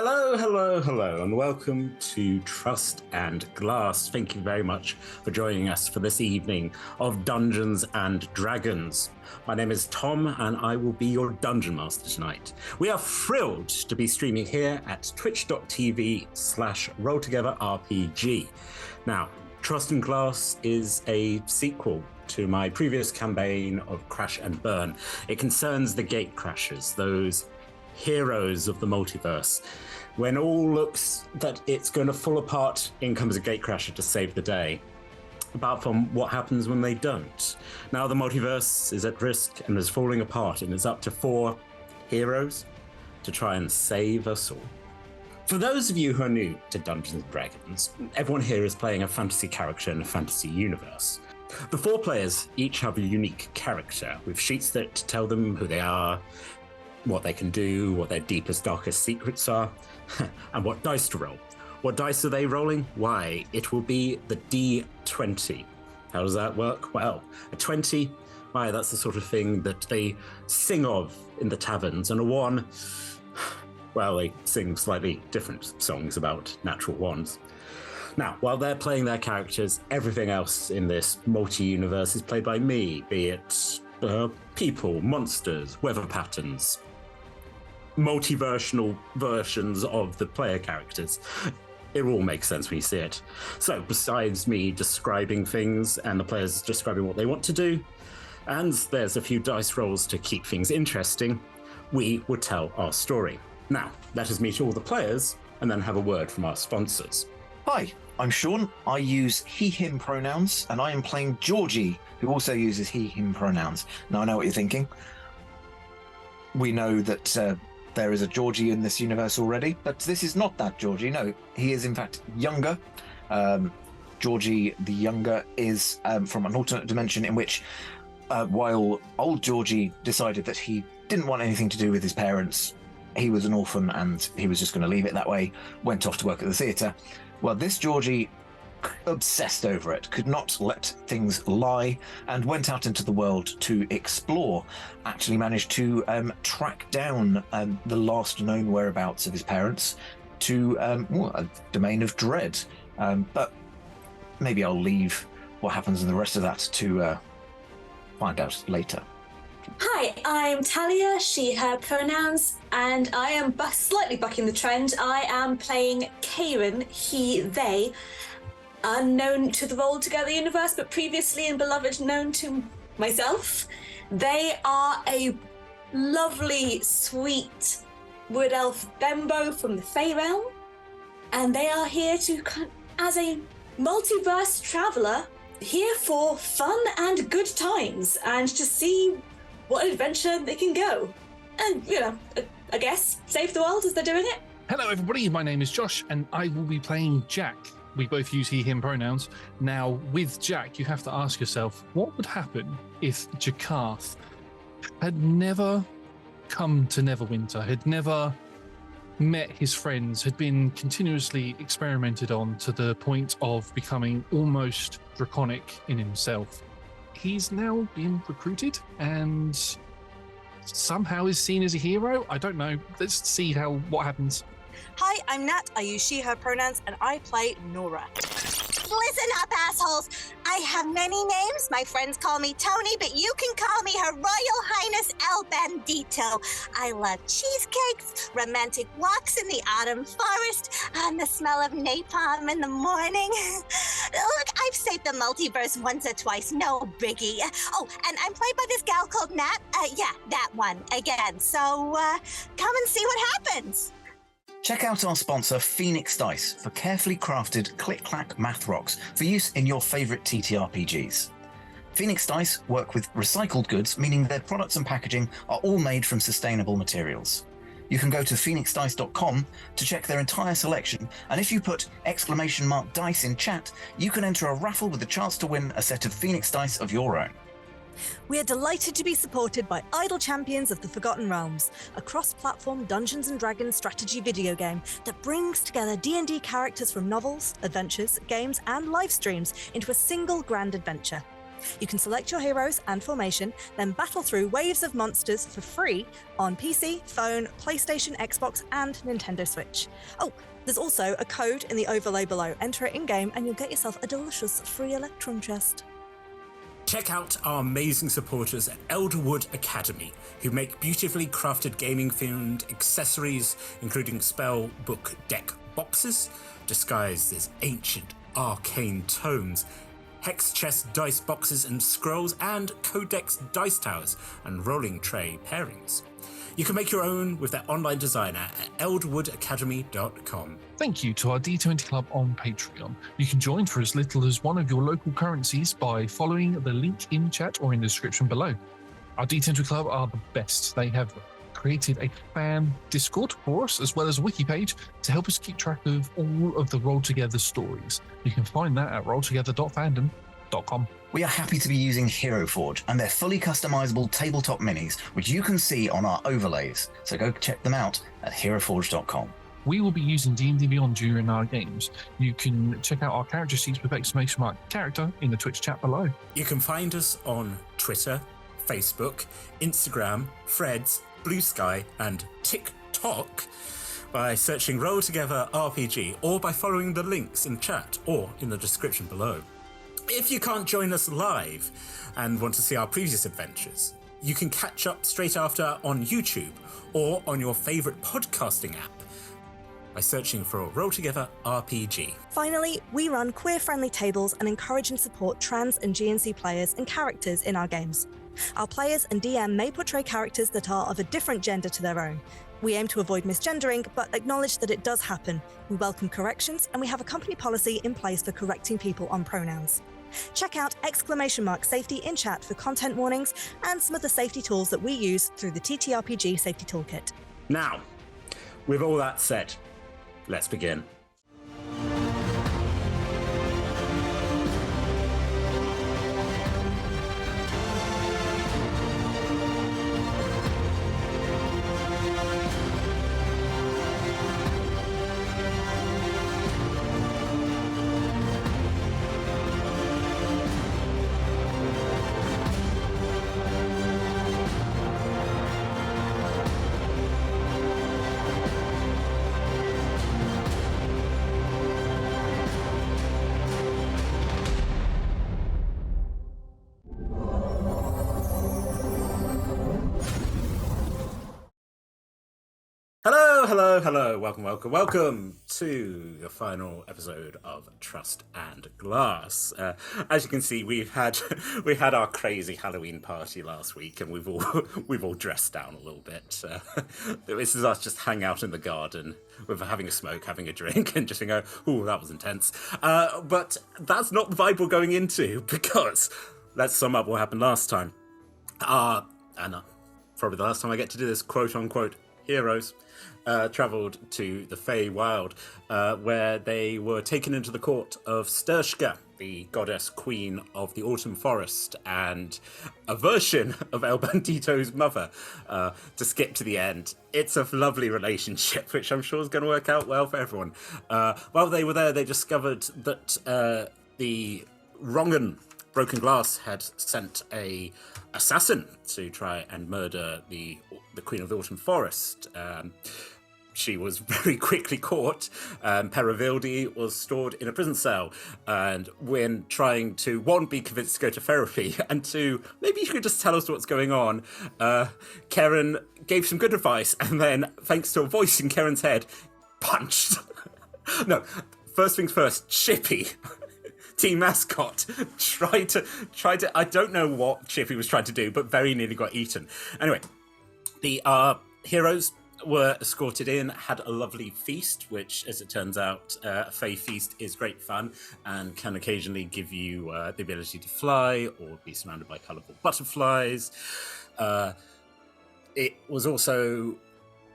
Hello, hello, hello, and welcome to Trust and Glass. Thank you very much for joining us for this evening of Dungeons and Dragons. My name is Tom, and I will be your Dungeon Master tonight. We are thrilled to be streaming here at twitch.tv/rolltogetherrpg. Now, Trust and Glass is a sequel to my previous campaign of Crash and Burn. It concerns the Gatecrashers, those heroes of the multiverse. When all looks that it's going to fall apart, in comes a gatecrasher to save the day. Apart from what happens when they don't. Now the multiverse is at risk and is falling apart, and it's up to 4 heroes to try and save us all. For those of you who are new to Dungeons and Dragons, everyone here is playing a fantasy character in a fantasy universe. The 4 players each have a unique character, with sheets that tell them who they are, what they can do, what their deepest, darkest secrets are, and what dice to roll. What dice are they rolling? Why, it will be the D20. How does that work? Well, a 20, why, that's the sort of thing that they sing of in the taverns, and a 1, well, they sing slightly different songs about natural ones. Now, while they're playing their characters, everything else in this multi-universe is played by me, be it people, monsters, weather patterns, multiversional versions of the player characters. It all makes sense when you see it. So besides me describing things and the players describing what they want to do, and there's a few dice rolls to keep things interesting, we would tell our story. Now, let us meet all the players and then have a word from our sponsors. Hi, I'm Sean. I use he/him pronouns, and I am playing Georgie, who also uses he/him pronouns. Now, I know what you're thinking. We know that there is a Georgie in this universe already, but this is not that Georgie. No, he is in fact younger. Georgie the Younger is from an alternate dimension in which, while old Georgie decided that he didn't want anything to do with his parents, he was an orphan and he was just going to leave it that way, went off to work at the theatre. Well, this Georgie obsessed over it, could not let things lie, and went out into the world to explore. Actually managed to track down the last known whereabouts of his parents to a domain of dread. But maybe I'll leave what happens in the rest of that to find out later. Hi, I'm Talia, she, her pronouns, and I am slightly bucking the trend. I am playing Faerun, he, they, unknown to the Roll Together universe, but previously and beloved known to myself. They are a lovely, sweet wood elf bembo from the Fey realm, and they are here to, as a multiverse traveler, here for fun and good times, and to see what adventure they can go. And, I guess, save the world as they're doing it. Hello, everybody. My name is Josh, and I will be playing Jack. We both use he, him pronouns. Now, with Jack, you have to ask yourself, what would happen if Jakarth had never come to Neverwinter, had never met his friends, had been continuously experimented on to the point of becoming almost draconic in himself? He's now been recruited and somehow is seen as a hero. I don't know. Let's see what happens. Hi, I'm Nat. I use she, her pronouns, and I play Nora. Listen up, assholes. I have many names. My friends call me Tony, but you can call me Her Royal Highness El Bandito. I love cheesecakes, romantic walks in the autumn forest, and the smell of napalm in the morning. Look, I've saved the multiverse once or twice, no biggie. Oh, and I'm played by this gal called Nat. Yeah, that one again. So come and see what happens. Check out our sponsor, Phoenix Dice, for carefully crafted click-clack math rocks for use in your favourite TTRPGs. Phoenix Dice work with recycled goods, meaning their products and packaging are all made from sustainable materials. You can go to phoenixdice.com to check their entire selection, and if you put !dice in chat, you can enter a raffle with a chance to win a set of Phoenix Dice of your own. We are delighted to be supported by Idle Champions of the Forgotten Realms, a cross-platform Dungeons & Dragons strategy video game that brings together D&D characters from novels, adventures, games, and live streams into a single grand adventure. You can select your heroes and formation, then battle through waves of monsters for free on PC, phone, PlayStation, Xbox, and Nintendo Switch. Oh, there's also a code in the overlay below. Enter it in-game and you'll get yourself a delicious free Electrum chest. Check out our amazing supporters at Elderwood Academy, who make beautifully crafted gaming-themed accessories, including spell book deck boxes, disguised as ancient arcane tomes, hex chest dice boxes and scrolls, and codex dice towers and rolling tray pairings. You can make your own with their online designer at elderwoodacademy.com. Thank you to our D20 Club on Patreon. You can join for as little as one of your local currencies by following the link in chat or in the description below. Our D20 Club are the best. They have created a fan Discord for us, as well as a wiki page to help us keep track of all of the Roll Together stories. You can find that at rolltogether.fandom.com. We are happy to be using Hero Forge and their fully customizable tabletop minis, which you can see on our overlays. So go check them out at heroforge.com. We will be using D&D Beyond during our games. You can check out our character sheets with exclamation mark character in the Twitch chat below. You can find us on Twitter, Facebook, Instagram, Threads, Blue Sky, and TikTok by searching Roll Together RPG, or by following the links in chat or in the description below. If you can't join us live and want to see our previous adventures, you can catch up straight after on YouTube or on your favourite podcasting app by searching for Roll Together RPG. Finally, we run queer-friendly tables and encourage and support trans and GNC players and characters in our games. Our players and DM may portray characters that are of a different gender to their own. We aim to avoid misgendering, but acknowledge that it does happen. We welcome corrections, and we have a company policy in place for correcting people on pronouns. Check out !safety in chat for content warnings and some of the safety tools that we use through the TTRPG Safety Toolkit. Now, with all that said, let's begin. Hello. Welcome to the final episode of Trust and Glass. As you can see, we had our crazy Halloween party last week, and we've all dressed down a little bit. This is us just hang out in the garden, with having a smoke, having a drink, and just go, "Ooh, that was intense." But that's not the vibe we're going into, because let's sum up what happened last time. And probably the last time I get to do this, quote unquote, heroes travelled to the Feywild, where they were taken into the court of Sturshka, the goddess queen of the autumn forest, and a version of El Bandito's mother. To skip to the end, it's a lovely relationship, which I'm sure is going to work out well for everyone. While they were there, they discovered that the Rongan Broken Glass had sent a assassin to try and murder the Queen of the Autumn Forest. She was very quickly caught. Paravildi was stored in a prison cell, and when trying to, one, be convinced to go to therapy, and two, maybe you could just tell us what's going on, Karen gave some good advice, and then, thanks to a voice in Karen's head, punched. No, first things first, Chippy, team mascot, tried to, I don't know what Chippy was trying to do, but very nearly got eaten. Anyway, the heroes were escorted in, had a lovely feast, which, as it turns out, a Fey feast is great fun and can occasionally give you the ability to fly or be surrounded by colourful butterflies. It was also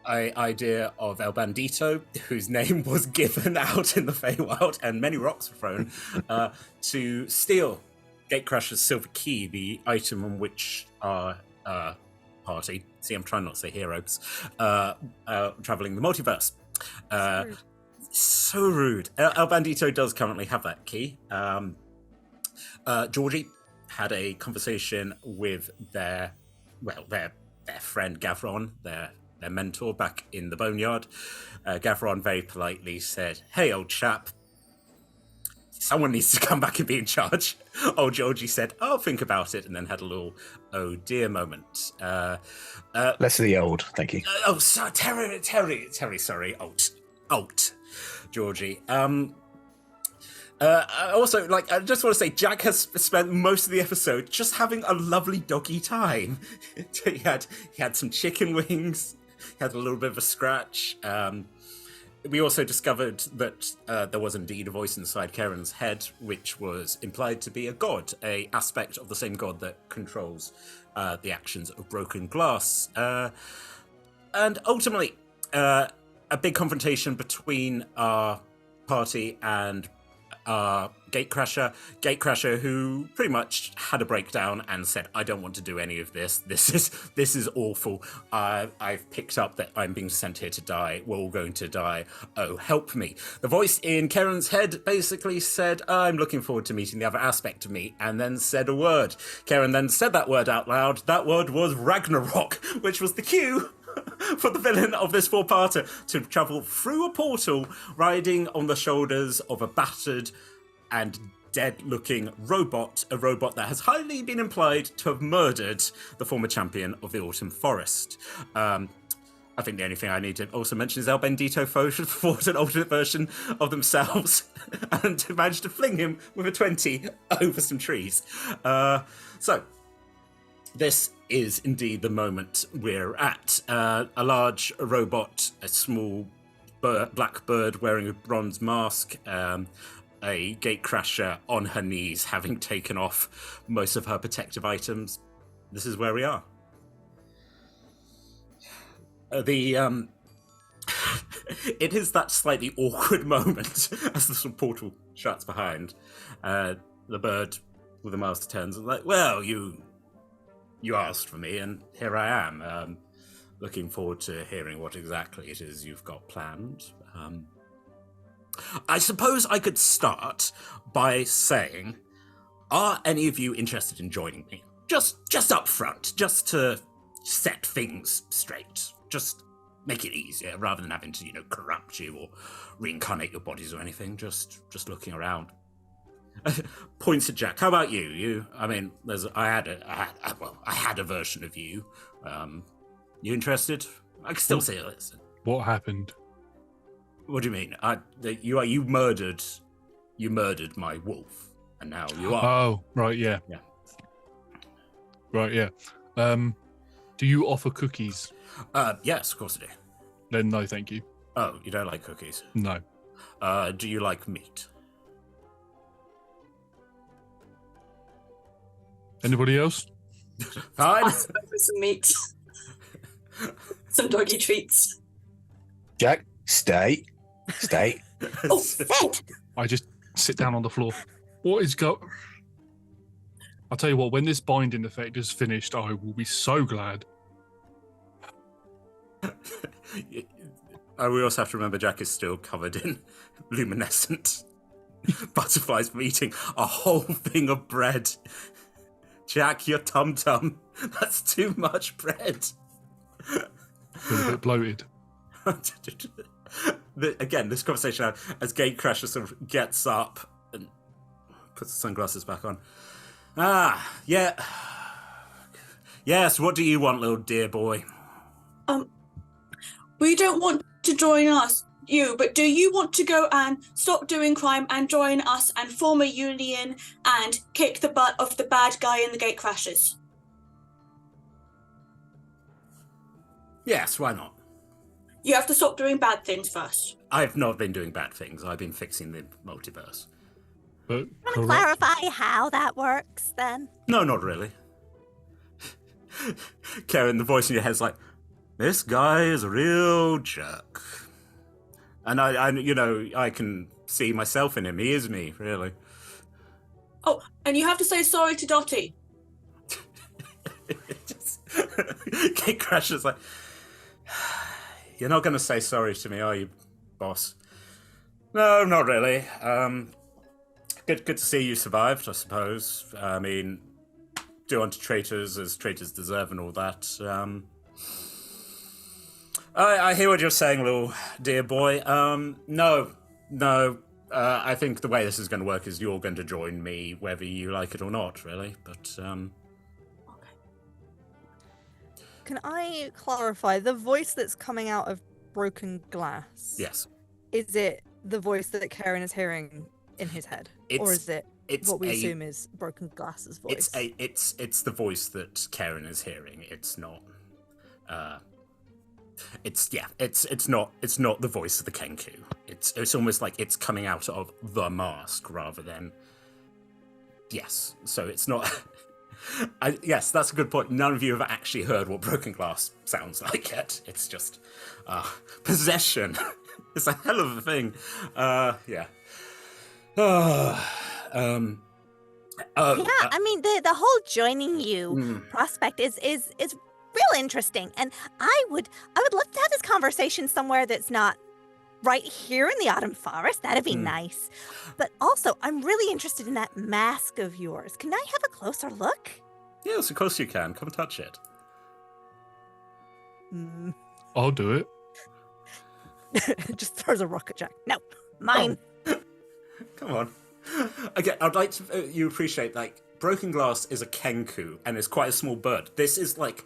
an idea of El Bandito, whose name was given out in the Feywild, and many rocks were thrown, to steal Gatecrasher's silver key, the item on which our party, see, I'm trying not to say heroes, travelling the multiverse. So rude. El Bandito does currently have that key. Georgie had a conversation with their friend Gavron, their mentor back in the Boneyard. Gavron very politely said, "Hey, old chap, someone needs to come back and be in charge." Old Georgie said, "I'll think about it," and then had a little "oh dear" moment. Less of the old, thank you. Sorry, Terry, sorry, alt, Georgie. Also, I just want to say, Jack has spent most of the episode just having a lovely doggy time. he had some chicken wings, he had a little bit of a scratch. We also discovered that there was indeed a voice inside Karen's head, which was implied to be a god, a aspect of the same god that controls the actions of broken glass. And ultimately, a big confrontation between our party and Gatecrasher, who pretty much had a breakdown and said, "I don't want to do any of this. This is awful. I've picked up that I'm being sent here to die. We're all going to die. Oh, help me." The voice in Karen's head basically said, "I'm looking forward to meeting the other aspect of me," and then said a word. Karen then said that word out loud. That word was Ragnarok, which was the cue for the villain of this four-parter to travel through a portal riding on the shoulders of a battered and dead-looking robot, a robot that has highly been implied to have murdered the former champion of the Autumn Forest. I think the only thing I need to also mention is El Bendito fought an alternate version of themselves and managed to fling him with a 20 over some trees. So, this is indeed the moment we're at. A large robot, a small black bird wearing a bronze mask, a gatecrasher on her knees, having taken off most of her protective items. This is where we are. It is that slightly awkward moment as the portal shuts behind. The bird with the mask turns and "Well, you asked for me, and here I am. Looking forward to hearing what exactly it is you've got planned. I suppose I could start by saying, are any of you interested in joining me? Just up front, just to set things straight. Just make it easier, rather than having to, corrupt you or reincarnate your bodies or anything. Just looking around." Points at Jack. "How about you? I had a version of you. You interested? I can still say this." What happened? "What do you mean? You murdered my wolf, and now you are." Oh, right, yeah. Yeah. Right, yeah. Do you offer cookies? Yes, of course I do. Then no, thank you. Oh, you don't like cookies? No. Do you like meat? Anybody else? Fine. I suppose with some meat. Some doggy treats. Jack, stay. Oh, Fred! I just sit down on the floor. What is I'll tell you what, when this binding effect is finished, I will be so glad. We also have to remember Jack is still covered in luminescent butterflies from eating a whole thing of bread. Jack, your tum-tum. That's too much bread. Feel a bit bloated. Again, this conversation as Gatecrasher sort of gets up and puts the sunglasses back on. Yeah. Yes, what do you want, little dear boy? We don't want to join you, but do you want to go and stop doing crime and join us and form a union and kick the butt of the bad guy in the Gatecrashers? Yes, why not? You have to stop doing bad things first. I've not been doing bad things. I've been fixing the multiverse. But Can I clarify how that works, then? No, not really. Karen, the voice in your head's like, "This guy is a real jerk." And I can see myself in him. He is me, really. Oh, and you have to say sorry to Dottie. Gatecrasher's like, "You're not going to say sorry to me, are you, boss?" "No, not really. Good to see you survived, I suppose. I mean, do unto traitors as traitors deserve and all that. I hear what you're saying, little dear boy. No. I think the way this is going to work is you're going to join me, whether you like it or not, really. But Can I clarify the voice that's coming out of broken glass? yes, Is it the voice that Karen is hearing in his head, or is it what we assume is broken glass's voice? It's the voice that Karen is hearing. It's not. It's not the voice of the Kenku. It's almost like it's coming out of the mask rather than. Yes, so it's not. Yes, that's a good point. None of you have actually heard what broken glass sounds like yet. It's just possession. It's a hell of a thing. Yeah. I mean, the whole joining you prospect is real interesting, and I would love to have this conversation somewhere that's not right here in the Autumn Forest. That'd be nice. But also, I'm really interested in that mask of yours. Can I have a closer look? Yes, of course you can. Come touch it. I'll do it. Just throws a rock at Jack. No, mine. Oh. Come on. Again, I'd like to. You appreciate like broken glass is a kenku and it's quite a small bird. This is like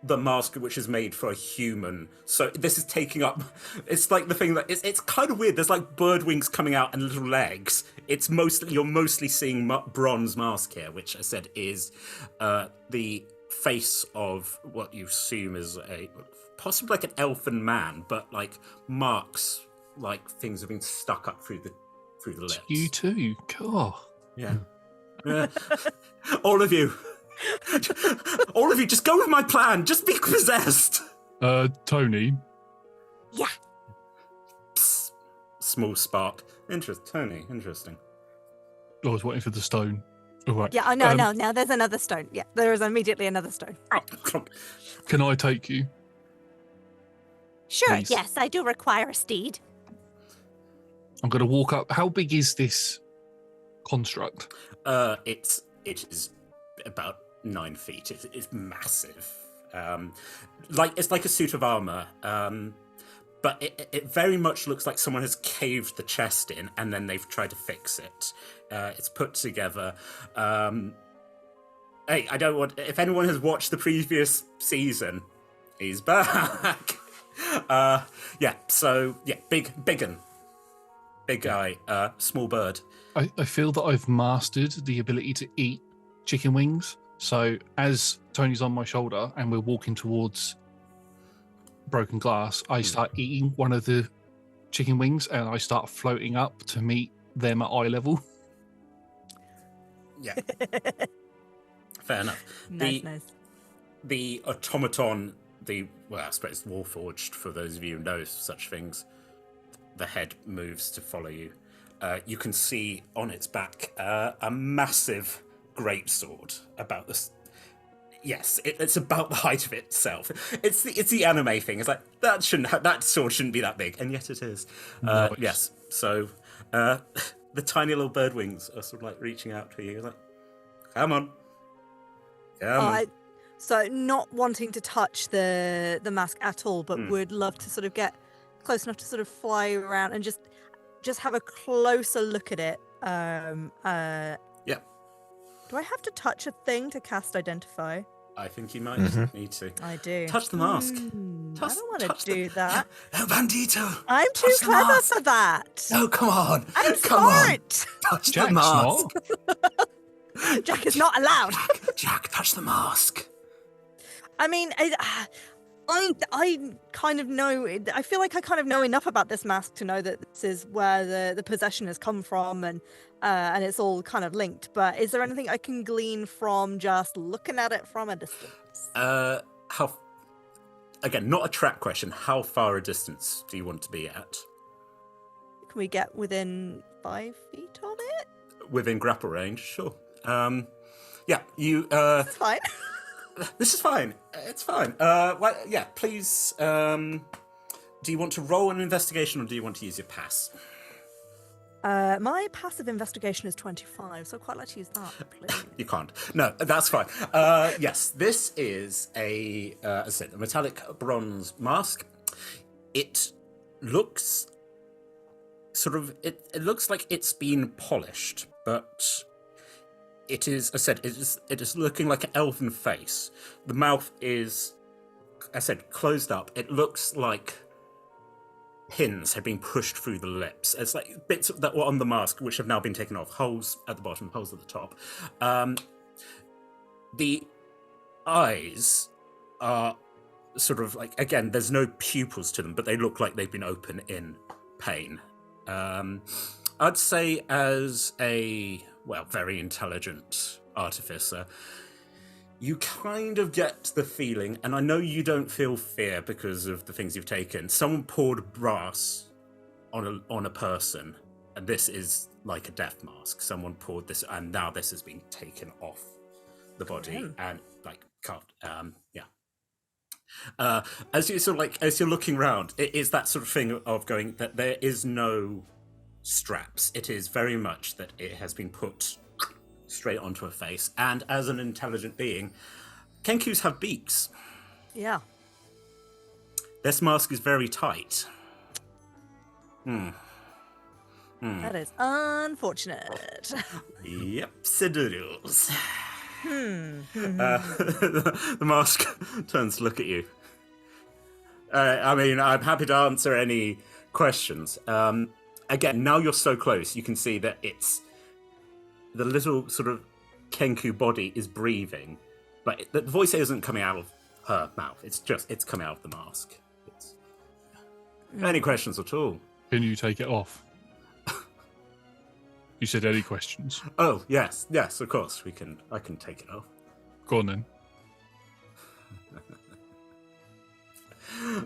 the mask which is made for a human. So this is taking up. It's like the thing that it's kind of weird. There's like bird wings coming out and little legs. You're mostly seeing bronze mask here, which I said is the face of what you assume is possibly like an elfin man, but like marks, like things have been stuck up through the lips. You too. God. Yeah. All of you, just go with my plan. Just be possessed. Tony. Yeah. Psst. Small spark. Tony, interesting. I was waiting for the stone. All right. Yeah, no. There's another stone. Yeah, there is immediately another stone. Can I take you? Sure, Please. yes, I do require a steed. I'm going to walk up. How big is this construct? It is about 9 feet. It's massive. It's like a suit of armor. But it very much looks like someone has caved the chest in and then they've tried to fix it. It's put together. Hey, if anyone has watched the previous season, he's back. Big guy, small bird. I feel that I've mastered the ability to eat chicken wings. So as Tony's on my shoulder and we're walking towards broken glass, I start eating one of the chicken wings and I start floating up to meet them at eye level. Yeah. Fair enough. Nice. The automaton, I suppose Warforged, for those of you who know such things, the head moves to follow you. You can see on its back a massive greatsword about this. Yes, it's about the height of itself. It's the anime thing. It's like that sword shouldn't be that big, and yet it is. Nice. Yes. So the tiny little bird wings are sort of like reaching out to you. Like, come on. So not wanting to touch the mask at all, but would love to sort of get close enough to sort of fly around and just have a closer look at it. Yeah. Do I have to touch a thing to cast Identify? I think you might need to. I do. Touch the mask. I don't want to do that. No, Bandito. I'm too Touch the clever mask. for that. No, come on. I'm Come on. smart. Touch Jack's the mask. not. Jack is not allowed. Jack, touch the mask. I mean, I kind of know. I feel like I kind of know enough about this mask to know that this is where the possession has come from, and it's all kind of linked. But is there anything I can glean from just looking at it from a distance? How? Again, not a trap question. How far a distance do you want to be at? Can we get within 5 feet of it? Within grapple range, sure. Yeah, you. This is fine. This is fine. It's fine. Please. Do you want to roll an investigation or do you want to use your pass? My passive investigation is 25, so I'd quite like to use that, please. You can't. No, that's fine. Yes, this is as I said, a metallic bronze mask. It looks it looks like it's been polished, but it is, as I said, it is looking like an elven face. The mouth is, as I said, closed up. It looks like pins have been pushed through the lips. It's like bits that were on the mask which have now been taken off. Holes at the bottom, holes at the top. The eyes are sort of like, again, there's no pupils to them, but they look like they've been open in pain. I'd say as a, very intelligent artificer, you kind of get the feeling, and I know you don't feel fear because of the things you've taken. Someone poured brass on a person, and this is like a death mask. Someone poured this, and now this has been taken off the body and like carved. As you sort of like, as you're looking around, it is that sort of thing of going that there is no straps. It is very much that it has been put straight onto a face. And as an intelligent being, Kenkus have beaks. Yeah. This mask is very tight. That is unfortunate. Yep, Sidoodles. The mask turns to look at you. I mean, I'm happy to answer any questions. Again, now you're so close, you can see that it's the little sort of Kenku body is breathing, but the voice isn't coming out of her mouth. It's coming out of the mask. Any questions at all? Can you take it off? You said any questions? Oh, yes, of course. I can take it off. Go on then.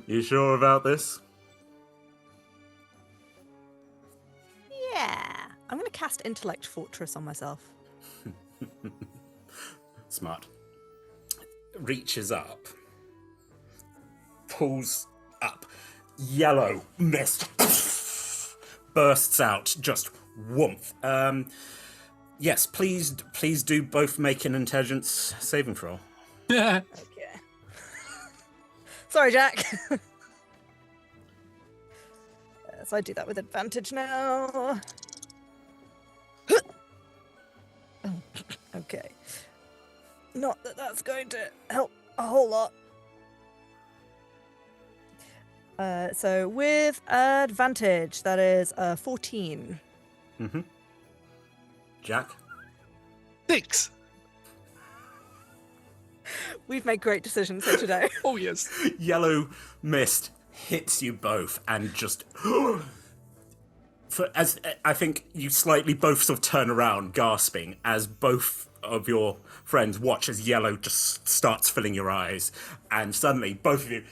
You sure about this? Yeah. I'm going to cast Intellect Fortress on myself. Smart. Reaches up. Pulls up. Yellow mist. Bursts out. Just woomph. Yes, please do both make an intelligence saving throw. Yeah. Okay. Sorry, Jack. So I do that with advantage now. Oh, okay. Not that that's going to help a whole lot. So with advantage, that is 14. Mm-hmm. Jack? 6. We've made great decisions here today. Oh, yes. Yellow mist hits you both and just... as I think you slightly both sort of turn around, gasping, as both of your friends watch as yellow just starts filling your eyes, and suddenly both of you...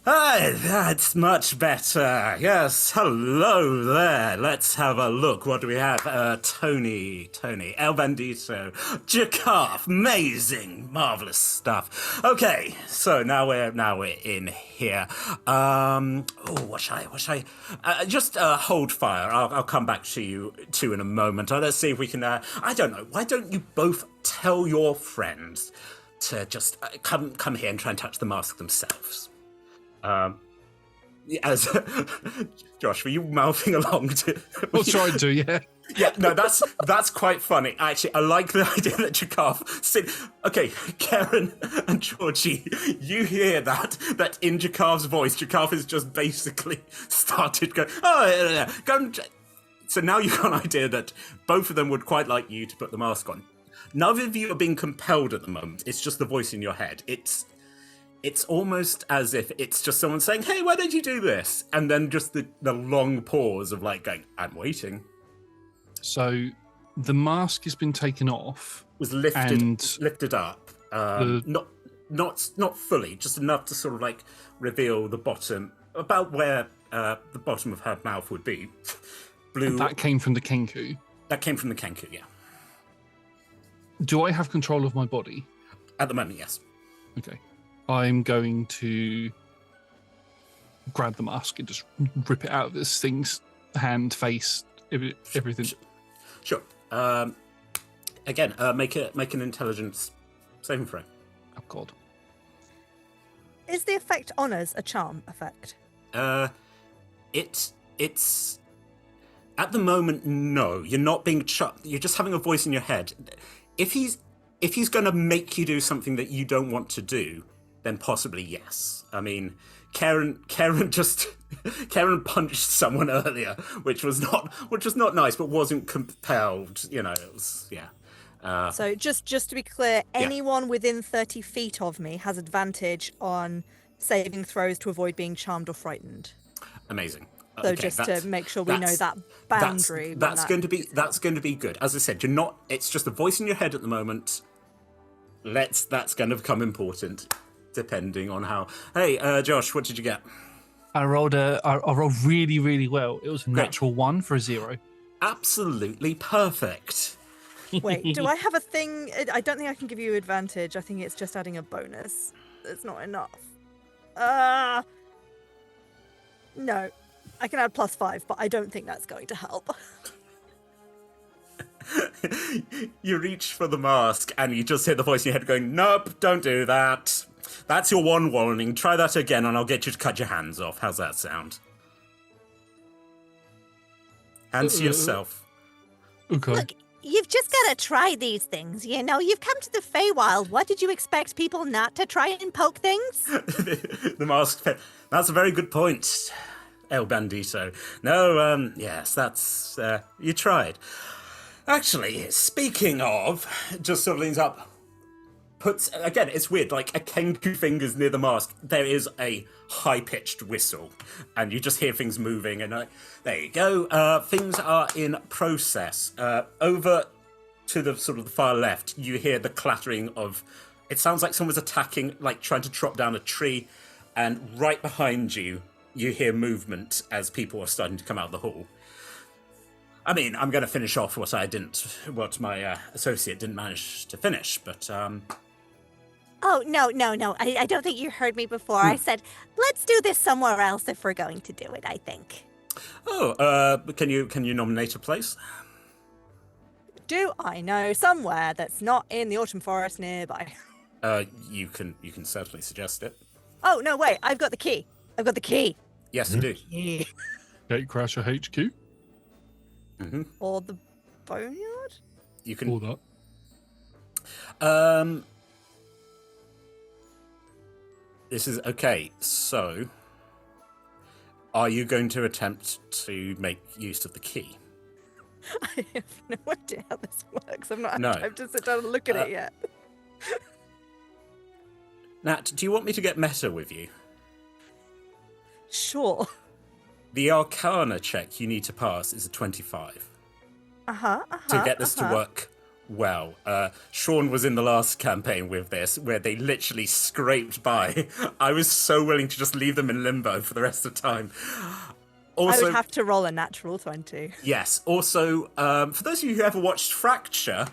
Hi, that's much better. Yes, hello there. Let's have a look. What do we have? Tony, El Bandito, Jakaf, amazing, marvelous stuff. Okay, so now we're in here. What should I? Just hold fire. I'll come back to you two in a moment. Let's see if we can. I don't know. Why don't you both tell your friends to just come here and try and touch the mask themselves? As Josh, were you mouthing along to? We'll try to, yeah. Yeah, no, that's quite funny. Actually, I like the idea that Jakaf said, okay, Karen and Georgie, you hear that in Jakaf's voice, Jakaf has just basically started going, go. So now you've got an idea that both of them would quite like you to put the mask on. None of you are being compelled at the moment. It's just the voice in your head. It's almost as if it's just someone saying, hey, why don't you do this? And then just the long pause of like going, I'm waiting. So the mask has been taken off. Was lifted up. Not fully, just enough to sort of like reveal the bottom, about where the bottom of her mouth would be. Blue. And that came from the Kenku? That came from the Kenku, yeah. Do I have control of my body? At the moment, yes. Okay. I'm going to grab the mask and just rip it out of this thing's hand, face, everything. Sure. Again, make an intelligence saving throw. Oh God. Is the effect on us a charm effect? It's at the moment, no. You're not being you're just having a voice in your head. If he's going to make you do something that you don't want to do, then possibly yes. I mean, Karen punched someone earlier, which was not nice, but wasn't compelled. You know, it was So just to be clear, anyone within 30 feet of me has advantage on saving throws to avoid being charmed or frightened. Amazing. So Okay, just to make sure we know that boundary. That's going to be good. As I said, you're not. It's just a voice in your head at the moment. That's going to become important, depending on how. Hey, Josh, what did you get? I rolled really, really well. It was a natural 1 for a 0. Absolutely perfect. Wait, do I have a thing? I don't think I can give you advantage. I think it's just adding a bonus. It's not enough. No. I can add +5, but I don't think that's going to help. You reach for the mask and you just hear the voice in your head going, "Nope, don't do that. That's your one warning. Try that again and I'll get you to cut your hands off." How's that sound? Hands to yourself. Okay. Look, you've just got to try these things, you know? You've come to the Feywild. What did you expect people not to try and poke things? The mask. That's a very good point, El Bandito. No, yes, that's... you tried. Actually, speaking of, just sort of leans up, puts... Again, it's weird, like a Kenku fingers near the mask. There is a high-pitched whistle, and you just hear things moving, and there you go. Things are in process. Over to the sort of the far left, you hear the clattering of... It sounds like someone's attacking, like trying to chop down a tree, and right behind you, you hear movement as people are starting to come out of the hall. I mean, I'm going to finish off what my associate didn't manage to finish, but... Oh, no. I don't think you heard me before. I said, let's do this somewhere else if we're going to do it, I think. Oh, can you nominate a place? Do I know somewhere that's not in the autumn forest nearby? You can certainly suggest it. Oh, no, wait. I've got the key. Yes, you do. Gatecrasher HQ. Mm-hmm. Or the boneyard? You can... All that. This is... Okay, so... Are you going to attempt to make use of the key? I have no idea how this works. I've not had No. time to sit down and look at it yet. Nat, do you want me to get meta with you? Sure. The Arcana check you need to pass is a 25. To get this to work well. Sean was in the last campaign with this, where they literally scraped by. I was so willing to just leave them in limbo for the rest of the time. Also, I would have to roll a natural 20. Yes. Also, for those of you who ever watched Fracture,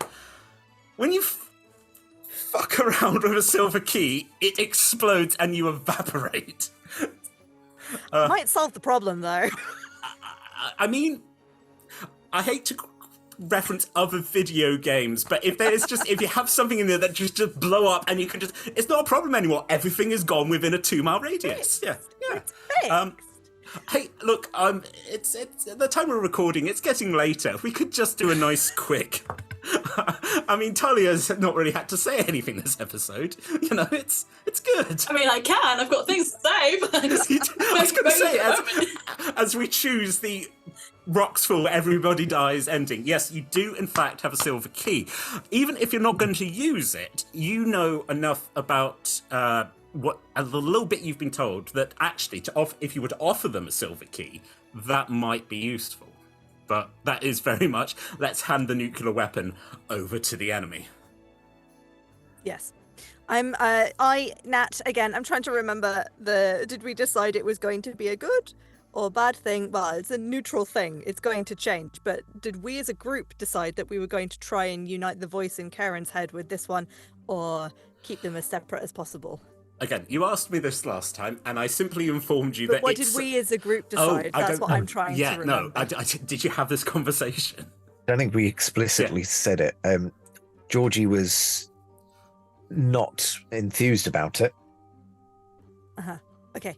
when you fuck around with a silver key, it explodes and you evaporate. Might solve the problem, though. I mean, I hate to reference other video games, but if you have something in there that just blow up and you can it's not a problem anymore. Everything is gone within a 2-mile radius. Yeah. Hey, look, it's the time we're recording, it's getting later. If we could just do a nice quick... I mean, Talia's not really had to say anything this episode. You know, it's good. I mean, I can. I've got things to say, but I was going to say, as we choose the rocks fall, everybody dies ending. Yes, you do, in fact, have a silver key. Even if you're not going to use it, you know enough about... what a little bit you've been told that actually if you were to offer them a silver key, that might be useful. But that is very much, let's hand the nuclear weapon over to the enemy. Yes. Nat, again, I'm trying to remember did we decide it was going to be a good or bad thing? Well, it's a neutral thing. It's going to change. But did we as a group decide that we were going to try and unite the voice in Karen's head with this one, or keep them as separate as possible? again, you asked me this last time, and I simply informed you But that what it's... did we as a group decide? I That's don't what know. I'm trying to remember. Did you have this conversation? I don't think we explicitly said it. Georgie was not enthused about it. Okay.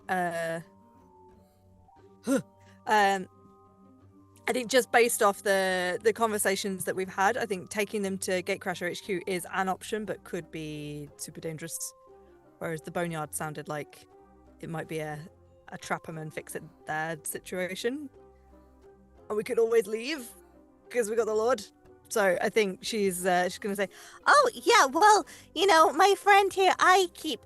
I think just based off the conversations that we've had, I think taking them to Gatecrasher HQ is an option, but could be super dangerous. Whereas the Boneyard sounded like it might be a trap them and fix it there situation. And we could always leave because we got the Lord. So I think she's going to say, Oh, yeah, well, you know, my friend here, I keep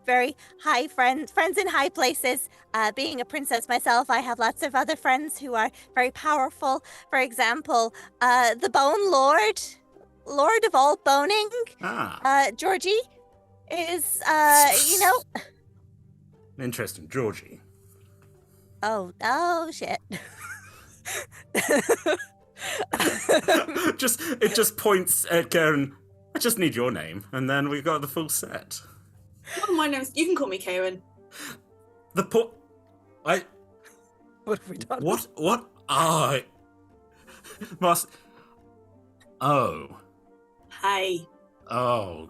very high friends in high places. Being a princess myself, I have lots of other friends who are very powerful. For example, the Bone Lord of all boning. Georgie is, you know... Interesting, Georgie. Oh, shit. It just points at Karen. I just need your name, and then we've got the full set. Well, my name's... You can call me Karen. what have we done? What? Oh. Hey. Oh.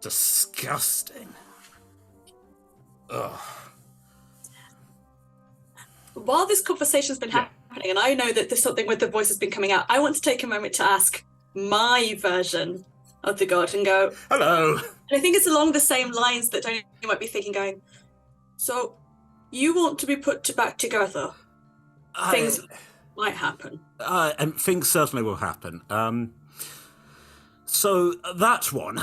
Disgusting. Ugh. While this conversation's been happening, and I know that there's something with the voice has been coming out, I want to take a moment to ask my version of the god and go, hello. And I think it's along the same lines that Tony might be thinking, going, so you want to be put back together. Things might happen. And things certainly will happen. So that one,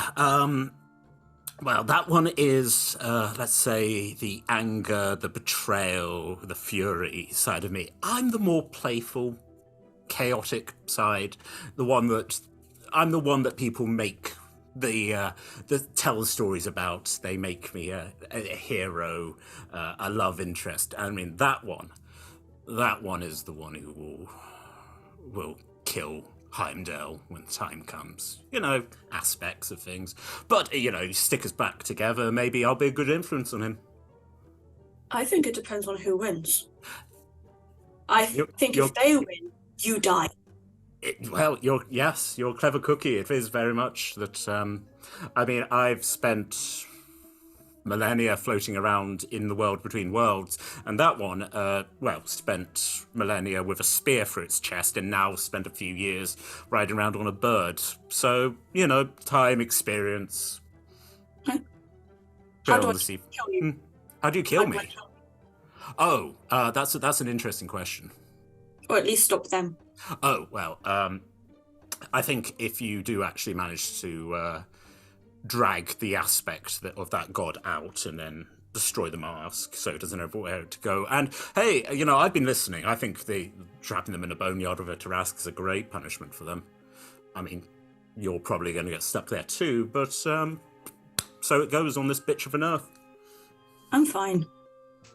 well, that one is, let's say, the anger, the betrayal, the fury side of me. I'm the more playful, chaotic side. I'm the one that people make tell the stories about. They make me a hero, a love interest. I mean, that one is the one who will kill Heimdall when the time comes. You know, aspects of things. But, you know, stick us back together, maybe I'll be a good influence on him. I think it depends on who wins. I think if they win, you die. You're a clever cookie. It is very much that, I mean, I've spent millennia floating around in the world between worlds, and that one, spent millennia with a spear through its chest, and now spent a few years riding around on a bird. So, you know, time, experience. How do I kill you? How do you kill me? Oh, that's an interesting question. Or at least stop them. Oh, well, I think if you do actually manage to drag the aspect of that god out and then destroy the mask so it doesn't know where to go. And, hey, you know, I've been listening. I think trapping them in a boneyard with a Tarask is a great punishment for them. I mean, you're probably going to get stuck there too, but so it goes on this bitch of an earth. I'm fine.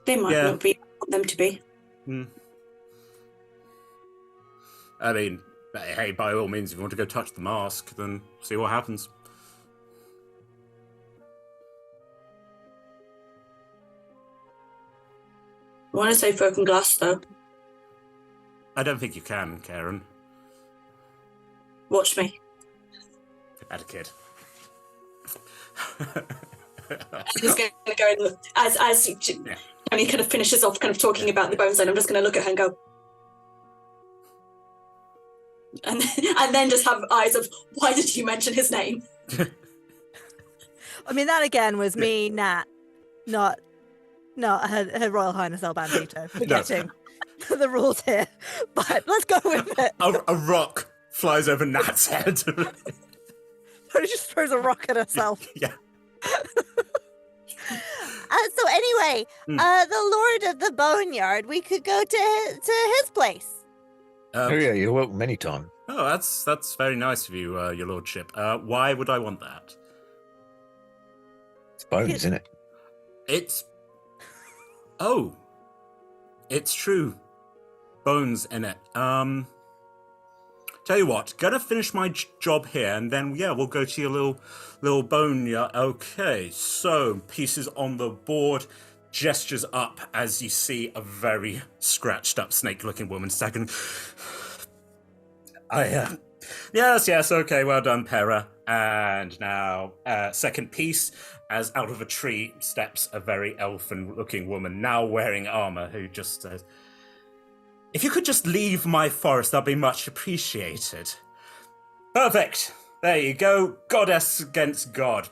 They might not be what I want them to be. I mean, hey, by all means, if you want to go touch the mask, then see what happens. I want to say broken glass, though. I don't think you can, Karen. Watch me. Had a kid. I'm just going to go and look. As Tony kind of finishes off kind of talking about the bone zone, I'm just going to look at her and go, and then just have eyes of, why did you mention his name? I mean, that again was me, Nat, not her Royal Highness El Bandito, forgetting the rules here. But let's go with it. A rock flies over Nat's head. She just throws a rock at herself. Yeah. So anyway, the Lord of the Boneyard, we could go to his place. You're welcome anytime. Oh, that's very nice of you, your lordship. Why would I want that? It's bones, isn't it? It's it's true. Bones in it. To Tell you what, gonna finish my job here, and then we'll go to your little boneyard. Okay, so pieces on the board, gestures up as you see a very scratched up snake-looking woman staggering. Yes, okay, well done, Pera. And now, second piece, as out of a tree steps a very elfin-looking woman, now wearing armor, who just says, "If you could just leave my forest, that'd be much appreciated." Perfect. There you go. Goddess against god.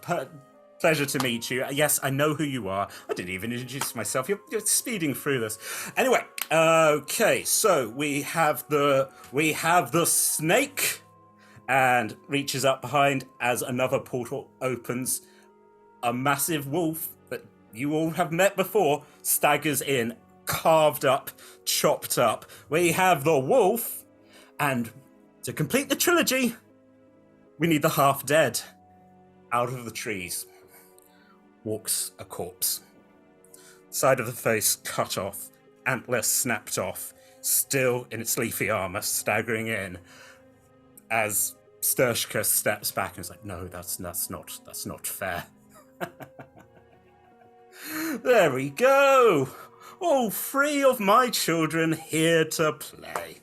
Pleasure to meet you. Yes, I know who you are. I didn't even introduce myself. You're speeding through this. Anyway, okay, so we have the snake, and reaches up behind as another portal opens. A massive wolf that you all have met before staggers in, carved up, chopped up. We have the wolf, and to complete the trilogy, we need the half-dead. Out of the trees walks a corpse. Side of the face cut off, antler snapped off, still in its leafy armor, staggering in as Sturshka steps back and is like, "No, that's not fair." There we go. All three of my children here to play.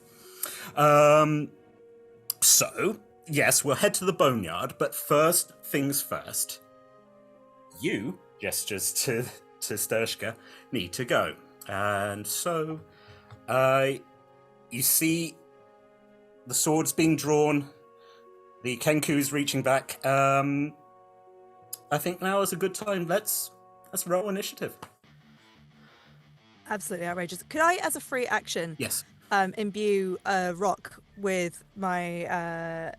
So, yes, we'll head to the boneyard, but first things first. You, gestures to Sturshka, need to go. And so, you see the swords being drawn, the Kenku's reaching back. I think now is a good time. Let's roll initiative. Absolutely outrageous. Could I, as a free action, Yes. imbue a rock with my...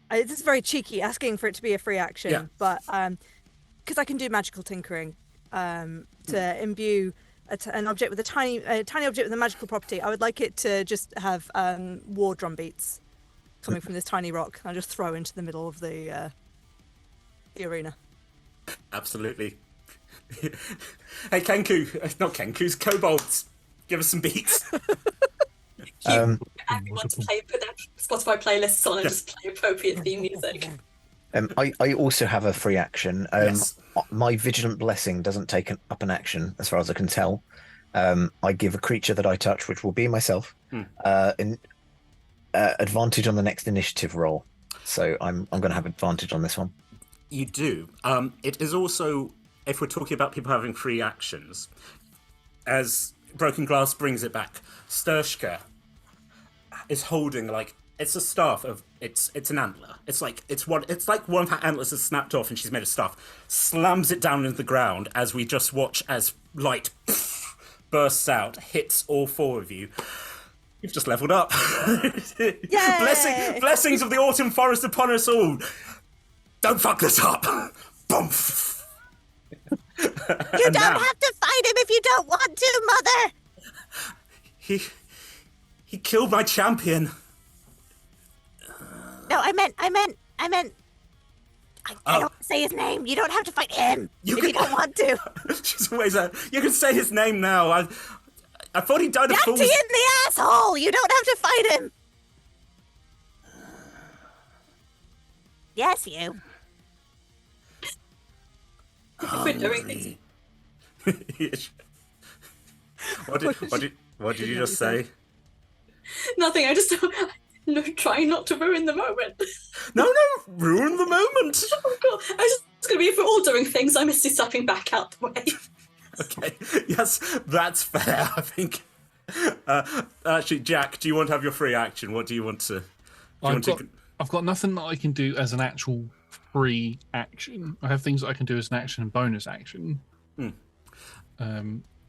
this is very cheeky, asking for it to be a free action, but because I can do magical tinkering, to imbue an object with a tiny object with a magical property, I would like it to just have war drum beats coming from this tiny rock. I just throw into the middle of the arena. Absolutely. Hey, Kenku, not Kenku's, kobolds, give us some beats. Everyone to play, put their Spotify playlists on and just play appropriate theme music. I also have a free action. Yes. My Vigilant Blessing doesn't take up an action, as far as I can tell. I give a creature that I touch, which will be myself, advantage on the next initiative roll. So I'm going to have advantage on this one. You do. It is also, if we're talking about people having free actions, as Broken Glass brings it back, Sturshka is holding it's a staff of it's an antler. It's like one of her antlers has snapped off and she's made a staff. Slams it down into the ground as we just watch as light bursts out, hits all four of you. You've just leveled up. Blessings of the autumn forest upon us all. Don't fuck this up. Boom. You don't have to fight him if you don't want to, Mother. He killed my champion. No, I meant. I don't say his name. You don't have to fight him if you don't want to. She's always you can say his name now. I thought he died of Empty in the asshole. You don't have to fight him. Yes, you. We're doing things. What did you just say? Nothing. I just trying not to ruin the moment. No, ruin the moment. Oh God. I was just going to be, if we're all doing things, I must do stepping back out the way. Okay, yes, that's fair, I think. Actually, Jack, do you want to have your free action? What do you want to... I've got nothing that I can do as an actual free action. I have things that I can do as an action and bonus action.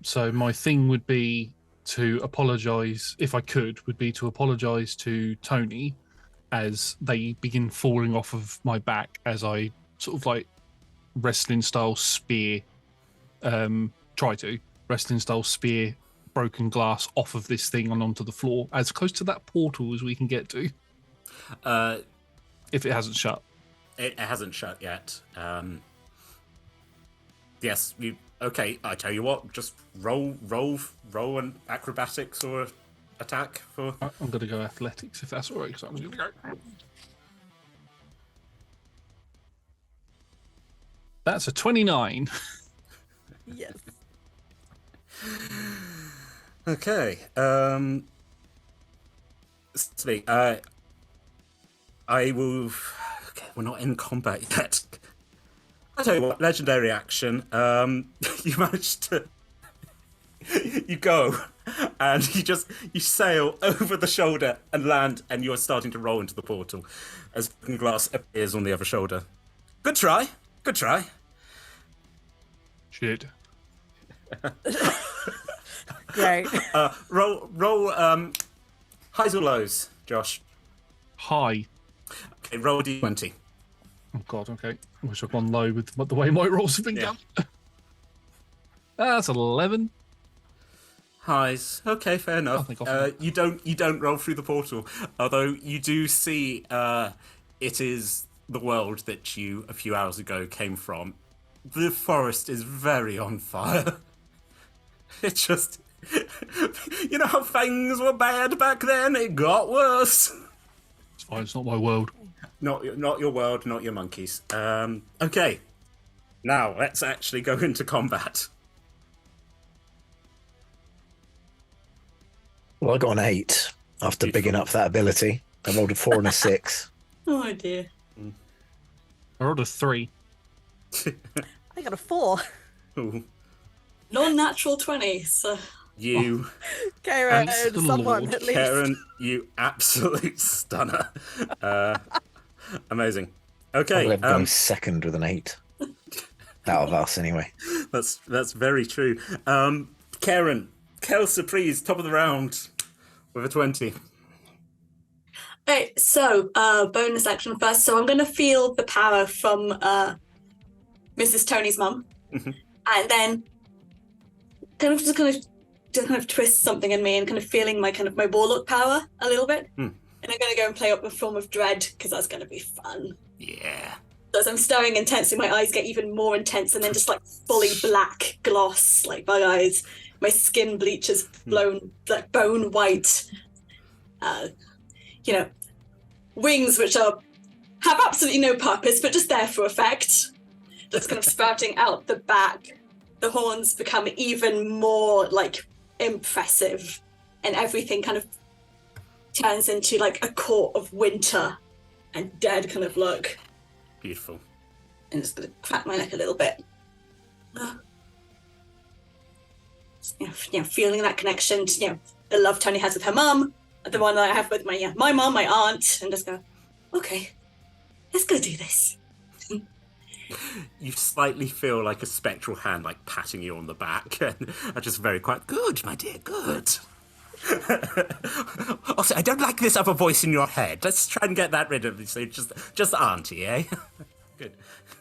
So my thing would be to apologise, if I could, would be to apologise to Tony as they begin falling off of my back as I sort of wrestling style spear, wrestling style spear Broken Glass off of this thing and onto the floor, as close to that portal as we can get to. If it hasn't shut. It hasn't shut yet. Yes, you... Okay, I tell you what, just roll an acrobatics or attack for? I'm going to go athletics if that's all right. So I'm going to go. That's a 29. Yes. Okay. Speak. I will. Okay, we're not in combat yet. I tell you what, legendary action. You managed to. You go, and you sail over the shoulder and land, and you're starting to roll into the portal as broken glass appears on the other shoulder. Good try. Good try. Shit. Great. Roll. Highs or lows, Josh? High. Okay, roll a d20. Oh, God, okay. I wish I'd gone low with the way my rolls have been done. That's 11. Highs. Okay, fair enough. You don't roll through the portal, although you do see it is the world that you a few hours ago came from. The forest is very on fire. It's just, you know how things were bad back then. It got worse. It's fine. It's not my world. Not your world. Not your monkeys. Okay. Now let's actually go into combat. Well, I got an 8 after Beautiful. bigging up that ability. I rolled a 4 and a 6. Oh dear. I rolled a 3. I got a 4. Ooh. Non-natural 20. So You, Karen, Thanks, someone Lord. at least. Karen, you absolute stunner. Amazing. Okay. I'm going second with an 8. Out of us, anyway. That's very true. Karen, Kelsa, please, top of the round with a 20. Okay, so bonus action first. So I'm going to feel the power from Mrs. Tony's mum, and then kind of twist something in me and kind of feeling my warlock power a little bit. And I'm going to go and play up a form of dread because that's going to be fun. Yeah. So as I'm staring intensely, my eyes get even more intense, and then just like fully black gloss, like my eyes, my skin bleaches blown like bone white. Wings which have absolutely no purpose, but just there for effect. Just kind of sprouting out the back. The horns become even more like impressive, and everything kind of turns into like a court of winter and dead kind of look. Beautiful. And just gonna crack my neck a little bit. Feeling that connection to, the love Tony has with her mum, the one that I have with my mum, my aunt, and just go, okay, let's go do this. You slightly feel like a spectral hand like patting you on the back, and are just very quiet. Good, my dear, good. Also, I don't like this other voice in your head. Let's try and get that rid of. So just auntie, eh? Good.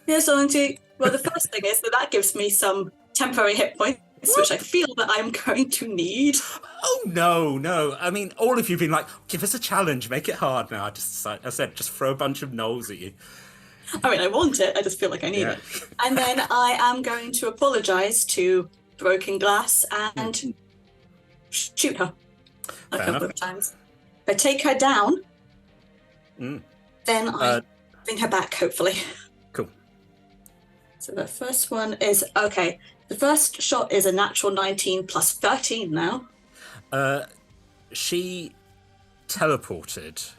Yes, auntie. Well, the first thing is that gives me some temporary hit points, which I feel that I'm going to need. Oh no! I mean, all of you've been like, give us a challenge, make it hard. Now I said, just throw a bunch of knolls at you. I mean, I want it. I just feel like I need it. And then I am going to apologise to Broken Glass and shoot her a couple of times. If I take her down, then I bring her back, hopefully. Cool. So the first one is, okay, the first shot is a natural 19 plus 13 now. She teleported.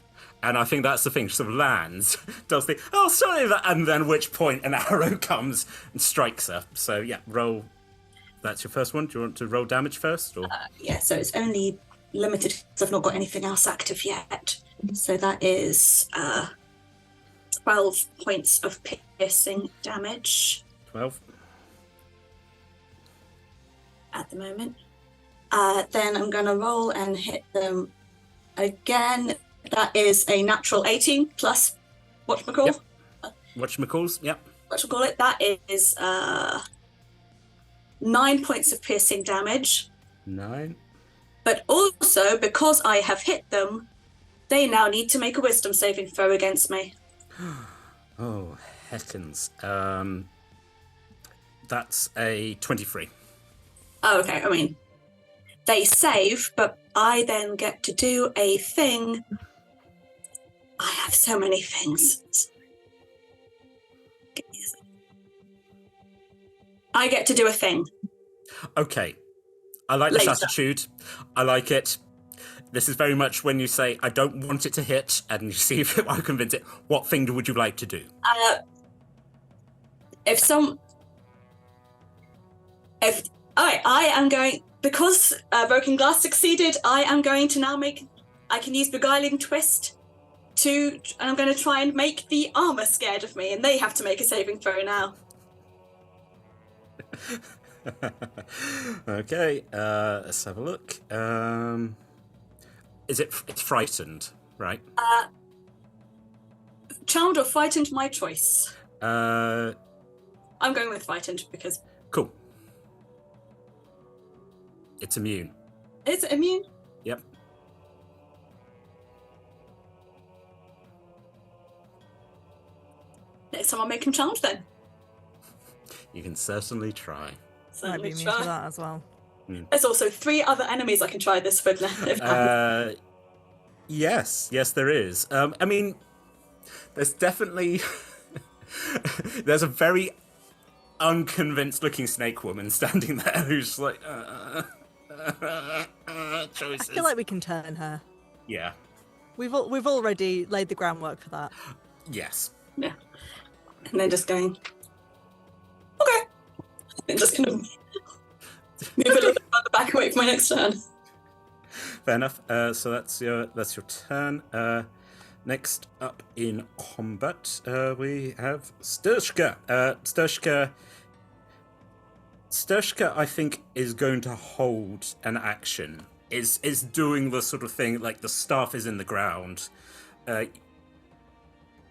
And I think that's the thing. She sort of lands, does the, oh, sorry, and then at which point an arrow comes and strikes her. So, yeah, roll. That's your first one. Do you want to roll damage first? Or? Yeah, so it's only limited because I've not got anything else active yet. So that is 12 points of piercing damage. 12. At the moment. Then I'm going to roll and hit them again. That is a natural 18 plus whatchamacall. Yep. Whatchamacalls, yep. Whatchamacallit, that is 9 points of piercing damage. 9. But also, because I have hit them, they now need to make a wisdom saving throw against me. Oh, heckins. That's a 23. Oh, okay. I mean, they save, but I then get to do a thing. I have so many things. I get to do a thing. Okay. I like this Later. attitude. I like it. This is very much when you say, I don't want it to hit, and you see if I convince it. What thing would you like to do? I am going, because Broken Glass succeeded, I am going to now I can use Beguiling Twist and I'm going to try and make the armor scared of me, and they have to make a saving throw now. Okay, let's have a look. It's frightened, right? Charmed or frightened, my choice. I'm going with frightened because... Cool. It's immune. Is it immune? Yep. Next time I'll make him charmed then. You can certainly try. Might be immune to that as well. There's also 3 other enemies I can try this with now. Yes, there is. I mean, there's definitely... there's a very unconvinced looking snake woman standing there who's like, choices. I feel like we can turn her. Yeah. We've already laid the groundwork for that. Yes. Yeah. And then just going, okay. And just kind of move a little bit further back away from my next turn. Fair enough. So that's your turn. Next up in combat, we have Sturshka. Sturshka, I think, is going to hold an action. Is doing the sort of thing like the staff is in the ground.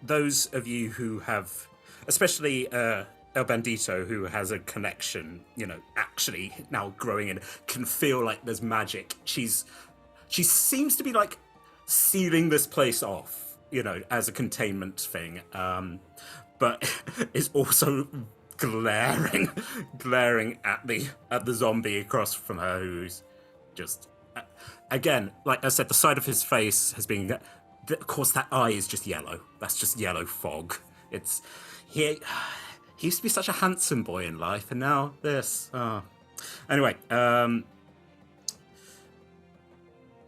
Those of you who have, especially El Bandito, who has a connection, actually now growing in, can feel like there's magic. She seems to be like sealing this place off, as a containment thing, but is also glaring at the zombie across from her, who's just, again, like I said, the side of his face has been, of course, that eye is just yellow. That's just yellow fog. He used to be such a handsome boy in life, and now this. Oh. Anyway,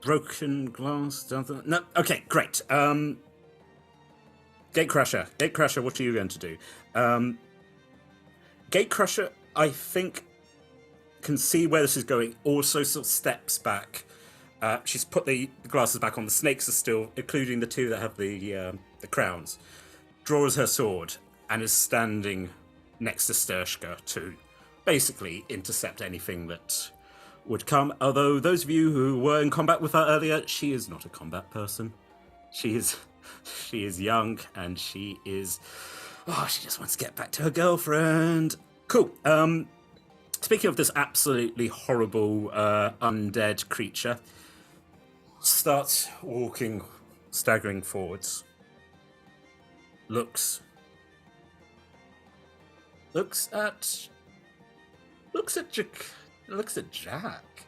broken glass. No, okay, great. Gatecrusher, what are you going to do? Gatecrusher, I think, can see where this is going. Also, sort of steps back. She's put the glasses back on. The snakes are still, including the 2 that have the crowns. Draws her sword and is standing next to Sturshka to basically intercept anything that would come. Although those of you who were in combat with her earlier, she is not a combat person. She is young, and she just wants to get back to her girlfriend. Cool. Speaking of this absolutely horrible undead creature, starts walking, staggering forwards. Looks at Jack.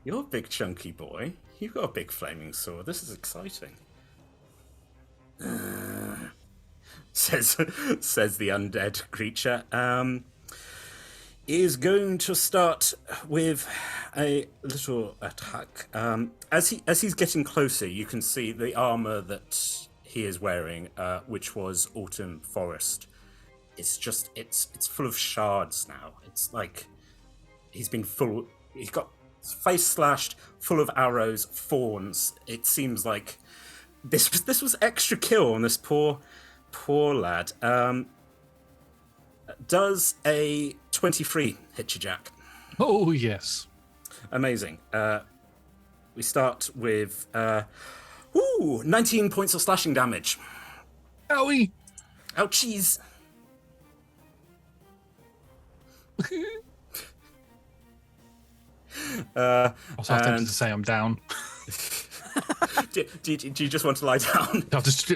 You're a big chunky boy. You've got a big flaming sword. This is exciting. Says the undead creature. Is going to start with a little attack. As he's getting closer, you can see the armor that he is wearing, which was Autumn Forest. It's full of shards now. It's like he's got his face slashed, full of arrows, thorns. It seems like this was extra kill on this poor lad. Does a 23 hit you, Jack? Oh, yes. Amazing. We start with 19 points of slashing damage. Owie! Ouchies. I was half tempted to say I'm down. do you just want to lie down? I'll just...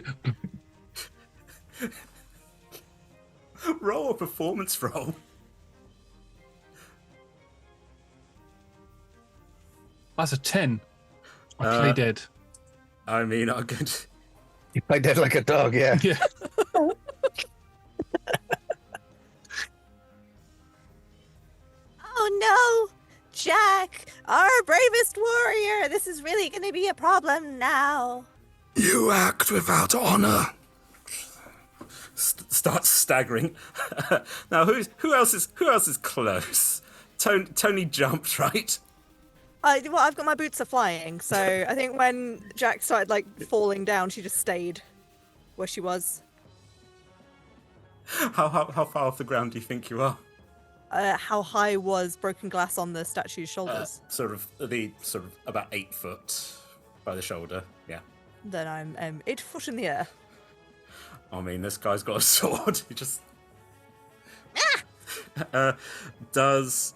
Roll a performance roll. That's a 10. I play dead. I mean, I'm good. You play dead like a dog, yeah. Yeah. Oh no, Jack, our bravest warrior. This is really going to be a problem now. You act without honor. Starts staggering. Now, who else is close? Tony jumped, right? Well, I've got my boots are flying, so I think when Jack started like falling down, she just stayed where she was. How far off the ground do you think you are? How high was broken glass on the statue's shoulders? Sort of about 8 foot by the shoulder. Yeah. Then I'm 8 foot in the air. I mean, this guy's got a sword. He just does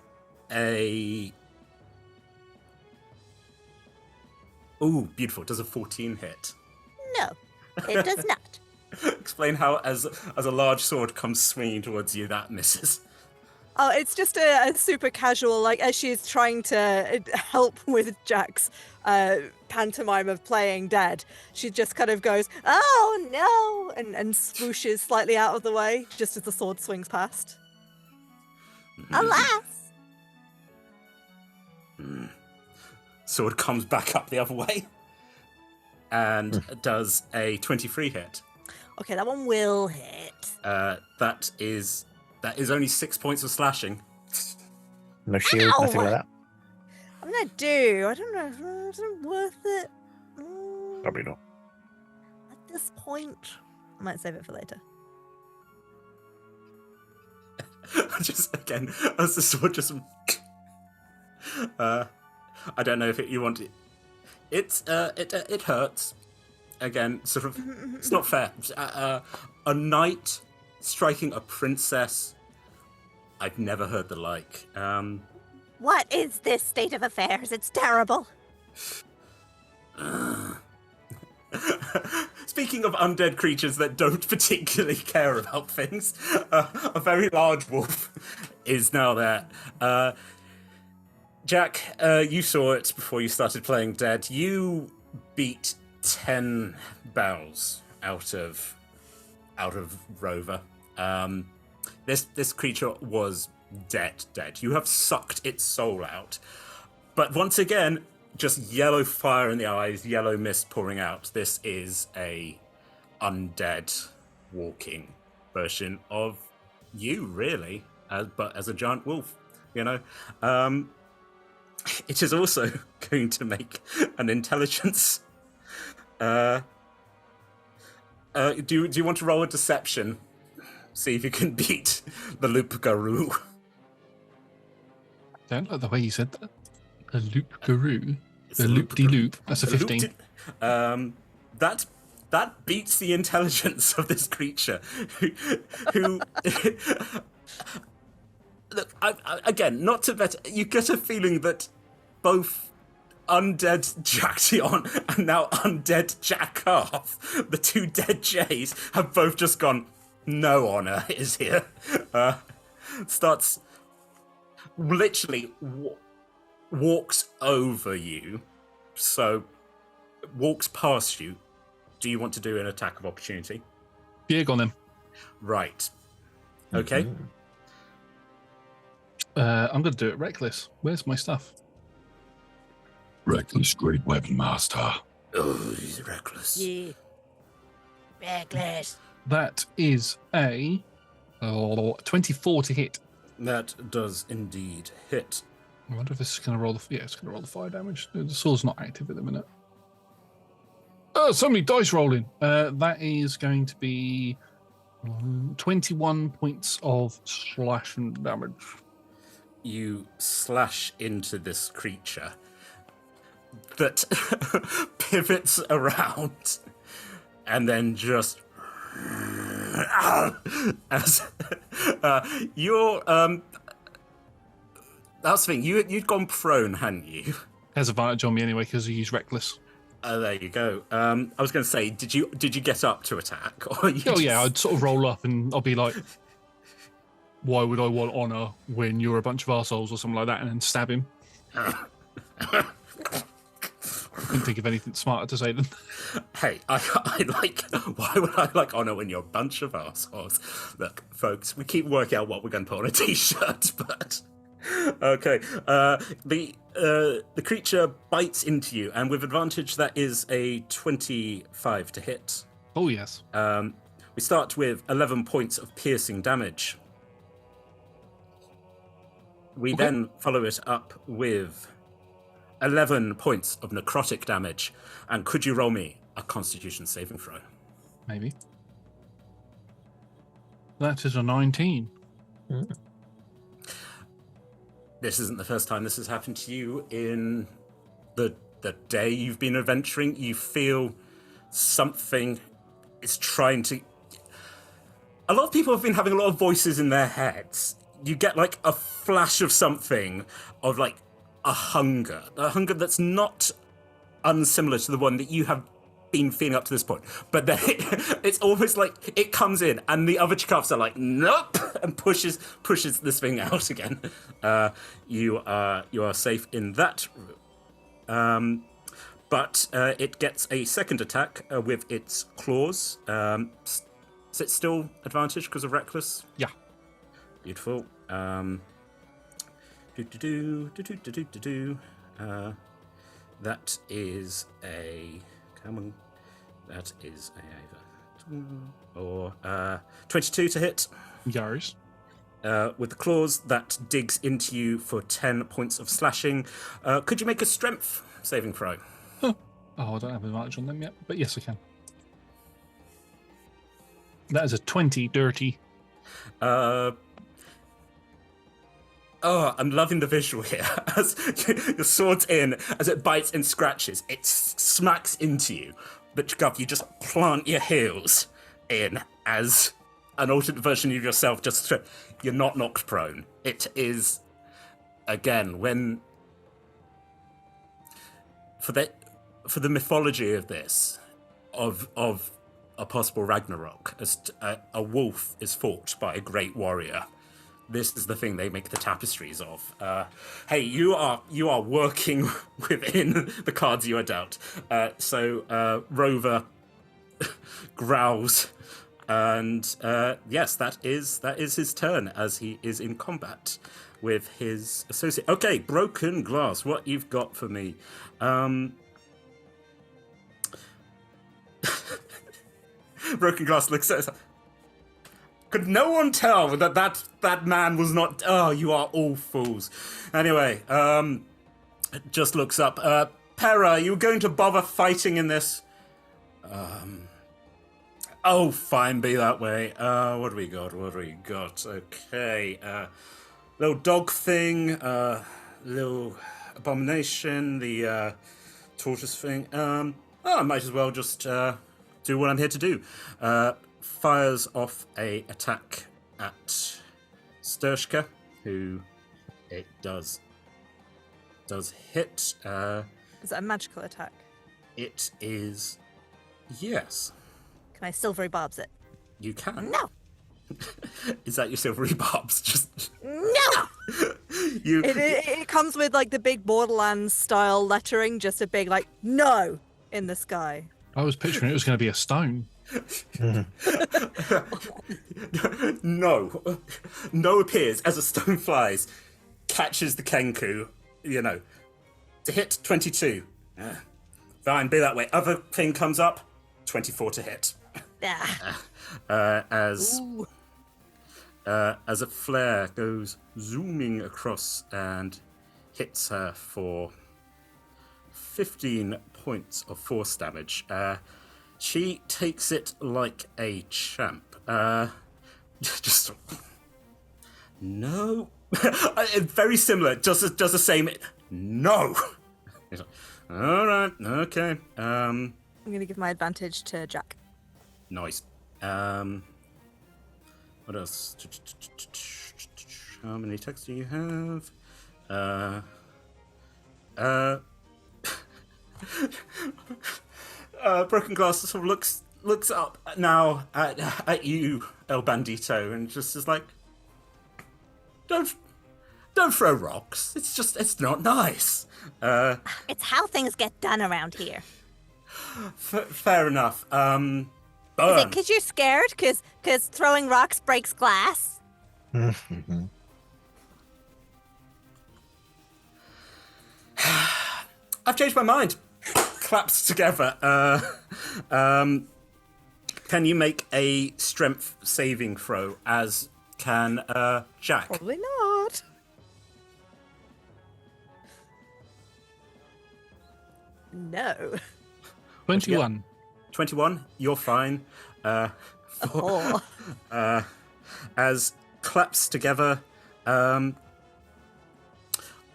a. Ooh, beautiful. Does a 14 hit? No, it does not. Explain how, as a large sword comes swinging towards you, that misses. Oh, it's just a super casual, like, as she's trying to help with Jack's pantomime of playing dead, she just kind of goes, oh no, and swooshes slightly out of the way, just as the sword swings past. Alas! Sword comes back up the other way and does a 23 hit. Okay, that one will hit. That is only 6 points of slashing. No shield, Ow! nothing like that. I'm gonna do, I don't know, is it worth it? Probably not. At this point, I might save it for later. Just again, as the sword just. I don't know if you want it. It hurts. Again, sort of. It's not fair. A knight striking a princess. I've never heard the like. What is this state of affairs? It's terrible. Speaking of undead creatures that don't particularly care about things, a very large wolf is now there. Jack, you saw it before you started playing dead. You beat 10 bells out of Rover. This creature was dead. You have sucked its soul out. But once again, just yellow fire in the eyes, yellow mist pouring out. This is a undead walking version of you, really, but as a giant wolf, you know. It is also going to make an intelligence. Do you want to roll a deception? See if you can beat the loup-garou. Don't like the way you said that. The loup-garou. The loop-de-loop. That's a 15. That beats the intelligence of this creature. Who look, again, not to bet. You get a feeling that both undead Jacktion and now undead Jackarth, the two dead Jays, have both just gone, no honor is here. Starts literally walks over you, so walks past you. Do you want to do an attack of opportunity? Yeah, go on then. Right. Okay. I'm going to do it reckless. Where's my stuff? Reckless, great weapon master. Oh, he's reckless. Yeah. Reckless. That is a 24 to hit. That does indeed hit. I wonder if this is going to roll the... Yeah, it's going to roll the fire damage. The sword's not active at the minute. Oh, so many dice rolling. That is going to be 21 points of slashing damage. You slash into this creature that pivots around and then just as you're that's the thing, you'd gone prone, hadn't you? Has advantage on me anyway because I use reckless. There you go. I was going to say, did you get up to attack? Or Yeah, I'd sort of roll up and I'll be like, why would I want honor when you're a bunch of arseholes or something like that, and then stab him. Couldn't think of anything smarter to say than. Hey, I like. Why would I like honor when you're a bunch of assholes? Look, folks, we keep working out what we're going to put on a t-shirt, but okay. The creature bites into you, and with advantage, that is a 25 to hit. Oh yes. We start with 11 points of piercing damage. We then follow it up with 11 points of necrotic damage. And could you roll me a Constitution saving throw? Maybe. That is a 19. This isn't the first time this has happened to you. In the day you've been adventuring, you feel something is trying to... A lot of people have been having a lot of voices in their heads. You get like a flash of something, of like a hunger that's not unsimilar to the one that you have been feeling up to this point. But then it's almost like it comes in, and the other Chikafs are like, nope, and pushes this thing out again. You are safe in that room. But it gets a second attack with its claws. Is it still advantage because of reckless? Yeah. Beautiful. That is a... Come on. That is a... 22 to hit. Yars. With the claws, that digs into you for 10 points of slashing. Could you make a strength saving throw? Huh. Oh, I don't have advantage on them yet, but yes, I can. That is a 20 dirty. I'm loving the visual here. As your sword's in, as it bites and scratches, it smacks into you. But Gov, you just plant your heels in as an alternate version of yourself. Just you're not knocked prone. It is, again, when for the mythology of this, of a possible Ragnarok, as a wolf is fought by a great warrior. This is the thing they make the tapestries of. Hey, you are working within the cards you are dealt. So Rover growls, and yes, that is his turn as he is in combat with his associate. Okay, Broken Glass, what you've got for me? Broken Glass looks at us. Could no one tell that man was not... Oh, you are all fools. Anyway, just looks up. Pera, are you going to bother fighting in this? Oh, fine, be that way. What do we got? Okay. Little dog thing. Little abomination. The tortoise thing. I might as well just do what I'm here to do. Fires off a attack at Sturshka, who it does hit. Is that a magical attack? It is, yes. Can I silvery barbs it? You can. No. Is that your silvery barbs? Just no. It comes with like the big Borderlands style lettering, just a big like no in the sky. I was picturing it was going to be a stone. No appears as a stone flies, catches the Kenku, to hit 22. Fine, be that way. Other thing comes up, 24 to hit. As a flare goes zooming across and hits her for 15 points of force damage. She takes it like a champ. Just no. Very similar. Just the same. No. All right. Okay. I'm gonna give my advantage to Jack. Nice. What else? How many attacks do you have? Broken Glass sort of looks up now at you, El Bandito, and just is like, don't don't throw rocks. It's not nice. It's how things get done around here. Fair enough. Is Burn. it because you're scared? Because throwing rocks breaks glass? I've changed my mind. Claps together. Can you make a strength saving throw, as can Jack? Probably not. No. 21. 21, you're fine. Oh. As claps together, I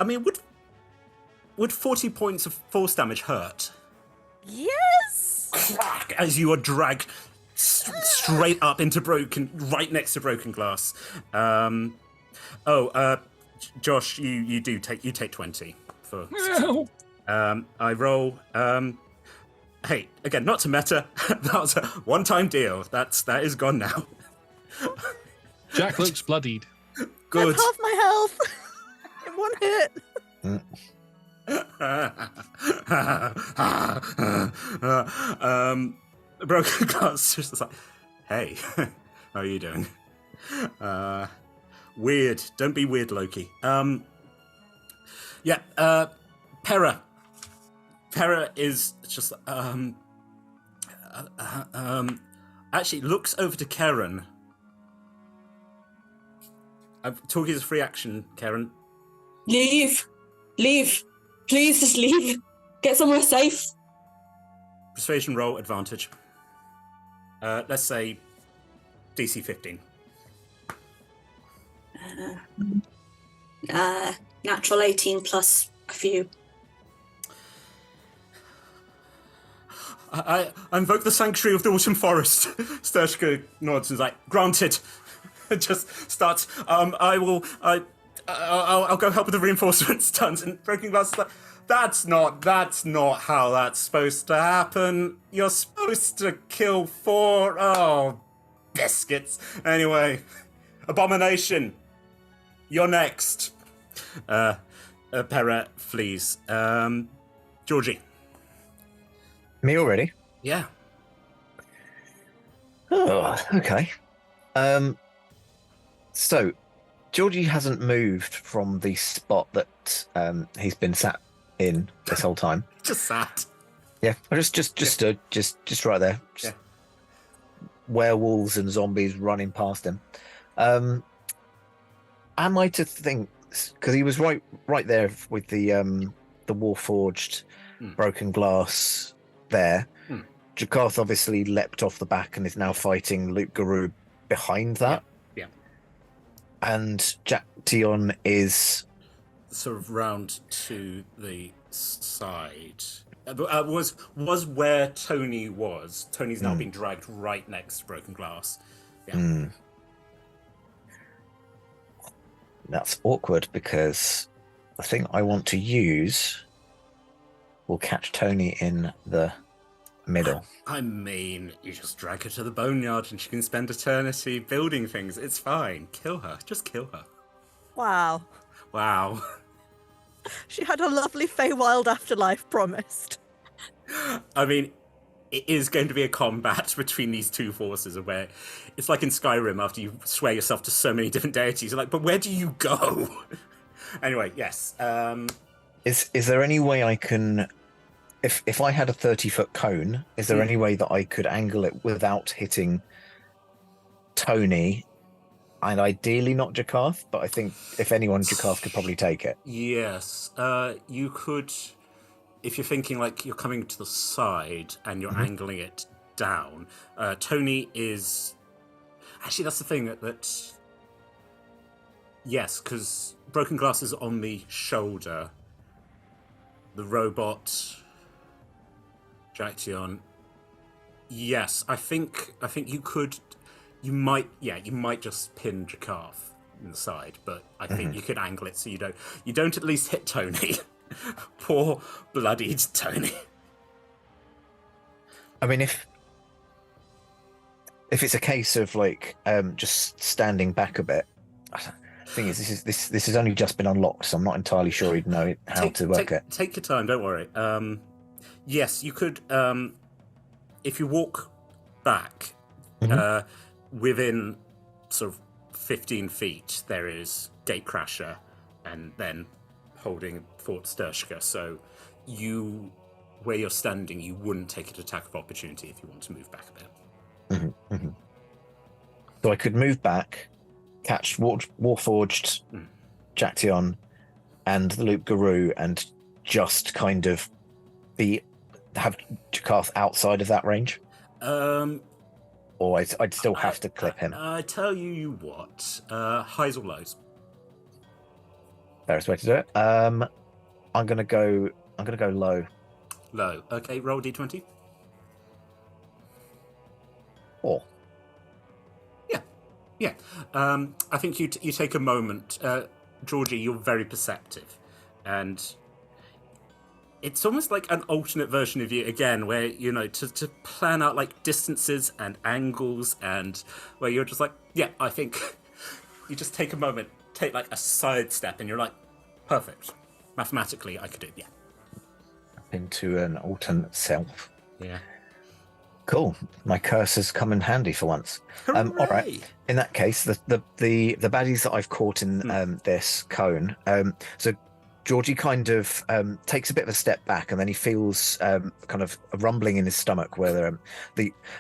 mean, would 40 points of force damage hurt? Yes. Crack! As you are dragged straight up into right next to broken glass. Josh, you take 20 for. I roll. Hey, again, not to meta. That was a one-time deal. That is gone now. Jack looks bloodied. Good. That's half my health in one hit. Broken glass just like, hey, how are you doing? Weird. Don't be weird, Loki. Pera. Pera is just actually looks over to Karen. Talking is a free action, Karen. Leave. Please, just leave. Get somewhere safe. Persuasion roll advantage. Let's say DC 15. Natural 18 plus a few. I invoke the sanctuary of the autumn forest. Sturshka nods and is like, granted. Just starts. I'll go help with the reinforcements tons. And Broken Glass is like, that's not how that's supposed to happen. You're supposed to kill 4. Oh, biscuits. Anyway, Abomination, you're next. Pera flees. Georgie. Me already? Yeah. Oh, okay. So, Georgie hasn't moved from the spot that he's been sat in this whole time. Just sat. Yeah, I just stood, just right there. Just werewolves and zombies running past him. Am I to think, because he was right there with the Warforged broken glass there. Jakarth obviously leapt off the back and is now fighting Luke Garou behind that. Yeah. And Jack Tion is sort of round to the side. Was where Tony was. Tony's now being dragged right next to broken glass. Yeah. That's awkward because the thing I want to use will catch Tony in the middle. I mean, you just drag her to the boneyard and she can spend eternity building things. It's fine. Kill her. Just kill her. Wow. Wow. She had a lovely Feywild afterlife promised. I mean, it is going to be a combat between these two forces where it's like in Skyrim after you swear yourself to so many different deities. You're like, but where do you go? Anyway, yes. Is there any way I can, if I had a 30-foot cone, is there any way that I could angle it without hitting Tony and ideally not Jakarth? But I think if anyone, Jakarth could probably take it. Yes. You could, if you're thinking like you're coming to the side and you're angling it down. Tony is... Actually, that's the thing that yes, because broken glass is on the shoulder. The robot, Jacktion. Yes, I think you could. You might just pin Jakarth in the side, but I think you could angle it so you don't at least hit Tony. Poor bloodied Tony. I mean, if it's a case of like just standing back a bit, Thing is, this has only just been unlocked, so I'm not entirely sure he'd know how to work it. Take your time, don't worry. Yes, you could, if you walk back, within sort of 15 feet, there is Gatecrasher, and then holding Fort Sturshka. So where you're standing, you wouldn't take an attack of opportunity if you want to move back a bit. So I could move back, catch Warforged, Jaction, and the Loop Guru, and just kind of have Jakarth outside of that range? Or I'd still have to clip him? I tell you what, highs or lows? Fairest way to do it. I'm gonna go low. Low. Okay, roll d20. 4. Yeah. I think you take a moment. Georgie, you're very perceptive. And it's almost like an alternate version of you again, where, to plan out like distances and angles, and where you're just like, yeah, I think you just take a moment, take like a side step, and you're like, perfect. Mathematically, I could do it, yeah. Into an alternate self. Yeah. Cool. My curse has come in handy for once. All right. In that case, the baddies that I've caught in this cone. So Georgie kind of takes a bit of a step back, and then he feels kind of a rumbling in his stomach, where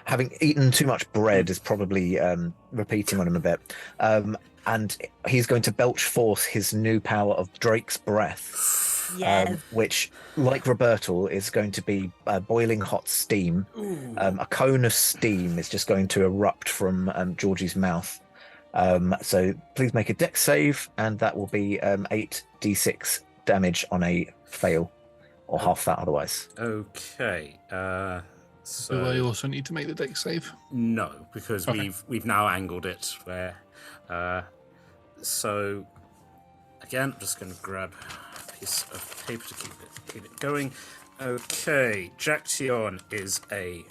having eaten too much bread is probably repeating on him a bit. And he's going to belch forth his new power of Drake's Breath. Yes. Which, like Robertal, is going to be boiling hot steam. A cone of steam is just going to erupt from Georgie's mouth. So please make a dex save, and that will be 8d6 damage on a fail, or half that otherwise. Okay. So do I also need to make the dex save? No, because we've now angled it where. So again, I'm just going to grab piece of paper to keep it going. Okay, Jaction is a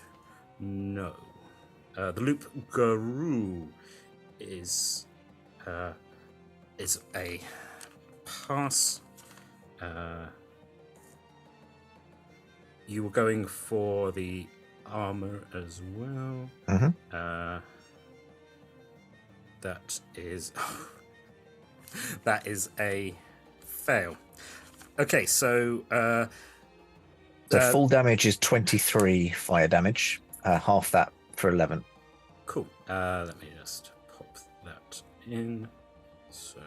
no. The Loop Guru is a pass. You were going for the armor as well. That is a fail. Okay, so the full damage is 23 fire damage, half that for 11. Cool. Let me just pop that in. So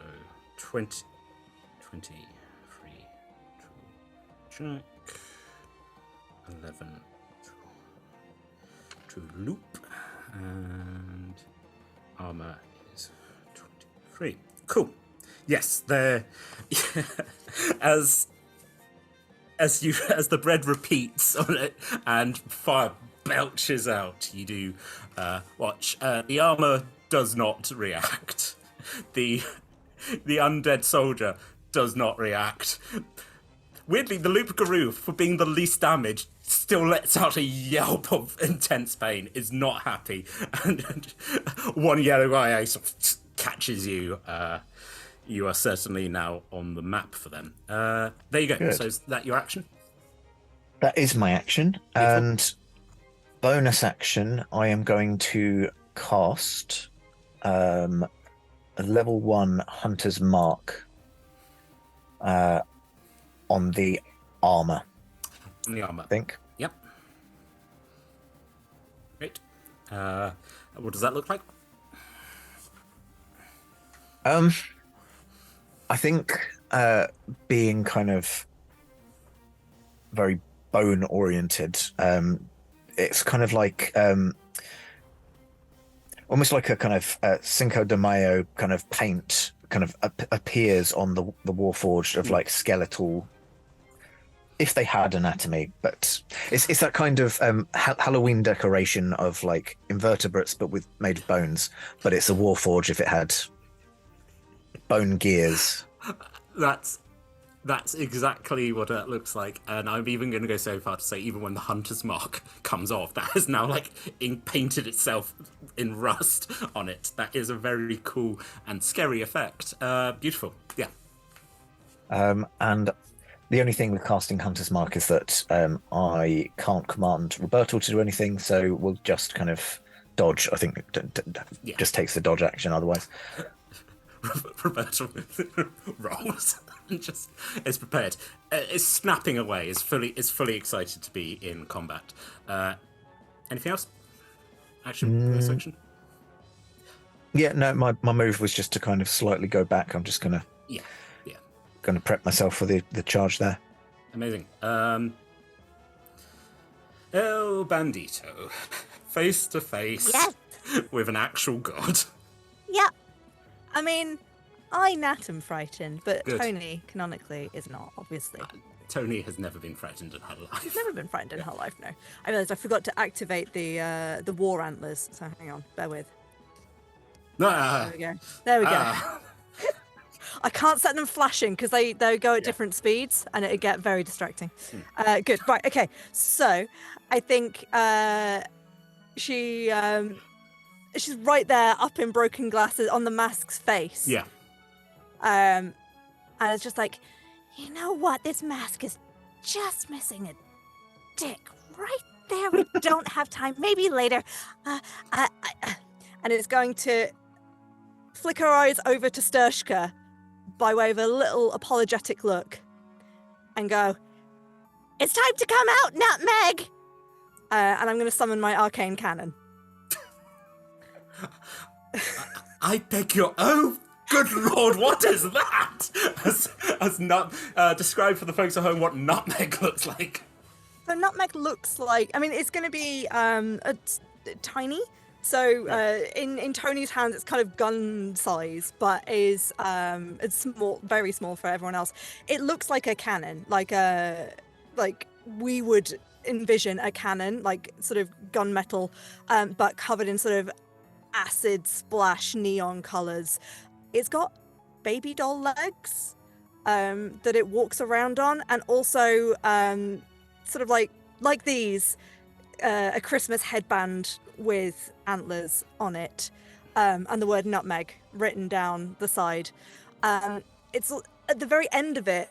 23 to Jack, 11 to Loop, and armor is 23. Cool. Yes, there. as the bread repeats on it and fire belches out, you do watch. The armor does not react. The undead soldier does not react. Weirdly, the Loop Guru, for being the least damaged, still lets out a yelp of intense pain, is not happy, and one yellow eye sort of catches you. You are certainly now on the map for them. There you go. Good. So is that your action? That is my action. And bonus action, I am going to cast a level 1 Hunter's Mark on the armor. On the armor. I think. Yep. Great. What does that look like? I think being kind of very bone oriented, it's kind of like almost like a kind of Cinco de Mayo kind of paint kind of appears on the Warforged of like skeletal, if they had anatomy, but it's that kind of Halloween decoration of like invertebrates but made of bones, but it's a Warforged if it had bone gears. That's That's exactly what that looks like, and I'm even going to go so far to say, even when the hunter's mark comes off, that has now like painted itself in rust on it. That is a very cool and scary effect. Beautiful, yeah. And the only thing with casting Hunter's Mark is that I can't command Roberto to do anything, so we'll just kind of dodge. I think just takes the dodge action otherwise. Roberto rolls and just is prepared. Is snapping away. Is fully excited to be in combat. Anything else? Action section. Yeah, no. My move was just to kind of slightly go back. I'm just gonna prep myself for the charge there. Amazing. El Bandito, face to face with an actual god. Yeah. I mean, I Nat am frightened, but Good. Tony canonically is not, obviously. Tony has never been frightened in her life. She's never been frightened in her life, no. I realised I forgot to activate the war antlers, so hang on, bear with. There we go. There we go. I can't set them flashing because they go at different speeds and it'd get very distracting. Good. Right. Okay. So I think she's right there up in broken glasses on the mask's face. Yeah. And it's just like, you know what? This mask is just missing a dick right there. We don't have time. Maybe later. And it's going to flick her eyes over to Sturshka by way of a little apologetic look and go, "It's time to come out, Nutmeg!" And I'm going to summon my arcane cannon. I beg your... Oh, good lord, what is that? As not describe for the folks at home what Nutmeg looks like. So Nutmeg looks like... I mean, it's going to be tiny. So in Tony's hands, it's kind of gun size, but it's small, very small for everyone else. It looks like a cannon, like we would envision a cannon, like sort of gunmetal, but covered in sort of acid splash neon colors. It's got baby doll legs that it walks around on, and also sort of like these. A Christmas headband with antlers on it, and the word nutmeg written down the side. It's at the very end of it,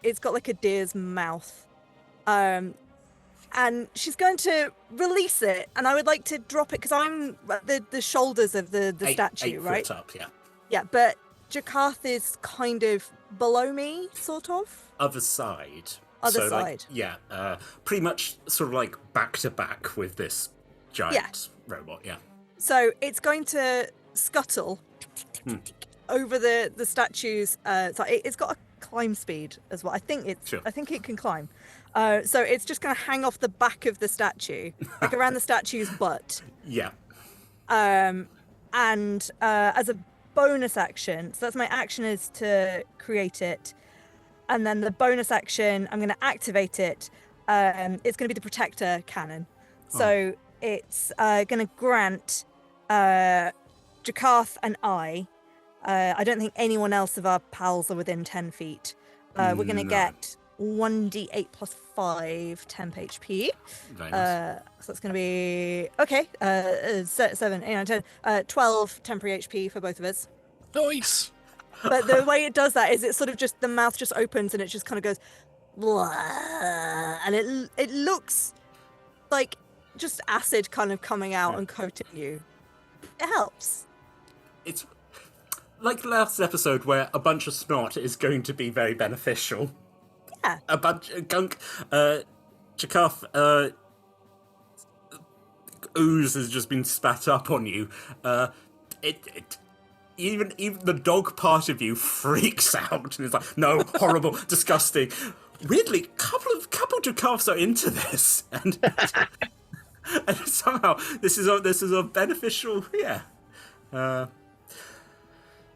it's got like a deer's mouth. And she's going to release it, and I would like to drop it because I'm the shoulders of the statue, right? 8 foot up, yeah. Yeah, but Jakarth is kind of below me, sort of. Other side. Other side. Pretty much sort of like back to back with this giant robot, yeah. So it's going to scuttle over the statue's. So it's got a climb speed as well. I think it can climb. So it's just going to hang off the back of the statue, like around the statue's butt. Yeah. And as a bonus action, so that's my action is to create it. And then the bonus action, I'm going to activate it. It's going to be the Protector Cannon. So it's going to grant Jakarth and I don't think anyone else of our pals are within 10 feet. We're going to get 1d8 plus 5 temp HP. Very nice. So it's going to be, 7, 8, 9, 10, 12 temporary HP for both of us. Nice! But the way it does that is it sort of just, the mouth just opens and it just kind of goes, blah, and it looks like just acid kind of coming out and coating you. It helps. It's like the last episode where a bunch of snot is going to be very beneficial. Yeah. A bunch of gunk. Jakarth, ooze has just been spat up on you. Even the dog part of you freaks out and is like, no, horrible, disgusting. Weirdly, couple Jakarths are into this, and somehow this is a beneficial, yeah.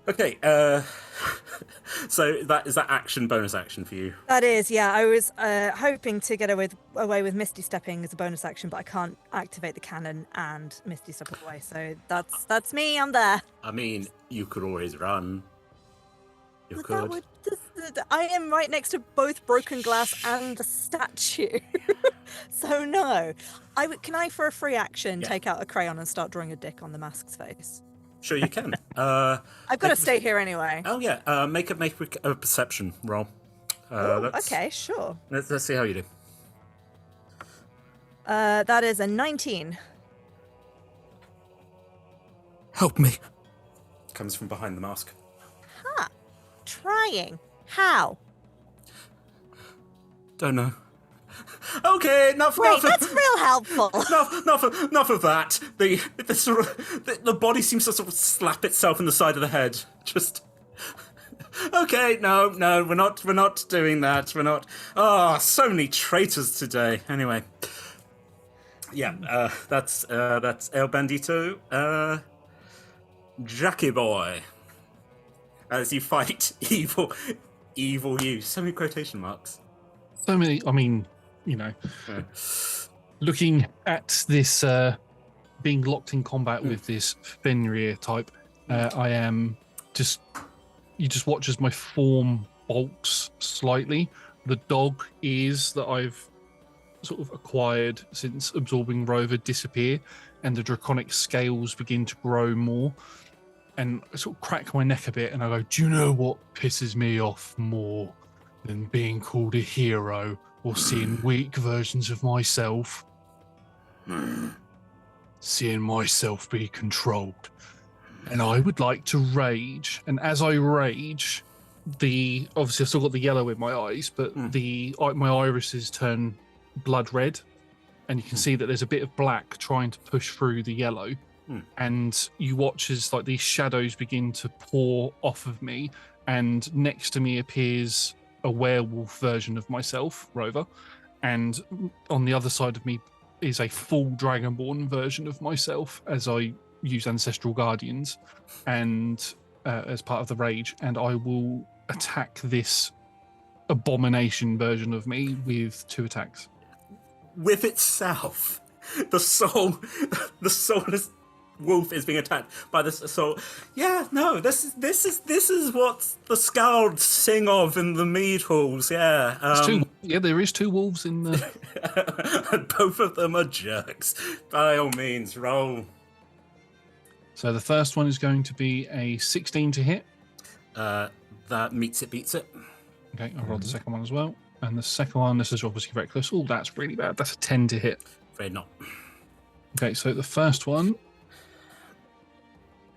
Okay, so that is that action, bonus action for you. That is, yeah. I was hoping to get away with Misty Stepping as a bonus action, but I can't activate the cannon and Misty Step away. So that's me. I'm there. I mean, you could always run. You could. The I am right next to both broken glass and the statue. So no. Can I, for a free action, take out a crayon and start drawing a dick on the mask's face? Sure, you can. I've got to stay here anyway. Oh yeah. Make a perception roll. Okay, sure. Let's see how you do. That is a 19. Help me. Comes from behind the mask. Huh. Trying. How? Don't know. Okay, enough. That's real helpful. Enough of that. The body seems to sort of slap itself in the side of the head. Just. Okay, no, we're not doing that. We're not. So many traitors today. Anyway. Yeah, that's El Bandito. Jackie boy. As you fight evil you. So many quotation marks. So many. I mean, looking at this, being locked in combat with this Fenrir type, I am just. You just watch as my form bulks slightly. The dog ears that I've sort of acquired since absorbing Rover disappear, and the draconic scales begin to grow more. And I sort of crack my neck a bit, and I go, "Do you know what pisses me off more than being called a hero or seeing weak versions of myself? Seeing myself be controlled. And I would like to rage. And as I rage, obviously I've still got the yellow in my eyes, but my irises turn blood red, and you can see that there's a bit of black trying to push through the yellow. And you watch as like these shadows begin to pour off of me, and next to me appears a werewolf version of myself, Rover, and on the other side of me is a full dragonborn version of myself as I use Ancestral Guardians and as part of the rage, and I will attack this abomination version of me with 2 attacks. With itself, the soulless wolf is being attacked by this soul. Yeah, no, this is what the Skalds sing of in the mead halls. Yeah, there is 2 wolves in the. And both of them are jerks. By all means, roll. So the first one is going to be a 16 to hit. That meets it, beats it. Okay, I'll roll the second one as well. And the second one, this is obviously reckless. Oh, that's really bad. That's a 10 to hit. Afraid not. Okay, so the first one,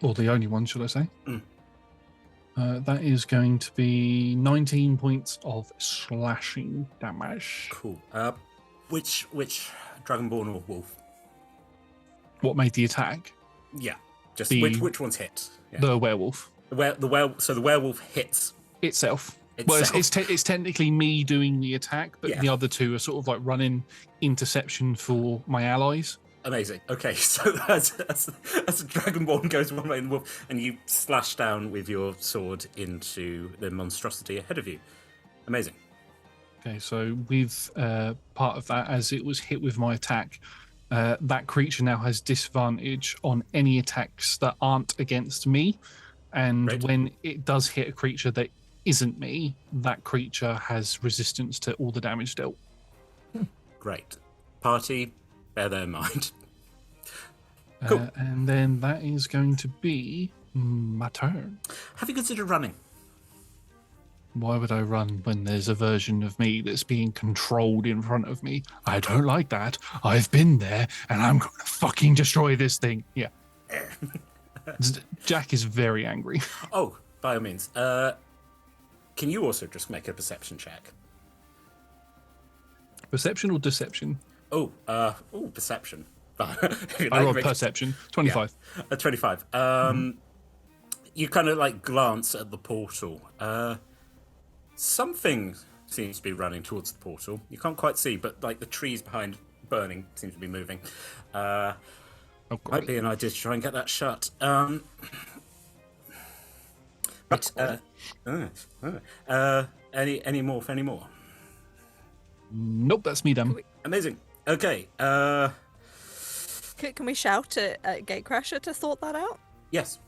or the only one, should I say? That is going to be 19 points of slashing damage. Cool. Which Dragonborn or wolf? What made the attack? Yeah. Just which one's hit? Yeah. The werewolf. So the werewolf hits itself. Well, it's technically me doing the attack, but the other 2 are sort of like running interception for my allies. Amazing. Okay, so as the Dragonborn goes one way in the wolf, and you slash down with your sword into the monstrosity ahead of you. Amazing. Okay, so with part of that, as it was hit with my attack, that creature now has disadvantage on any attacks that aren't against me. And when it does hit a creature that isn't me, that creature has resistance to all the damage dealt. Great. Party, bear that in mind. Cool. And then that is going to be my turn. Have you considered running? Why would I run when there's a version of me that's being controlled in front of me? I don't like that. I've been there, and I'm going to fucking destroy this thing. Yeah. Jack is very angry. Oh, by all means. Can you also just make a perception check? Perception or deception? Perception. I rolled perception. 25. Yeah, 25. You kind of like glance at the portal. Something seems to be running towards the portal. You can't quite see, but like the trees behind burning seem to be moving. Might be an idea to try and get that shut. Any more? Nope, that's me done. Amazing. Okay. Can we shout at Gatecrasher to sort that out? Yes.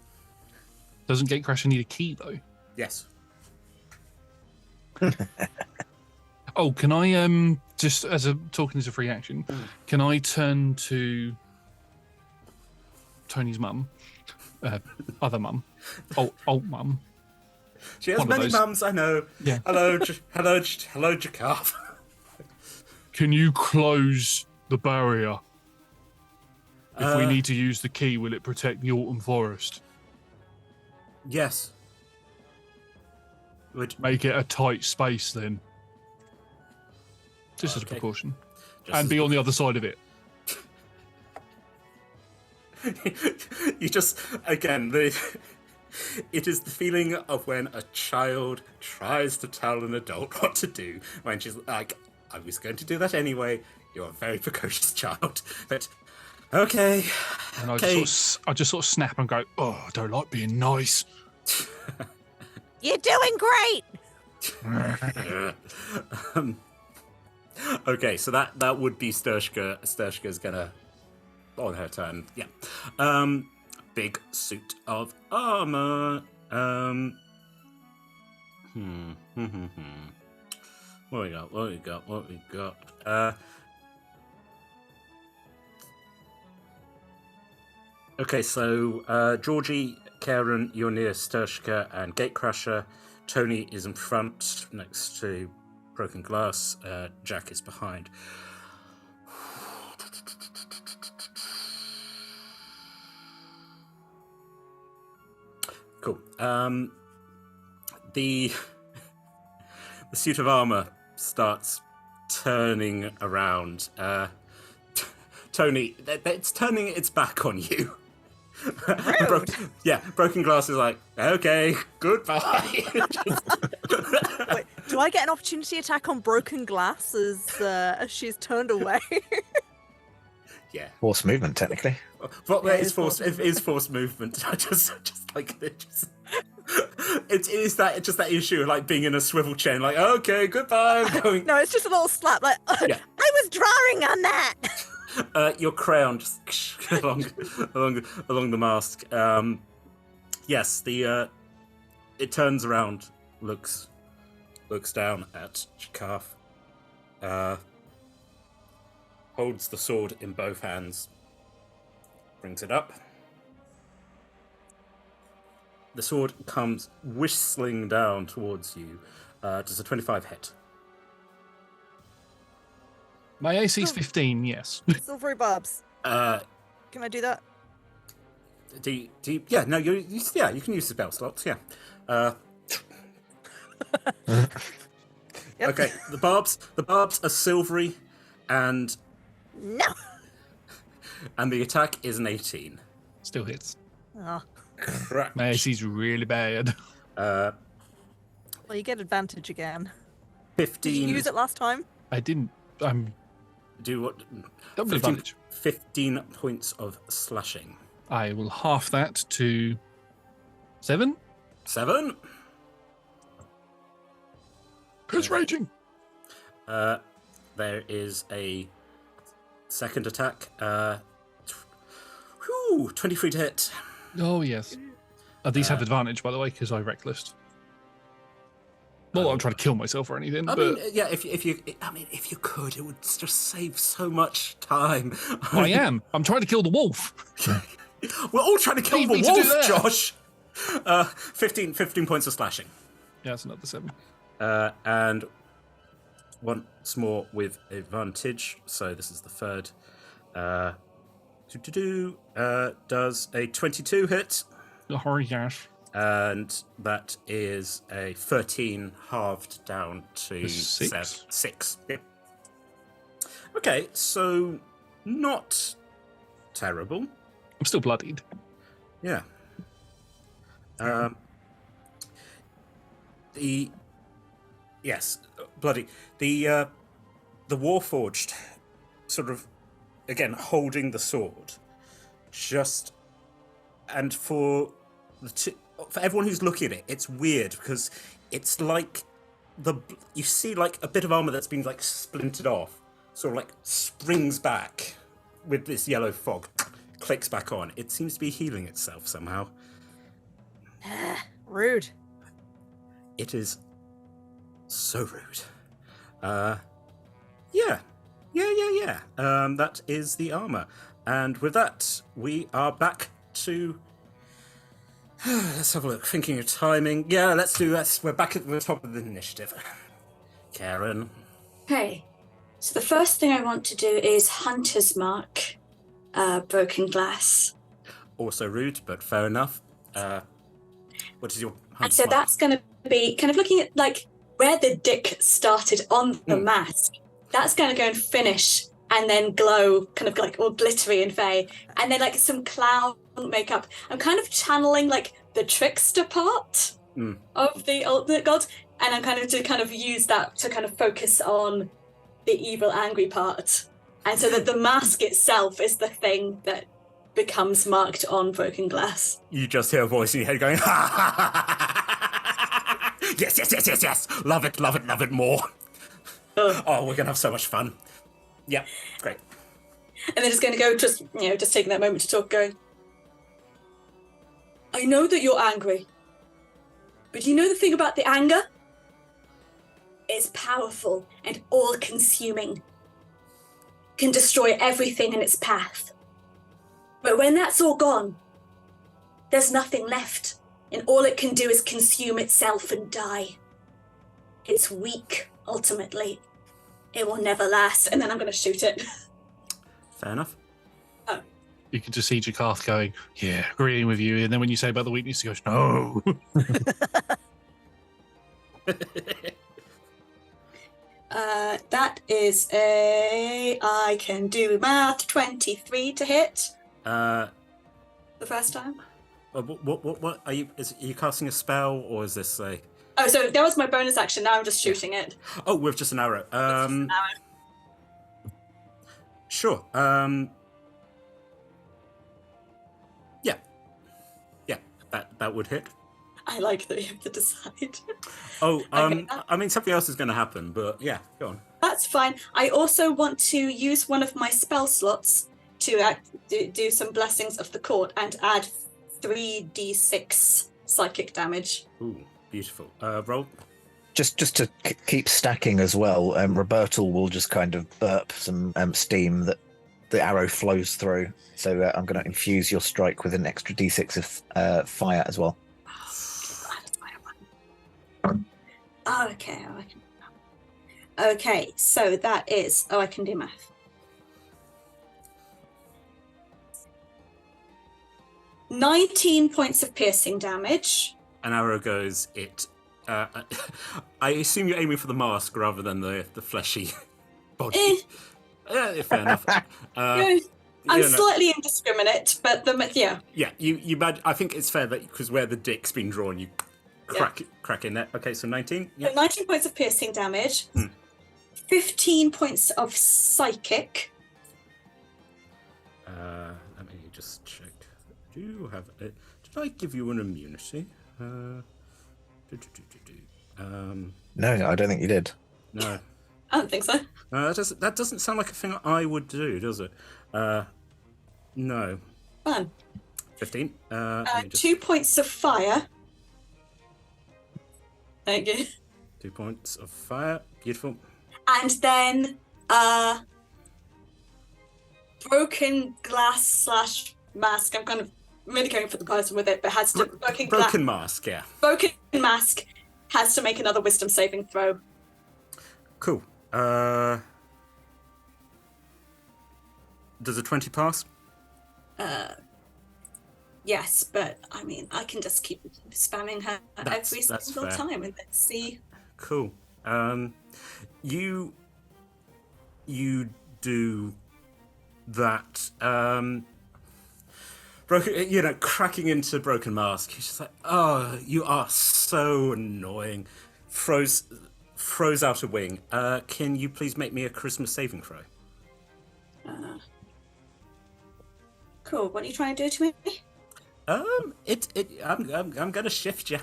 Doesn't Gatecrasher need a key though? Yes. Oh, can I just as a talking as a free action, can I turn to Tony's mum, other mum, old mum? She has One of many those. mums, I know. Yeah. Hello, Jakarth. Can you close the barrier? If we need to use the key, will it protect the autumn forest? Yes. Make it a tight space then. Just as a Okay. precaution. Just And as be on the other side of it. You just, again, it is the feeling of when a child tries to tell an adult what to do, when she's like, I was going to do that anyway, you're a very precocious child, but okay. And Okay. I just sort of snap and go, oh, I don't like being nice. You're doing great. Okay, so that would be Sturshka. Sturshka's gonna, on her turn, yeah. Big suit of armor. What we got? Okay, so Georgie, Karen, you're near Sturshka and Gatecrasher. Tony is in front next to Broken Glass. Jack is behind. Cool. The suit of armor starts turning around. Tony, it's turning its back on you. Broken Glass is like, okay, goodbye. Wait, do I get an opportunity attack on Broken Glass as she's turned away? Yeah. Force movement, technically. Well, Yeah, it it's is forced. It is forced movement. I just like it. It is that just that issue of like being in a swivel chair. Like, okay, goodbye. I'm going. No, it's just a little slap. Like, Yeah. I was drawing on that. Your crown just along the mask. Yes, it turns around, looks down at Jakarth, holds the sword in both hands, brings it up. The sword comes whistling down towards you. Does a 25 hit? My AC's 15, yes. Silvery barbs. Can I do that? Yeah, no, you can use the spell slots, yeah. Yep. Okay, the barbs are silvery, and No. the attack is an 18. Still hits. Oh. Correct. My AC's really bad. Well, you get advantage again. 15. Did you use it last time? I didn't. Do what? Double 15, advantage. 15 points of slashing. I will half that to 7. 7. Who's raging? There is a second attack. 23 to hit. Oh, yes. These have advantage, by the way, because I reckless. Not that I'm trying to kill myself or anything, I but mean, yeah, if you could, it would just save so much time. I am. I'm trying to kill the wolf. We're all trying to kill Leave the me to do wolf, that. Josh. 15 points of slashing. Yeah, that's another 7. And once more with advantage. So this is the third. Does a 22 hit, Oh, yes. and that is a 13 halved down to 6. 6. Yeah. Okay, so not terrible. I'm still bloodied. Yeah. Bloody. The Warforged, sort of, again holding the sword, just, and for everyone who's looking at it, it's weird because it's like you see like a bit of armor that's been like splintered off, sort of like springs back with this yellow fog, clicks back on. It seems to be healing itself somehow. Rude. It is So rude. Yeah. That is the armor. And with that, we are back to... Let's have a look. Thinking of timing. Yeah, let's do this. We're back at the top of the initiative. Karen. Okay. So the first thing I want to do is Hunter's Mark, Broken Glass. Also rude, but fair enough. What is your... And so that's going to be kind of looking at like where the dick started on the mask. That's going to go and finish and then glow, kind of like all glittery and fey. And then like some clown makeup. I'm kind of channeling like the trickster part of the ultimate god. And I'm kind of use that to kind of focus on the evil, angry part. And so that the mask itself is the thing that becomes marked on Broken Glass. You just hear a voice in your head going, ha ha ha ha! Yes! Love it more. Oh, we're gonna have so much fun. Yeah, great. And they're just going to go, just taking that moment to talk, going, I know that you're angry, but you know the thing about the anger? It's powerful and all-consuming. Can destroy everything in its path. But when that's all gone, there's nothing left, and all it can do is consume itself and die. It's weak, ultimately. It will never last, and then I'm going to shoot it. Fair enough. Oh. You can just see Jakarth going, yeah, agreeing with you. And then when you say about the weakness, he goes, no. That is I can do math, 23 to hit. The first time. What are you casting a spell, or is this a... Oh, so that was my bonus action. Now I'm just shooting it. Oh, with just an arrow. Sure. Yeah. That would hit. I like that you have to decide. Oh, Okay. I mean, something else is going to happen, but yeah, go on. That's fine. I also want to use one of my spell slots to do some blessings of the court and add 3d6 psychic damage. Ooh, beautiful. Roll. Just to keep stacking as well, Robertal will just kind of burp some steam that the arrow flows through. So I'm going to infuse your strike with an extra d6 of fire as well. Oh, okay. Oh, I can. Okay, so that is. Oh, I can do math. 19 points of piercing damage. An arrow goes. It. I assume you're aiming for the mask rather than the fleshy body. Fair enough. I'm slightly indiscriminate, but yeah. Yeah, you. I think it's fair that because where the dick's been drawn, you crack in there. Okay, so 19. Yeah. So 19 points of piercing damage. 15 points of psychic. Let me just check. Do you have? Did I give you an immunity? No, I don't think you did. No. I don't think so. That doesn't sound like a thing I would do, does it? No. Fun. 15. 2 points of fire. Thank you. 2 points of fire. Beautiful. And then broken glass / mask. I'm kind of really going for the person with it, but has to broken mask. Yeah. Broken mask has to make another wisdom saving throw. Cool. Does a 20 pass? Yes, but I mean, I can just keep spamming her every single time and let's see. Cool. You do that. Cracking into broken mask. He's just like, oh, you are so annoying. Throws out a wing. Can you please make me a charisma saving throw? Cool. What are you trying to do to me? I'm gonna shift you.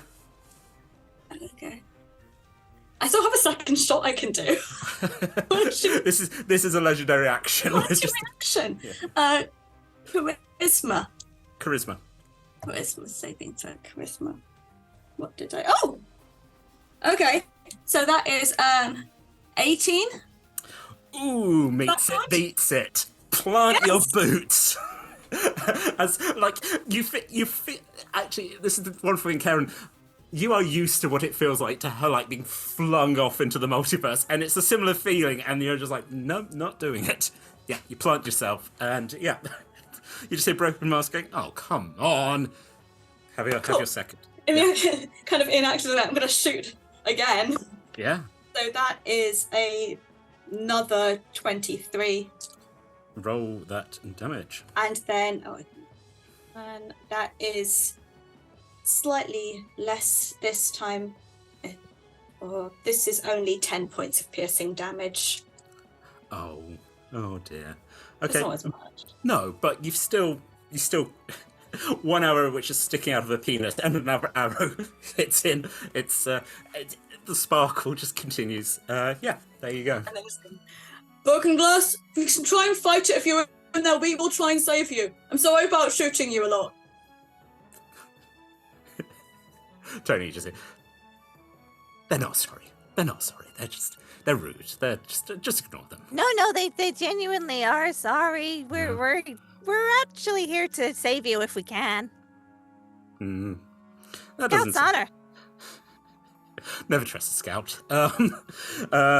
Okay. I still have a second shot I can do. This is a legendary action. What's your action? Yeah. Charisma. Charisma Saving throw. Charisma. What did I? Oh. Okay, so that is 18. Ooh, meets it, beats it. Plant your boots. As like you fit. Actually, this is the one thing, Karen. You are used to what it feels like to her like being flung off into the multiverse, and it's a similar feeling. And you're just like, no, not doing it. Yeah, you plant yourself, and yeah, you just hear Broken Mask going, "Oh, come on, have your second." Kind of in accident, I'm gonna shoot again. Yeah. So that is another 23. Roll that damage. And then, and that is slightly less this time. This is only 10 points of piercing damage. Oh dear. It's Okay. not as much. No, but you still one arrow which is sticking out of a penis and another arrow hits in. It's the sparkle just continues. Yeah, there you go. And then it's Broken Glass, you can try and fight it if you're in there. We will try and save you. I'm sorry about shooting you a lot. Tony just they're not sorry. They're not sorry. They're rude. They're just ignore them. No, they genuinely are sorry. We're actually here to save you if we can. That Scout's honor. Never trust a scout.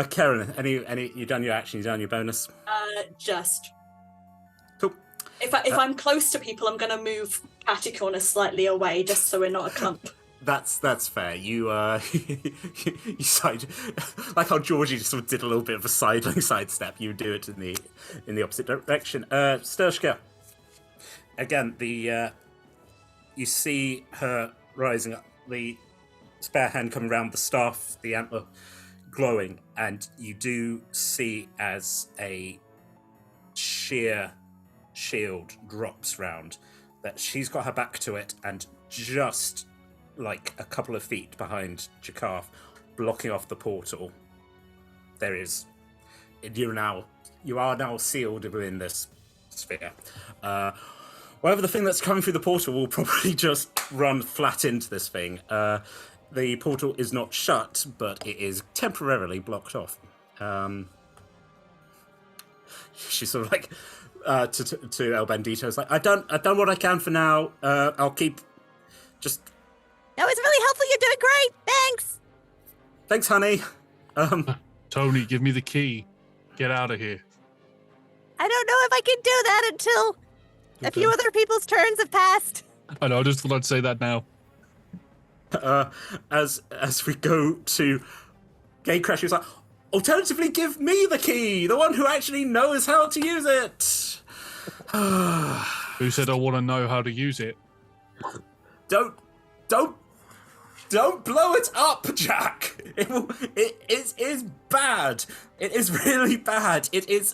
Karen, any you done your action? You done your bonus? Just. Cool. If I'm close to people, I'm gonna move Catty Corner slightly away, just so we're not a clump. That's fair. You you side like how Georgie just sort of did a little bit of a sidestep. You do it in the opposite direction. Sturshka. Again, you see her rising up, the spare hand coming around, the staff, the antler glowing, and you do see as a sheer shield drops round that she's got her back to it, and just like a couple of feet behind Jakarth, blocking off the portal, there is you are now sealed within this sphere. Whatever the thing that's coming through the portal will probably just run flat into this thing. The portal is not shut, but it is temporarily blocked off. She's sort of like to El Bandito is like, I've done what I can for now. I'll keep just. That was really helpful. You're doing great. Thanks. Thanks, honey. Tony, give me the key. Get out of here. I don't know if I can do that until a few other people's turns have passed. I know. I just thought I'd say that now. As we go to Gatecrash, he's like, alternatively, give me the key, the one who actually knows how to use it. Who said I want to know how to use it? Don't blow it up, Jack. It is bad. It is really bad. It is.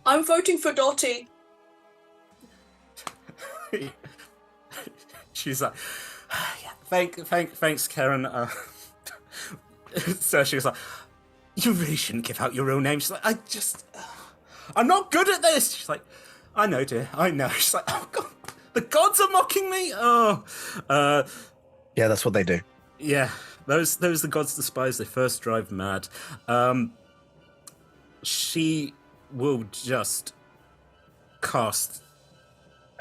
I'm voting for Dottie. She's like, yeah, thanks, Karen. So she was like, you really shouldn't give out your real name. She's like, I'm not good at this. She's like, I know, dear, I know. She's like, oh God, the gods are mocking me. Oh, Yeah, that's what they do. yeah, those the gods despise. They first drive mad. She will just cast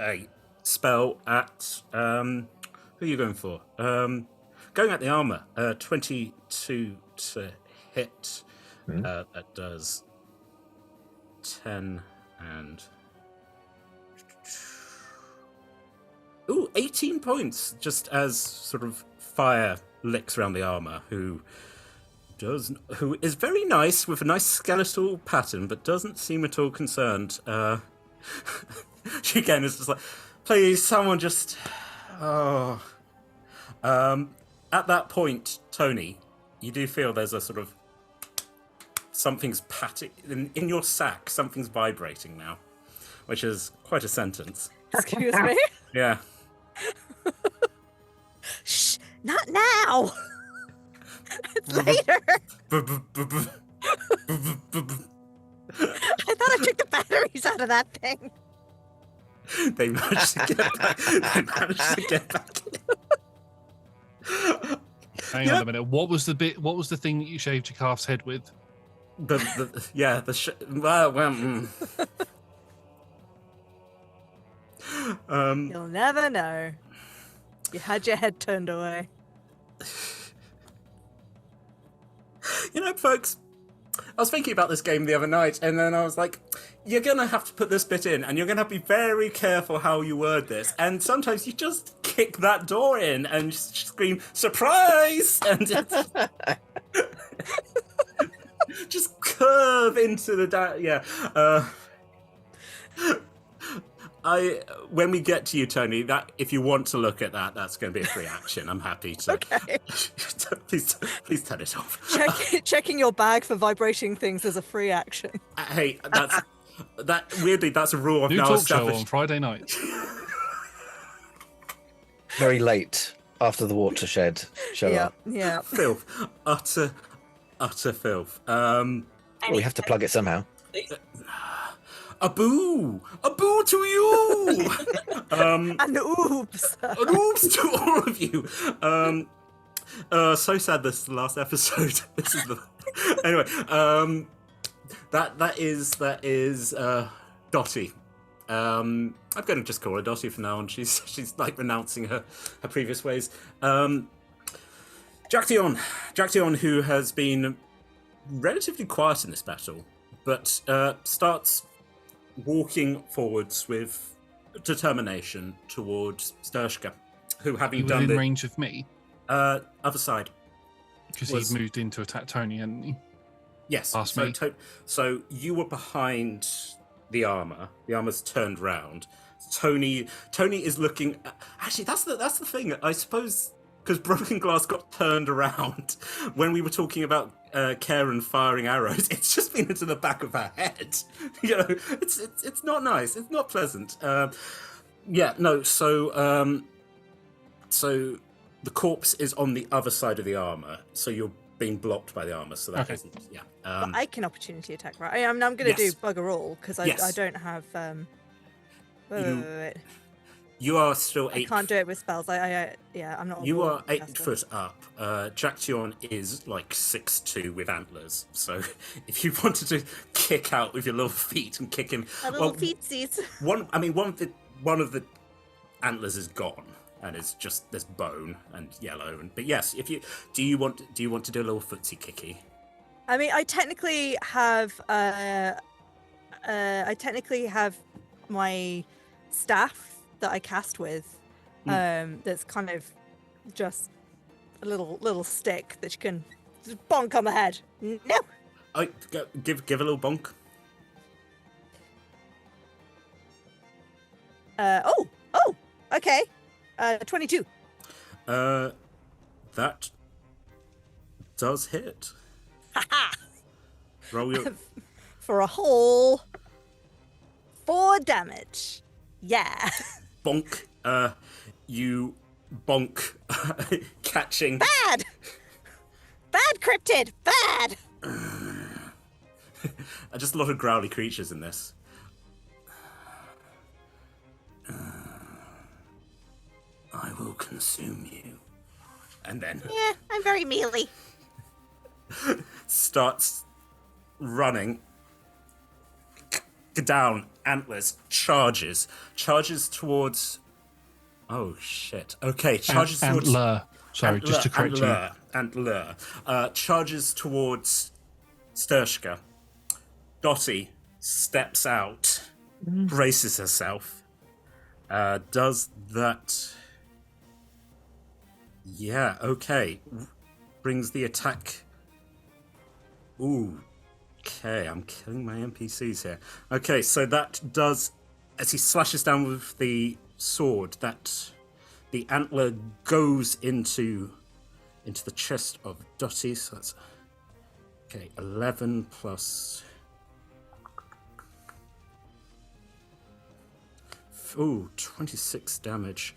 a spell at who are you going for? Going at the armor. 22 to hit. That does 10 and 18 points. Just as sort of fire licks around the armor. Who is very nice with a nice skeletal pattern, but doesn't seem at all concerned. She again is just like, please, someone just. Oh. At that point, Tony, you do feel there's a sort of something's patting in your sack. Something's vibrating now, which is quite a sentence. Excuse me? Yeah. Shh, not now. It's later. I thought I took the batteries out of that thing. They managed to get back. Hang on a minute. What was the thing that you shaved your calf's head with? You'll never know. You had your head turned away. Folks, I was thinking about this game the other night, and then I was like, you're going to have to put this bit in, and you're going to have to be very careful how you word this. And sometimes you just kick that door in and scream, surprise! And just curve into the... when we get to you, Tony, that if you want to look at that, that's going to be a free action. I'm happy to. Okay. please turn it off. Checking your bag for vibrating things is a free action. Hey, weirdly, that's a rule I've New now talk established. show on Friday night. Very late after the watershed show up. Yeah. Filth, utter filth. We have to plug it somehow. A boo to you. And oops. An oops to all of you. So sad this is the last episode. This is the anyway. That is Dottie. I'm going to just call her Dottie from now on. She's like renouncing her previous ways. Jacktion, who has been relatively quiet in this battle, but starts walking forwards with determination towards Sturshka, who having done within range of me. Other side. Because he'd moved in to attack Tony, hadn't he? Yes. Past me. So you were behind the armor. The armor's turned round. Tony is looking. Actually, that's the thing. I suppose because Broken Glass got turned around when we were talking about Karen firing arrows. It's just been into the back of her head. It's not nice. It's not pleasant. So the corpse is on the other side of the armor. So you're being blocked by the armor. So that isn't. Yeah. But I can opportunity attack, right? I'm going to do bugger all because I don't have. Wait. You are still 8. I can't do it with spells. I'm not. You are 8 foot up. Jacktion is like 6'2" with antlers. So if you wanted to kick out with your little feet and kick him, little feetsies. One of the antlers is gone, and it's just this bone and yellow. But yes, if you do you want to do a little footsie kicky? I mean, I technically have my staff that I cast with. That's kind of just a little stick that you can just bonk on the head. No. Oh, give a little bonk. Okay. 22. That does hit. Roll your For a whole 4 damage. Yeah. bonk. You bonk, catching. Bad cryptid. Bad. Just a lot of growly creatures in this. I will consume you. And then Yeah, I'm very mealy. starts running down, antlers, charges towards. Oh shit! Okay, charges towards Antler. Sorry, just to correct you. Antler. Charges towards Sturshka. Dottie steps out, braces herself. Does that? Yeah. Okay. Brings the attack. Ooh. Okay, I'm killing my NPCs here. Okay, so that does, as he slashes down with the sword, that the antler goes into the chest of Dottie. So that's 11 plus. Ooh, 26 damage.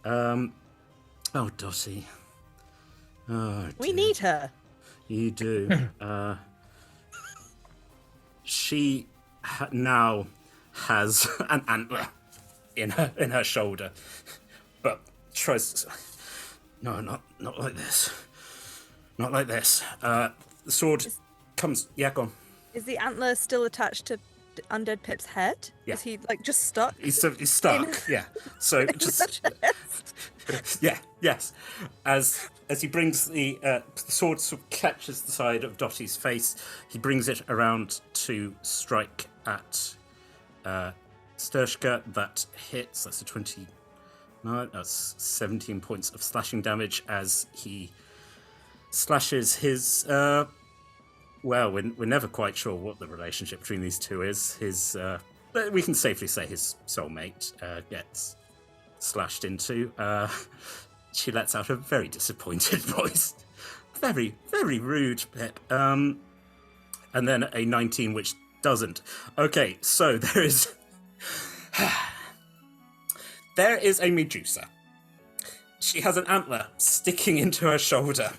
Oh, Dottie. Oh, We need her. You do. She now has an antler in her shoulder, but tries. No, not like this. Not like this. The sword comes. Yeah, go on. Is the antler still attached to Undead Pip's head? Yeah. Is he like just stuck? He's stuck. Yeah. So just. Yeah. Yes. As he brings the sword, sort of catches the side of Dottie's face, he brings it around to strike at Sturshka. That hits. That's a 20. No, that's 17 points of slashing damage as he slashes his. Well, we're never quite sure what the relationship between these two is. But we can safely say his soulmate gets slashed into. She lets out a very disappointed voice. Very, very rude, Pip. And then a 19, which doesn't. Okay, so there is... There is a Medusa. She has an antler sticking into her shoulder.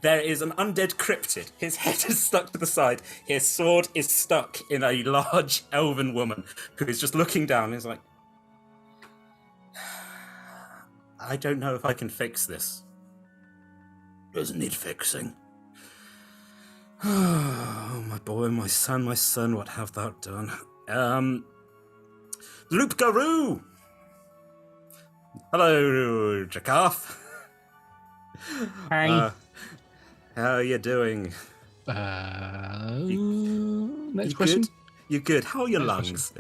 There is an undead cryptid. His head is stuck to the side. His sword is stuck in a large elven woman who is just looking down. He's like, I don't know if I can fix this. Doesn't need fixing. Oh, my boy, my son, what have thou done? Loop Garoo! Hello, Jakarth. Hi. How are you doing? Next question. Good? You good? How are your Next lungs?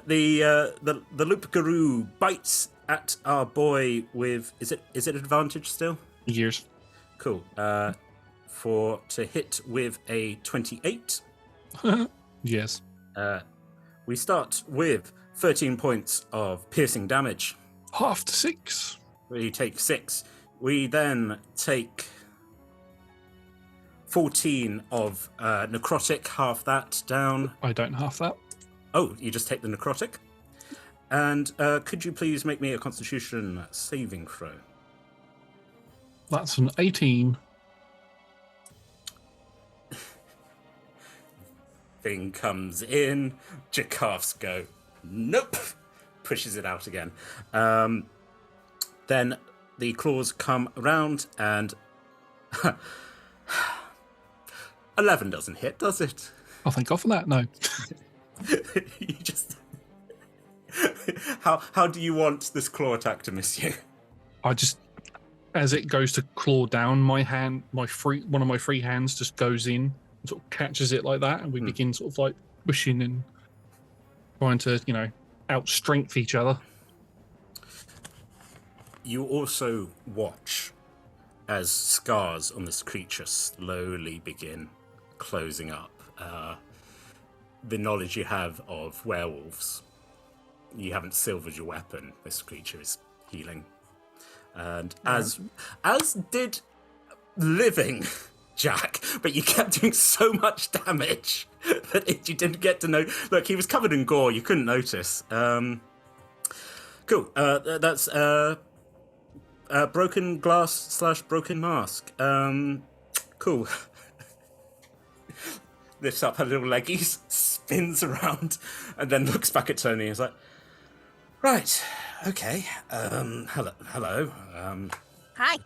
The Loop Garoo bites at our boy with is it advantage still? Years. Cool. To hit with a 28. Yes. We start with 13 points of piercing damage. Half to 6. We take 6. We then take 14 of necrotic, half that down. I don't half that. Oh, you just take the necrotic? And could you please make me a constitution saving throw? That's an 18. Thing comes in. Jakarth's go, nope. Pushes it out again. Then the claws come around and 11 doesn't hit, does it? Oh, thank God for that. No. You just... How do you want this claw attack to miss you? I just, as it goes to claw down, my hand, one of my free hands just goes in and sort of catches it like that, and we begin sort of like pushing and trying to, outstrength each other. You also watch as scars on this creature slowly begin closing up. The knowledge you have of werewolves, you haven't silvered your weapon. This creature is healing. And as did living Jack, but you kept doing so much damage that you didn't get to know. Look, he was covered in gore. You couldn't notice. Cool. That's broken glass / broken mask. Cool. Lifts up her little leggies, spins around, and then looks back at Tony and is like, right, okay, hello. Hi.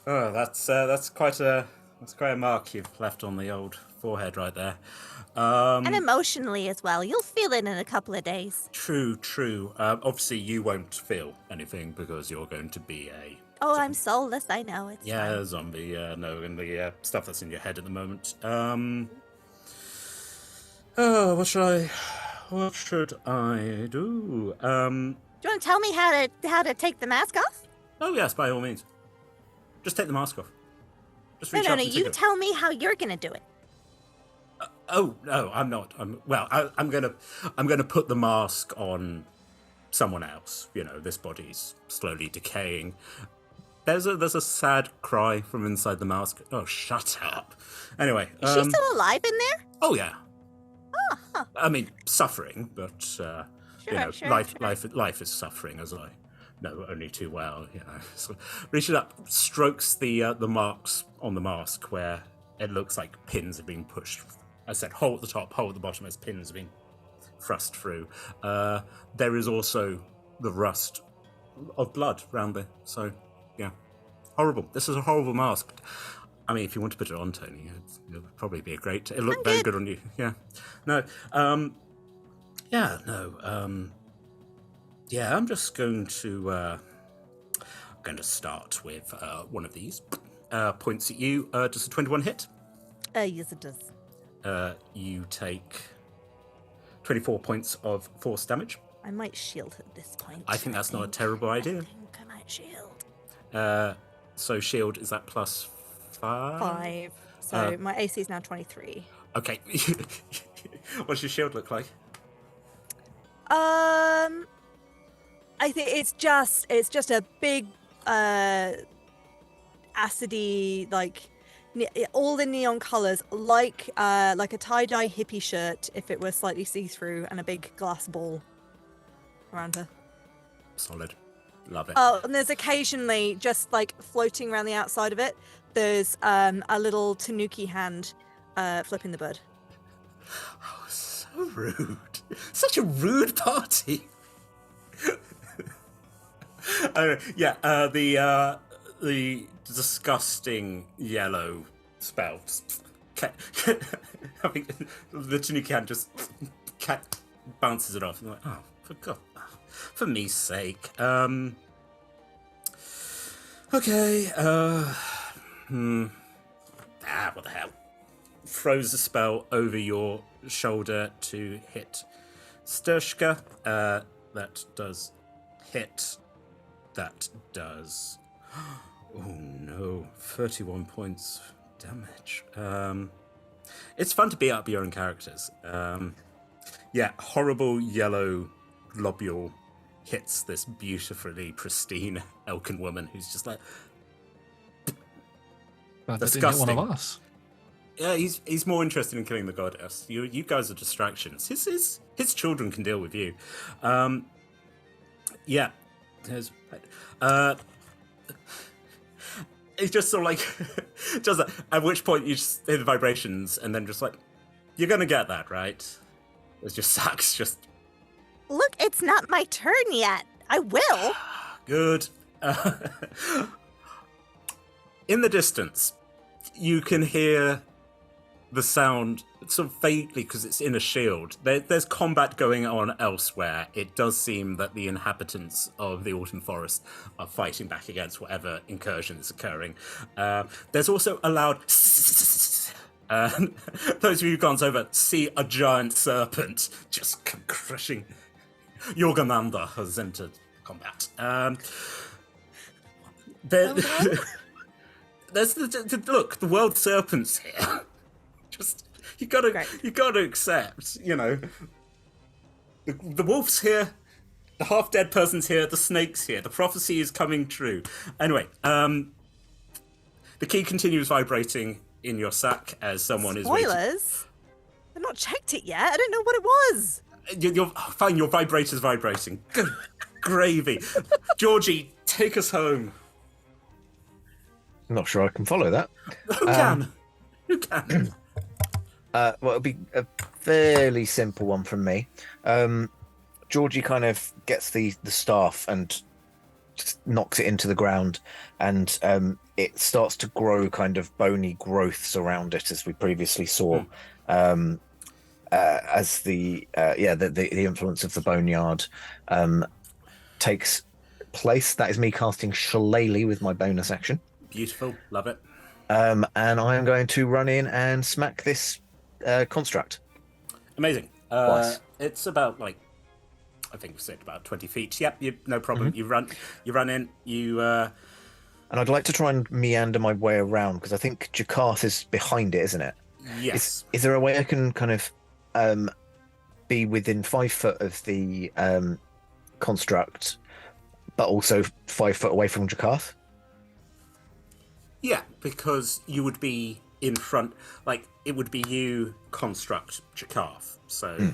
Oh, that's quite a mark you've left on the old forehead right there. And emotionally as well. You'll feel it in a couple of days. True. Obviously, you won't feel anything because you're going to be a... Oh, I'm soulless, I know. It's yeah, fine. zombie, no, and the stuff that's in your head at the moment. Oh, what should I do? Do you want to tell me how to take the mask off? Oh, yes, by all means. Just take the mask off. Just reach No, up and you take it. tell me how you're going to do it. Oh, no, I'm not. I'm gonna put the mask on someone else. This body's slowly decaying. There's a sad cry from inside the mask. Oh, shut up. Anyway. Is she still alive in there? Oh, yeah. Oh, huh. I mean, suffering, but, Sure. life is suffering, as I know only too well, So reaches up, strokes the marks on the mask where it looks like pins have been pushed. I said hole at the top, hole at the bottom as pins have been thrust through. There is also the rust of blood around there, so, yeah. horrible. This is a horrible mask. I mean, if you want to put it on, Tony, it'll probably be a great. It looked very good on you. Yeah. No. Yeah. No. Yeah. I'm just going to start with one of these. Points at you. Does a 21 hit? Yes, it does. You take 24 points of force damage. I might shield at this point. I think that's not a terrible idea. I think I might shield. So shield, is that plus 5? 5. So my AC is now 23. Okay. What's your shield look like? I think it's just a big acidy, like all the neon colors, like a tie-dye hippie shirt if it were slightly see-through, and a big glass ball around her. Solid. Love it. Oh, and there's occasionally, just like floating around the outside of it, there's a little tanuki hand flipping the bird. Oh, so rude. Such a rude party. The disgusting yellow spell. I think the tanuki hand just bounces it off. I'm like, oh, for me's sake. Okay. What the hell? Throws a spell over your shoulder to hit Sturshka. That does hit. That does. Oh no, 31 points damage. It's fun to beat up your own characters. Horrible yellow globule hits this beautifully pristine elkin woman who's just like disgusting. One of us. Yeah, he's more interested in killing the goddess. You guys are distractions. His children can deal with you. It's just sort of like does that. At which point you just hear the vibrations, and then just like you're gonna get that, right? It's just sucks. Just Look, it's not my turn yet. I will. good. In the distance, you can hear the sound sort of faintly because it's in a shield. There's combat going on elsewhere. It does seem that the inhabitants of the Autumn Forest are fighting back against whatever incursion is occurring. There's also a loud those of you who glance over see a giant serpent just crushing. Your commander has entered combat. There's look, the world serpent's here. Just you gotta accept, the wolf's here, the half-dead person's here, the snake's here, the prophecy is coming true. Anyway, the key continues vibrating in your sack as someone is waiting. Spoilers? I've not checked it yet. I don't know what it was. You're fine. Your vibrator's vibrating. Good gravy. Georgie, take us home. I'm not sure I can follow that. Who can? Well, it'll be a fairly simple one from me. Georgie kind of gets the staff and just knocks it into the ground, and it starts to grow kind of bony growths around it, as we previously saw. As the influence of the boneyard takes place. That is me casting Shillelagh with my bonus action. Beautiful, love it. And I am going to run in and smack this construct. Amazing. Twice. It's about I think we said about 20 feet. Yep, no problem. Mm-hmm. You run in. And I'd like to try and meander my way around because I think Jakarth is behind it, isn't it? Yes. Is there a way I can kind of be within 5 foot of the construct, but also 5 foot away from Jakarth? Yeah, because you would be in front, it would be you, construct, Jakarth. So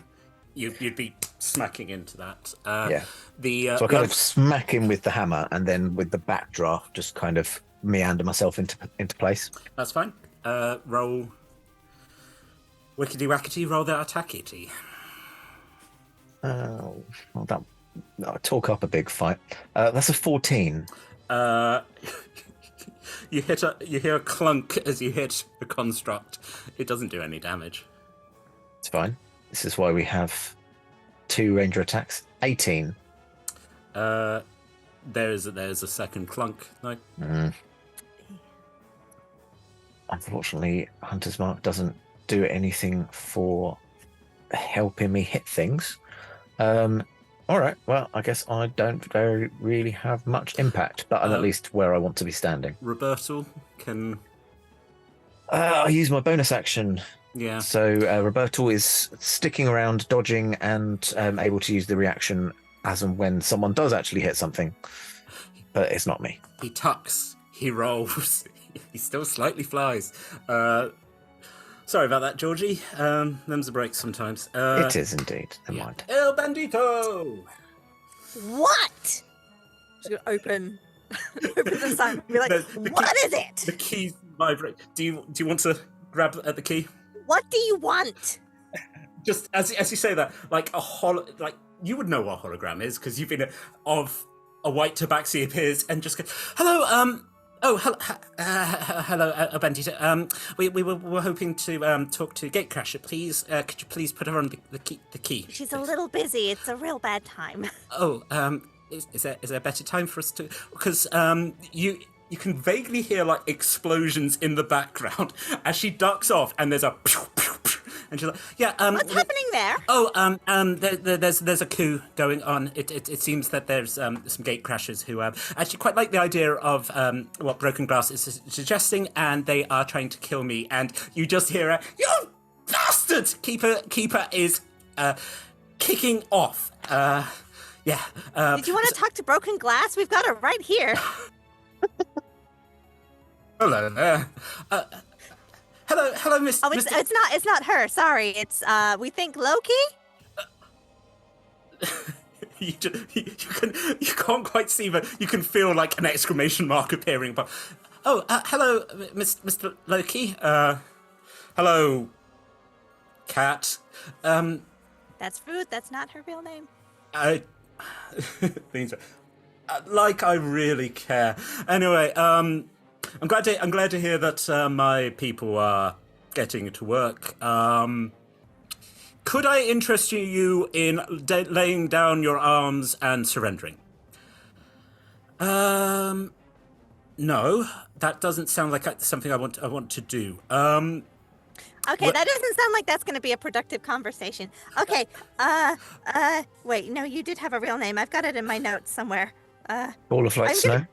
you'd be smacking into that. So I kind of smack him with the hammer, and then with the backdraft, just kind of meander myself into place. That's fine. Roll. Wickety wackety, roll that attackity. Talk up a big fight. That's a 14. You hear a clunk as you hit the construct. It doesn't do any damage. It's fine. This is why we have 2 ranger attacks. 18. There's a second clunk. No. Unfortunately, Hunter's Mark doesn't do anything for helping me hit things. All right. Well, I guess I don't really have much impact, but I'm at least where I want to be standing. Roberto can. I use my bonus action. Yeah. So Roberto is sticking around, dodging, and able to use the reaction as and when someone does actually hit something. But it's not me. He tucks. He rolls. He still slightly flies. Sorry about that, Georgie. Them's the breaks sometimes. It is indeed. Never mind. El Bandito! What? She's gonna open the sign and be like, What is it? The key vibrate. Do you want to grab at the key? What do you want? Just as you say that, like you would know what a hologram is because you've been of a white tabaxi appears and just goes, hello, hello, Bandito. We were hoping to talk to Gatecrasher. Please, could you please put her on the key? She's please? a little busy. It's a real bad time. Oh, is there a better time for us to? Because you can vaguely hear like explosions in the background as she ducks off, and there's a pew, pew, pew, and she's like, yeah. What's happening there? Oh, there's a coup going on. It seems that there's some gatecrashers who actually quite like the idea of what Broken Glass is suggesting, and they are trying to kill me. And you just hear a, you bastard! Keeper is kicking off. Yeah. Did you want to talk to Broken Glass? We've got her right here. Hello there. Hello, Miss. Oh, it's not her. Sorry, it's we think Loki. You can't quite see, but you can feel like an exclamation mark appearing. But hello, Mr. Loki. Hello, cat. That's rude. That's not her real name. Like I really care. Anyway, I'm glad to hear that my people are getting to work. Could I interest you in laying down your arms and surrendering? No, that doesn't sound like something I want to do. Okay, that doesn't sound like that's going to be a productive conversation. Okay, wait, no, you did have a real name. I've got it in my notes somewhere. Ball of light snow.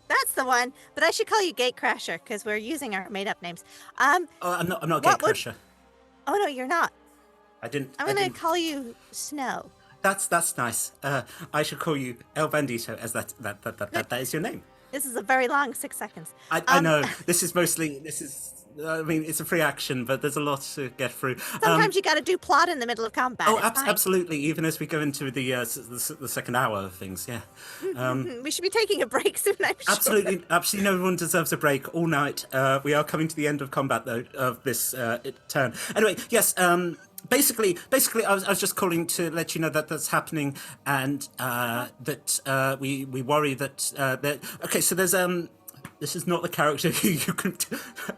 That's the one, but I should call you Gatecrasher because we're using our made-up names. I'm not Gatecrasher. Oh no, you're not. I didn't. I'm going to call you Snow. That's nice. I should call you El Bandito, as that is your name. This is a very long 6 seconds. I know. This is. I mean, it's a free action, but there's a lot to get through. Sometimes you got to do plot in the middle of combat. Oh, absolutely. Even as we go into the second hour of things, yeah. We should be taking a break soon, I'm sure. Absolutely. No one deserves a break all night. We are coming to the end of combat, though, of this turn. Anyway, yes. Basically, I was just calling to let you know that that's happening, and that we worry that okay. So there's This is not the character who you can.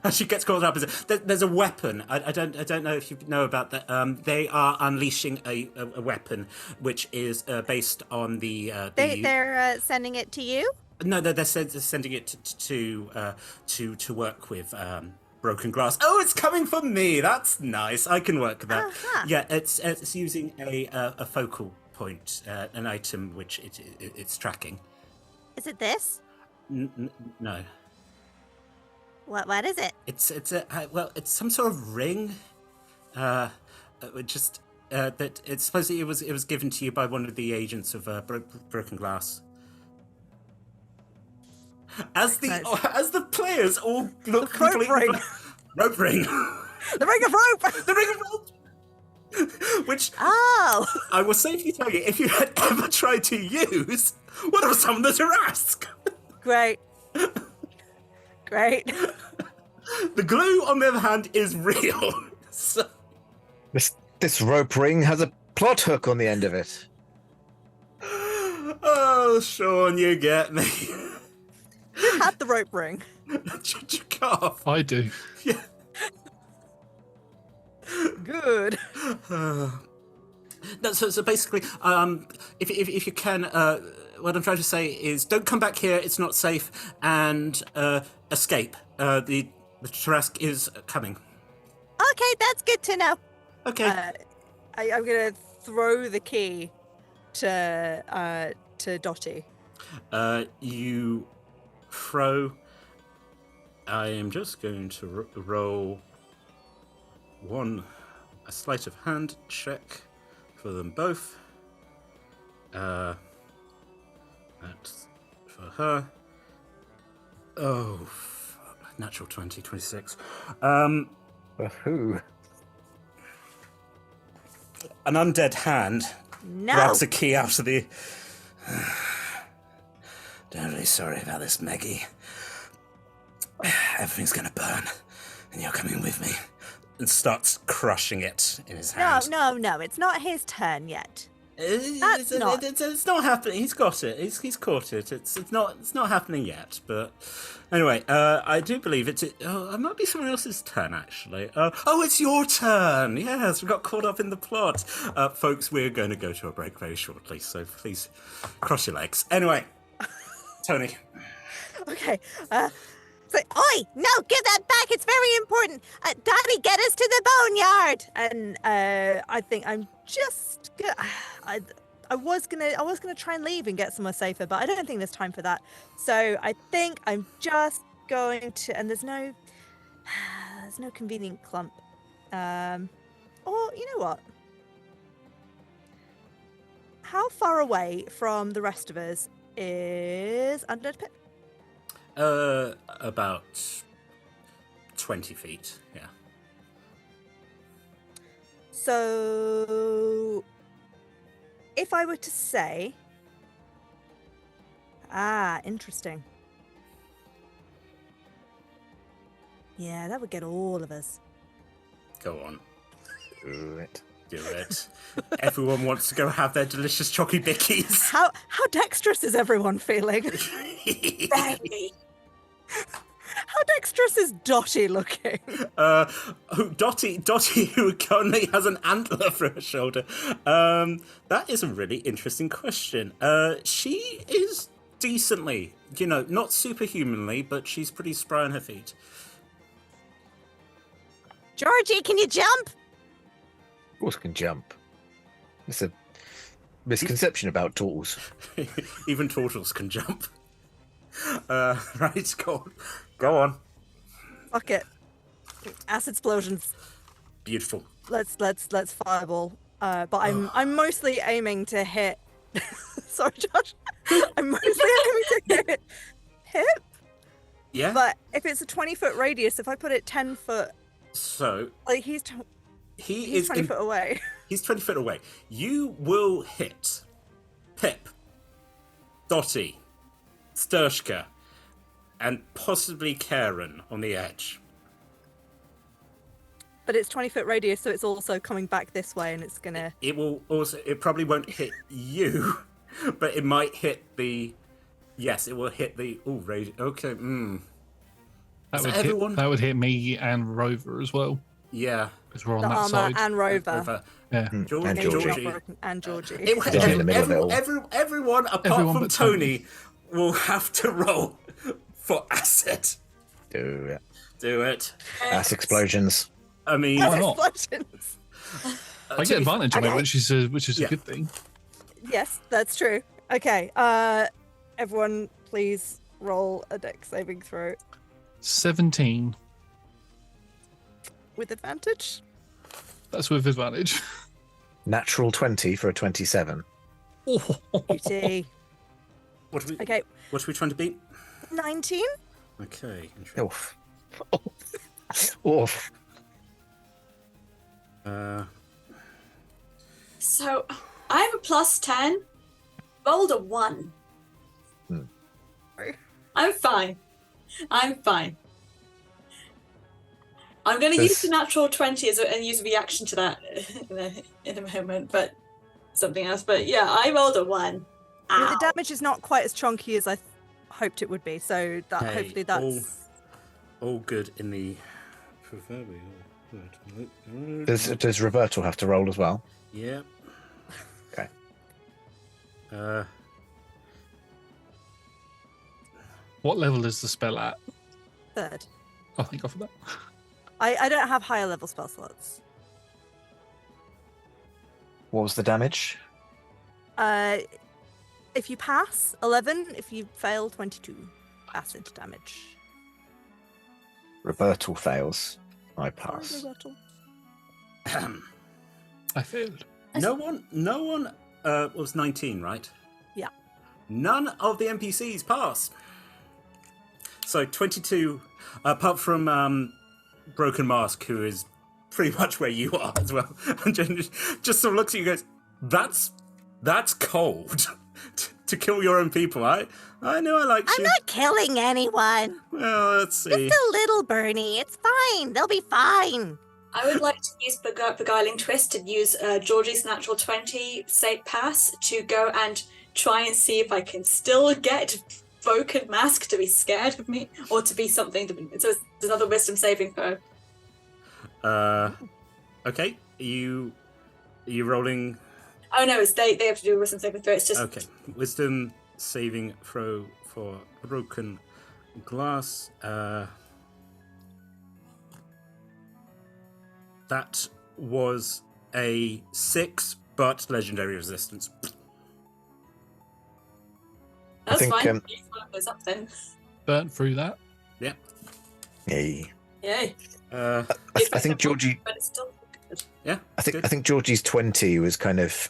As she gets caught up, there's a weapon. I don't know if you know about that. They are unleashing a weapon, which is based on the. They're sending it to you. No, they're sending it to work with Broken Glass. Oh, it's coming from me. That's nice. I can work that. Uh-huh. Yeah, it's using a focal point, an item which it's tracking. Is it this? No. What is it? It's some sort of ring. That it's supposedly it was given to you by one of the agents of Broken Glass. As the players all look completely rope ring. The ring of rope. The ring of rope. Which I will safely tell you, if you had ever tried to use one of some that Tarask. Great. The glue, on the other hand, is real. So... This rope ring has a plot hook on the end of it. Oh, Sean, you get me. Who had the rope ring? Jakarth. I do. Yeah. Good. No, so basically, if you can, what I'm trying to say is, don't come back here. It's not safe, and escape. The Tarrasque is coming. Okay, that's good to know. Okay. I'm gonna throw the key to Dottie. You throw. I am just going to roll a sleight of hand check for them both. That's for her. Oh, natural 20, 26. For who? An undead hand No. grabs a key out of the... Don't really sorry about this, Maggie. Everything's gonna burn, and you're coming with me. And starts crushing it in his hand. No. It's not his turn yet. That's not. It's not happening. He's got it. He's caught it. It's not happening yet. But anyway, I do believe it might be someone else's turn actually. It's your turn. Yes, we got caught up in the plot, folks. We're going to go to a break very shortly, so please cross your legs. Anyway, Tony. Okay. Oi! No, give that back. It's very important. Daddy, get us to the boneyard. And I think I'm just gonna. I was gonna try and leave and get somewhere safer, but I don't think there's time for that. So I think I'm just going to. And there's no convenient clump. Or you know what? How far away from the rest of us is Undead Pit? About 20 feet, yeah. So, if I were to say... interesting. Yeah, that would get all of us. Go on. Do it. Do it. Everyone wants to go have their delicious chocky bickies. How dexterous is everyone feeling? Very. How dexterous is Dottie looking? Dottie, who currently has an antler for her shoulder. That is a really interesting question. She is decently, not superhumanly, but she's pretty spry on her feet. Georgie, can you jump? Of course, can jump. It's a misconception about turtles. Even turtles can jump. Right, go on. Fuck it. Acid explosions. Beautiful. Let's fireball. But I'm mostly aiming to hit. Sorry, Josh. I'm mostly aiming to hit Pip. Yeah. But if it's a 20-foot radius, if I put it 10 foot, so like he's 20 foot away. He's 20 foot away. You will hit Pip, Dottie, Sturshka, and possibly Karen on the edge. But it's 20-foot radius, so it's also coming back this way, and it's gonna. It probably won't hit you, but it might hit the. Yes, it will hit the. Oh, radius. Okay. That would hit me and Rover as well. Yeah, because we're on the that armor side. and Rover. Yeah, And Georgie. And Georgie. Everyone apart Everyone from but Tony will have to roll for acid. Do Do it. Ass explosions. I mean, Why not? Explosions. I get advantage on it, which is Yeah. a good thing. Yes, that's true. Okay, everyone, please roll a dex saving throw 17. with advantage. That's with advantage. Natural 20 for a 27. Beauty. What are Okay, we trying to beat? 19. Okay. Interesting. Oof. Oof. So I have a plus 10. Rolled a 1. I'm fine. I'm going to use the natural 20 and use a reaction to that in a moment, but something else. But yeah, I rolled a 1. I mean, the Ow. damage is not quite as chunky as I hoped it would be. So that Okay, hopefully that's all good in the proverbial. Does Roberto have to roll as well? Yeah. Okay. What level is the spell at? 3rd. Oh, thank God for that. I don't have higher level spell slots. What was the damage? If you pass, 11. If you fail, 22 acid damage. Roberto fails. I Sorry, pass. Roberto. I failed. No one was 19, right? Yeah. None of the NPCs pass. So 22, apart from Broken Mask, who is pretty much where you are as well, and just sort of looks at you and goes, that's cold. To kill your own people. I know I like I'm you. not killing anyone. Well, let's see. Just a little Bernie. It's fine. They'll be fine. I would like to use Beguiling Twist and use Georgie's natural 20 safe pass to go and try and see if I can still get Broken Mask to be scared of me or to be something. So it's another wisdom saving throw. Okay. Are you rolling? Oh no, it's they have to do a wisdom saving throw. It's just Okay. Wisdom saving throw for Broken Glass. That was a 6, but legendary resistance. that's think, fine. Use one of those up then. Burnt through that. Yeah. Yay. Yay. I think Georgie. But it's still good. Yeah. I think Georgie's 20 was kind of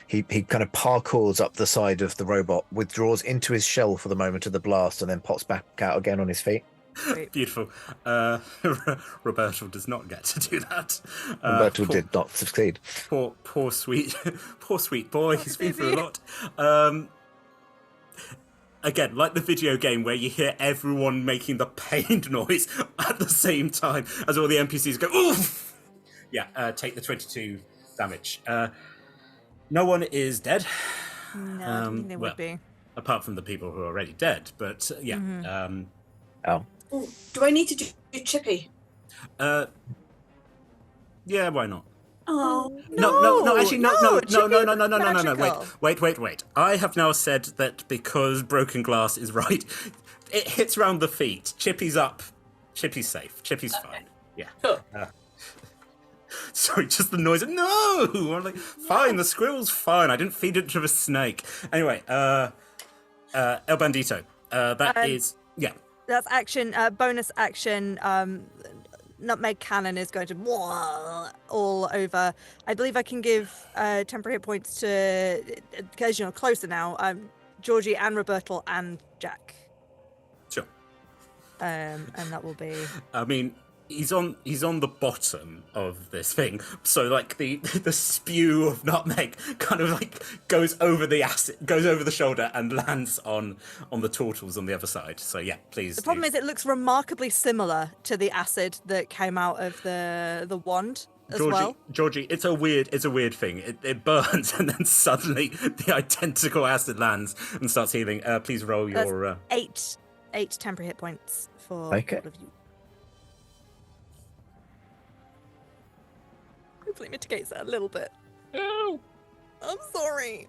he kind of parkours up the side of the robot, withdraws into his shell for the moment of the blast, and then pops back out again on his feet. Great. Beautiful. Roberto does not get to do that. Roberto did not succeed. Poor sweet boy. He's been through a lot. Again, like the video game where you hear everyone making the pained noise at the same time as all the NPCs go, oof! Yeah, take the 22 damage. No one is dead. No, I don't think they would be. Apart from the people who are already dead, but yeah. Mm-hmm. Ooh, do I need to do Chippy? Yeah, why not? Oh, No, actually, no. magical. Wait. I have now said that because Broken Glass is right, it hits round the feet. Chippy's up. Chippy's safe. Chippy's fine. Yeah. Cool. Sorry, just the noise. No! I'm like, fine, the squirrel's fine. I didn't feed it to a snake. Anyway, El Bandito. That is... Yeah. That's action. Bonus action. Nutmeg Cannon is going to all over. I believe I can give temporary hit points to, because you're closer now, Georgie and Roberto and Jack. Sure. And that will be... I mean, he's on the bottom of this thing, so like the spew of nutmeg kind of like goes over the shoulder and lands on the turtles on the other side. So yeah, please. The problem is it looks remarkably similar to the acid that came out of the wand as well. Georgie, it's a weird thing. It burns and then suddenly the identical acid lands and starts healing. Please roll your That's eight temporary hit points for Okay. all of you. Hopefully mitigates that a little bit. No. I'm sorry.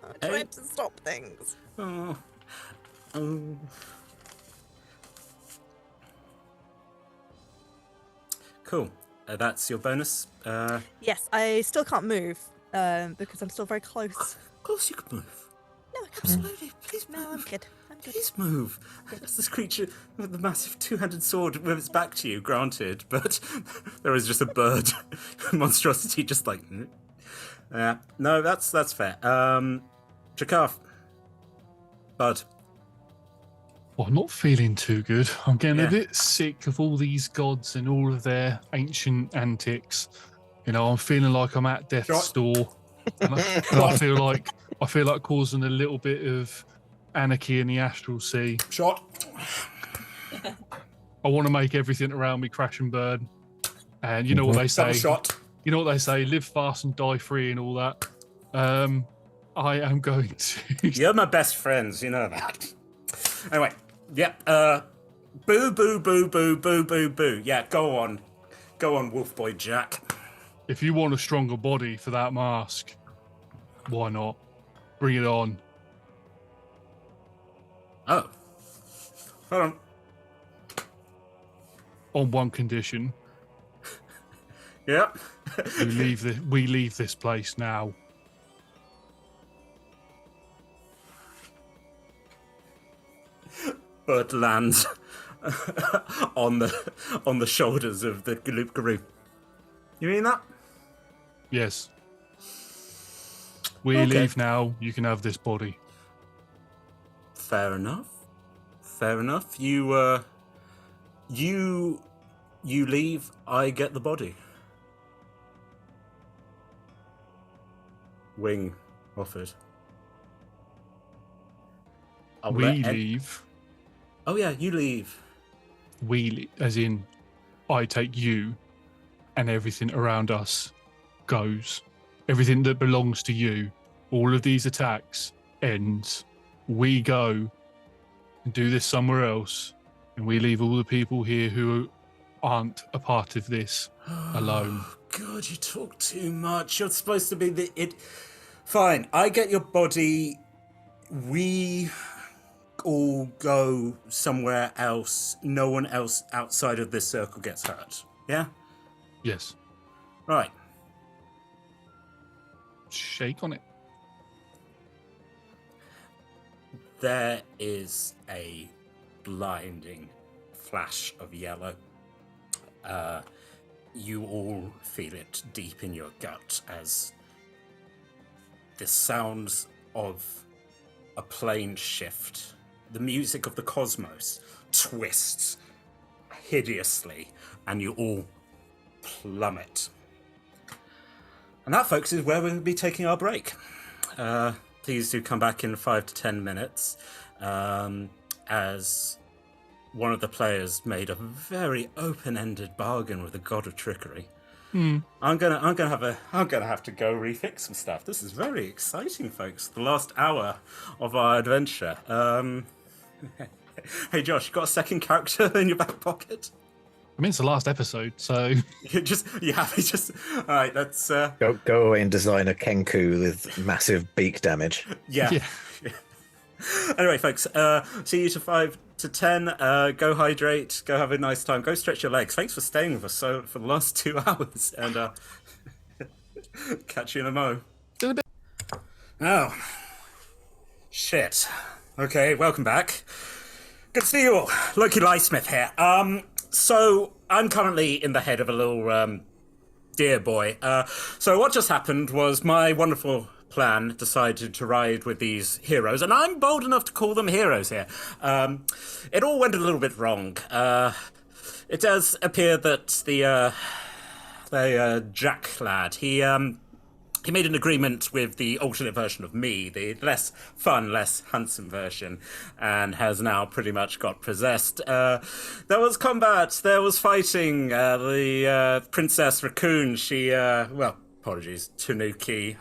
I tried to stop things. Oh. Cool. That's your bonus. Yes, I still can't move because I'm still very close. Of course you can move. No, I can't. Absolutely. Please move. No, I'm good. I'm good. Please move. That's this creature with the massive two-handed sword with its back to you, granted, but there is just a bird monstrosity just like... no, that's fair. Jakaf. Bud. Well, I'm not feeling too good. I'm getting Yeah. a bit sick of all these gods and all of their ancient antics. You know, I'm feeling like I'm at death's Shot. door. And I feel like causing a little bit of anarchy in the astral sea. Shot. I want to make everything around me crash and burn. And you know what they say. Double shot. You know what they say, live fast and die free and all that. I am going to... You're my best friends, you know that. Anyway, yeah. Boo, boo, boo, boo, boo, boo, boo. Yeah, go on, Wolf Boy Jack. If you want a stronger body for that mask, why not? Bring it on. Oh, hold on. On one condition. Yep. we leave this place now. Bird lands on the shoulders of the Galoop Garoo. You mean that? Yes. We Okay. leave now. You can have this body. Fair enough. You leave. I get the body. Wing offered. We leave. Oh yeah, you leave. As in, I take you, and everything around us goes. Everything that belongs to you, all of these attacks ends. We go and do this somewhere else, and we leave all the people here who aren't a part of this alone. God, you talk too much. You're supposed to be it. Fine, I get your body. We all go somewhere else. No one else outside of this circle gets hurt. Yeah? Yes. Right. Shake on it. There is a blinding flash of yellow. You all feel it deep in your gut as the sounds of a plane shift. The music of the cosmos twists hideously, and you all plummet. And that, folks, is where we'll be taking our break. Please do come back in 5 to 10 minutes, as one of the players made a very open-ended bargain with the god of trickery. I'm gonna have to go refix some stuff. This is very exciting, folks. The last hour of our adventure. Hey, Josh, you got a second character in your back pocket? I mean, it's the last episode, so All right. Let's Go away and design a Kenku with massive beak damage. yeah. Anyway, folks, see you to 5 to 10. Go hydrate. Go have a nice time. Go stretch your legs. Thanks for staying with us for the last 2 hours. And catch you in a mo. Oh. Shit. Okay, welcome back. Good to see you all. Loki Lysmith here. So I'm currently in the head of a little deer boy. So what just happened was my wonderful plan decided to ride with these heroes, and I'm bold enough to call them heroes here. It all went a little bit wrong. It does appear that the Jack lad, he made an agreement with the alternate version of me, the less fun, less handsome version, and has now pretty much got possessed. There was combat, there was fighting. The Princess Raccoon, she, apologies, Tanuki.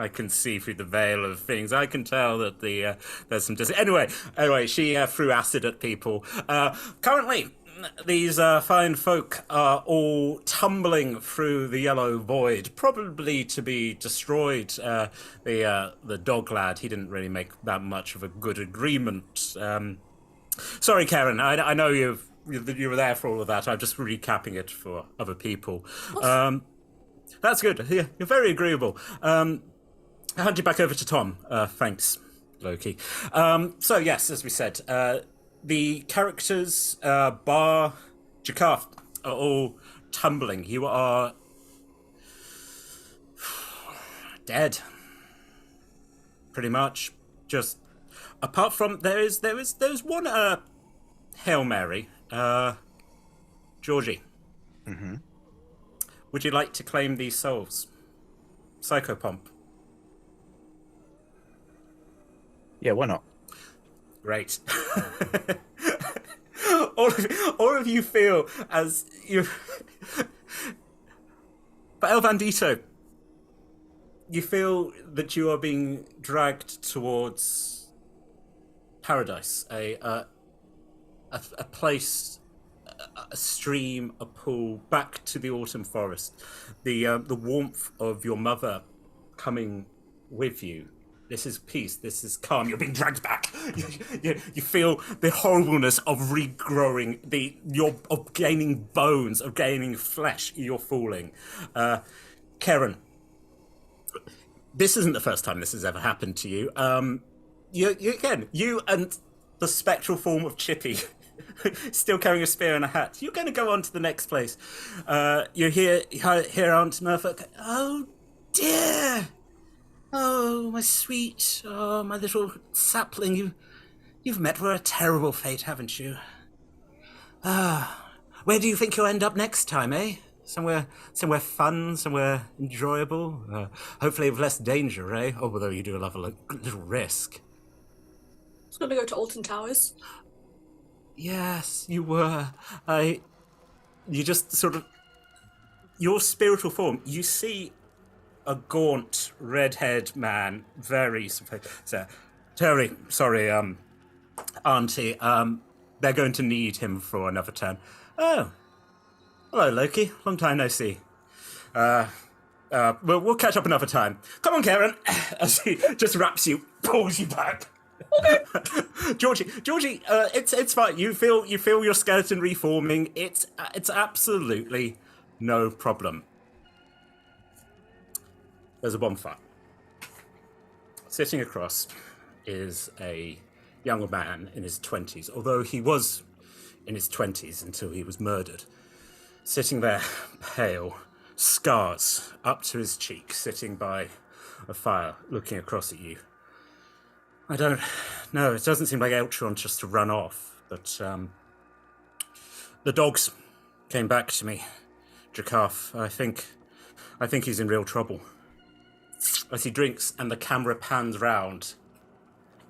I can see through the veil of things. I can tell that there's some Anyway, she threw acid at people. Currently, these fine folk are all tumbling through the yellow void, probably to be destroyed. The dog lad, he didn't really make that much of a good agreement. Sorry, Karen, I know you were there for all of that. I'm just recapping it for other people. That's good. Yeah, you're very agreeable. I'll hand you back over to Tom. Thanks, Loki. So yes, as we said, the characters, bar Jakarth, are all tumbling. You are dead, pretty much. Just apart from there's one Hail Mary, Georgie. Mm-hmm. Would you like to claim these souls, Psychopomp? Yeah, why not? Great. all of you feel as you. But El Bandito, you feel that you are being dragged towards paradise, a place, a stream, a pool, back to the autumn forest. The warmth of your mother coming with you. This is peace. This is calm. You're being dragged back. You feel the horribleness of regrowing, of gaining bones, of gaining flesh. You're falling. Karen, this isn't the first time this has ever happened to you. You and the spectral form of Chippy, still carrying a spear and a hat. You're going to go on to the next place. You hear Aunt Murphy. Oh dear. Oh, my sweet, my little sapling, you've met with a terrible fate, haven't you? Where do you think you'll end up next time, eh? Somewhere fun, somewhere enjoyable, hopefully with less danger, eh? Although you do love a little risk. I was going to go to Alton Towers. Yes, you were. You just sort of, your spiritual form, you see a gaunt, red-haired man, very... So, Terry, sorry, Auntie, they're going to need him for another turn. Oh, hello, Loki. Long time no see. We'll catch up another time. Come on, Karen. As he just wraps you, pulls you back. Okay. Georgie, it's fine. You feel your skeleton reforming. It's absolutely no problem. There's a bonfire. Sitting across is a younger man in his 20s, although he was in his 20s until he was murdered. Sitting there, pale, scars up to his cheek, sitting by a fire, looking across at you. I don't know, it doesn't seem like Eltron just to run off, but the dogs came back to me. Jakarth, I think he's in real trouble. As he drinks and the camera pans round,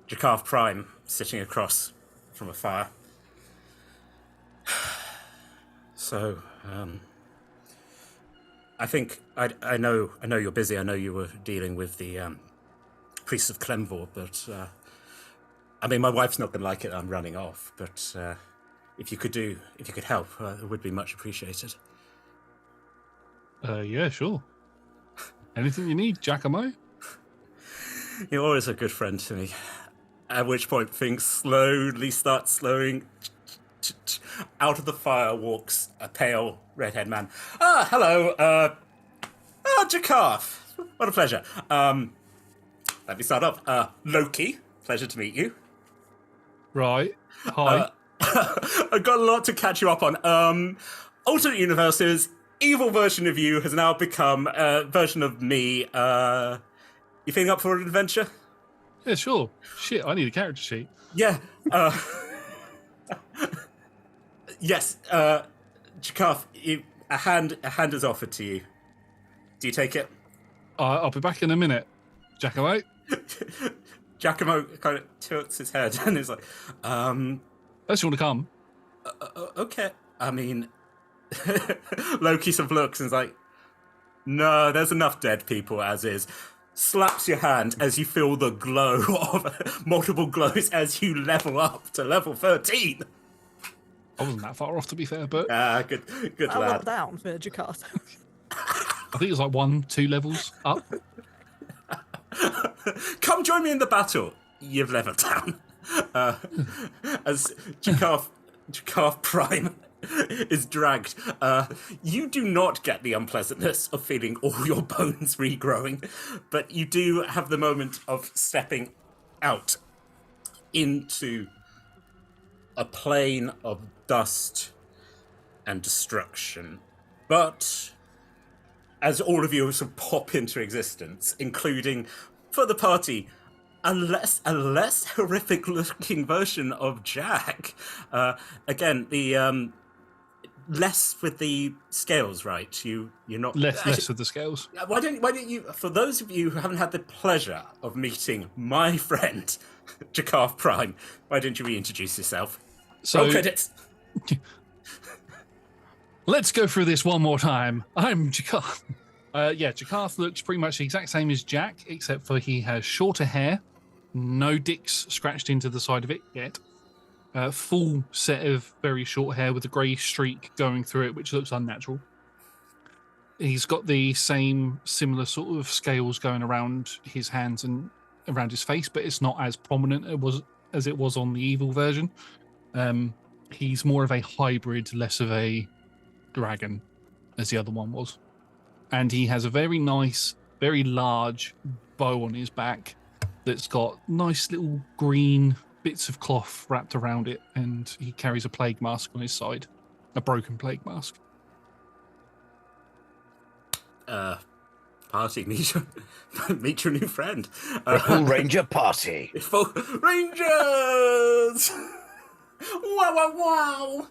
Jakarth Prime sitting across from a fire. So, I think I know you're busy. I know you were dealing with the priests of Clemvor, but I mean, my wife's not going to like it. I'm running off, but if you could help, it would be much appreciated. Yeah, sure. Anything you need, Giacomo? You're always a good friend to me. At which point, things slowly start slowing. Out of the fire walks a pale, red-haired man. Hello. Jakarth. What a pleasure. Let me start off. Loki. Pleasure to meet you. Right. Hi. I've got a lot to catch you up on. Alternate universes. Evil version of you has now become a version of me. You feeling up for an adventure? Yeah, sure. Shit, I need a character sheet. Yeah. Yes. Jakarth, a hand is offered to you. Do you take it? I'll be back in a minute. Giacomo? Giacomo kind of tilts his head and is like, Unless you want to come. Okay. I mean, Loki sort of looks and is like, no, there's enough dead people as is. Slaps your hand as you feel the glow of multiple glows as you level up to level 13. I wasn't that far off, to be fair, but... Good lad. Well down for Jakarta. I think it's like 1-2 levels up. Come join me in the battle. You've leveled down. As Jakarth Prime is dragged. You do not get the unpleasantness of feeling all your bones regrowing, but you do have the moment of stepping out into a plane of dust and destruction. But as all of you sort of pop into existence, including, for the party, a less horrific looking version of Jack. Again, the less with the scales, right? You're not less with the scales. Why don't you? For those of you who haven't had the pleasure of meeting my friend Jakarth Prime, why don't you reintroduce yourself? So, roll credits. Let's go through this one more time. I'm Jakarth. Jakarth looks pretty much the exact same as Jack, except for he has shorter hair, No dicks scratched into the side of it yet. Full set of very short hair with a grey streak going through it, which looks unnatural. He's got the same similar sort of scales going around his hands and around his face, but it's not as prominent as it was on the evil version. He's more of a hybrid, less of a dragon, as the other one was. And he has a very nice, very large bow on his back that's got nice little green bits of cloth wrapped around it, and he carries a plague mask on his side, a broken plague mask. Party, meet your new friend. Full Ranger party. Full Rangers! Wow!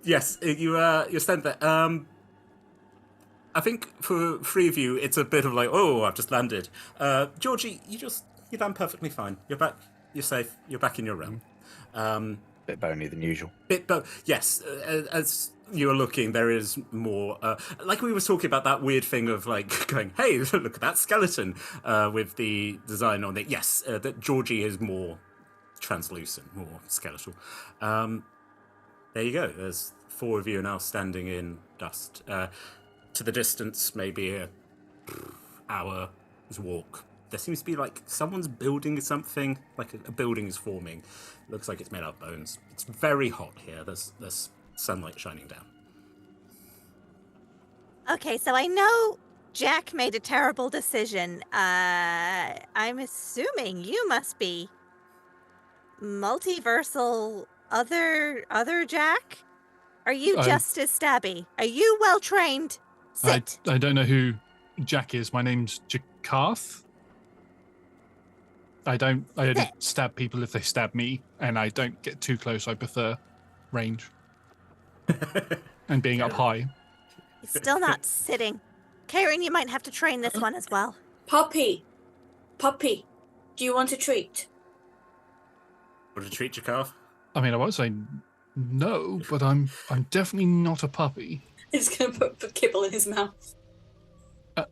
Yes, you said that. I think for three of you, it's a bit of like, oh, I've just landed. Georgie, you land perfectly fine. You're back. You're safe. You're back in your realm. Bit bony than usual. Yes. As you are looking, there is more. Like we were talking about that weird thing of like going, hey, look at that skeleton with the design on it. Yes, that Georgie is more translucent, more skeletal. There you go. There's four of you now standing in dust. To the distance, maybe an hour's walk. There seems to be like someone's building something, like a building is forming. Looks like it's made out of bones. It's very hot here. There's sunlight shining down. Okay, so I know Jack made a terrible decision. I'm assuming you must be multiversal other Jack? Are you just as stabby? Are you well trained? Sit. I don't know who Jack is. My name's Jakarth. I only stab people if they stab me, and I don't get too close. I prefer range and being up high. He's still not sitting. Karen, you might have to train this one as well. Puppy, do you want a treat? Want a treat, Jakarth? I mean, I won't say no, but I'm definitely not a puppy. He's going to put kibble in his mouth. Why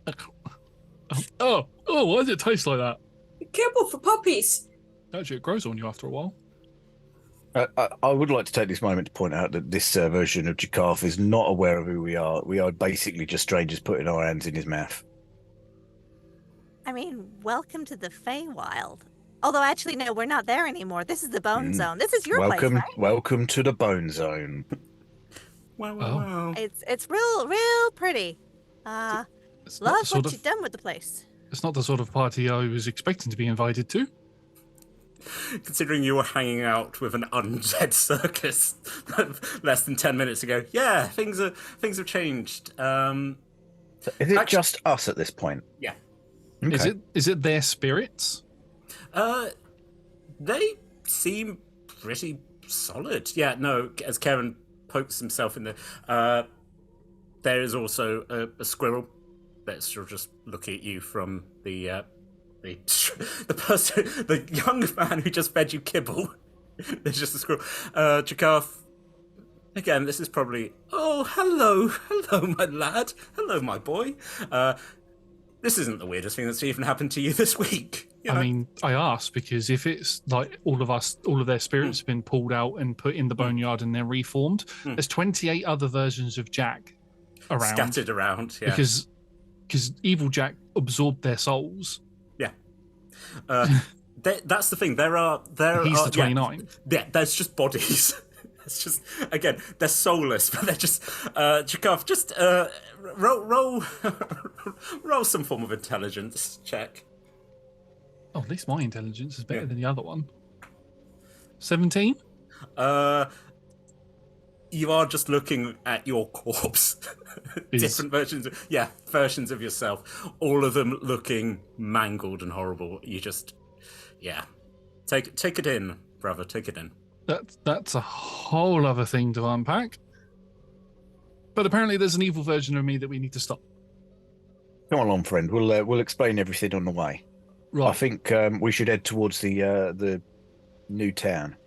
does it taste like that? Kibble for puppies. Actually, it grows on you after a while. I would like to take this moment to point out that this version of Jakarth is not aware of who we are. We are basically just strangers putting our hands in his mouth. I mean, welcome to the Feywild. Although, actually, no, we're not there anymore. This is the Bone Zone. This is your place, right? Welcome to the Bone Zone. Wow. It's real pretty. Love what you've done with the place. It's not the sort of party I was expecting to be invited to. Considering you were hanging out with an undead circus less than 10 minutes ago, yeah, things have changed. Is it just us at this point? Yeah. Okay. Is it their spirits? They seem pretty solid. Yeah, no, as Karen pokes himself in the... there is also a squirrel that's just looking at you from the person, the young man who just fed you kibble. There's just a squirrel. Jakarth, again, this is probably... Oh, hello, my lad. Hello, my boy. This isn't the weirdest thing that's even happened to you this week. You know? I mean, I asked because if it's like all of their spirits have been pulled out and put in the boneyard and they're reformed, there's 28 other versions of Jack around. Scattered around, yeah. Because evil Jack absorbed their souls. Yeah. That's the thing. He's the 29th. Yeah, there's just bodies. It's just, again, they're soulless, but they're just... Jakarth, just roll some form of intelligence check. Oh, at least my intelligence is better than the other one. 17? You are just looking at your corpse. Different versions of yourself. All of them looking mangled and horrible. You just... Yeah. Take it in, brother. Take it in. That's a whole other thing to unpack. But apparently there's an evil version of me that we need to stop. Come along, friend. We'll explain everything on the way. Right. I think we should head towards the new town.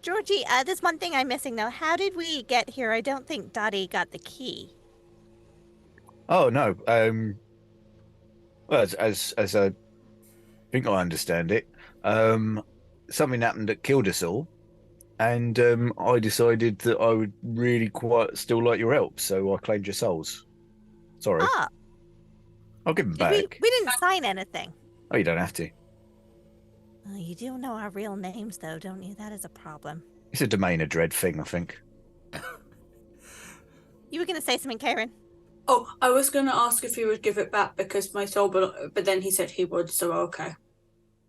Georgie, there's one thing I'm missing, though. How did we get here? I don't think Dottie got the key. Oh, no. Well, as think I understand it. Something happened that killed us all, and I decided that I would really quite still like your help, so I claimed your souls. Sorry, Ah, I'll give them we back. didn't sign anything. Oh, you don't have to. Oh, you do know our real names, though, don't you? That is a problem. It's a domain of dread thing, I think. You were going to say something, Karen? Oh, I was going to ask if he would give it back because my soul, but then he said he would, so okay.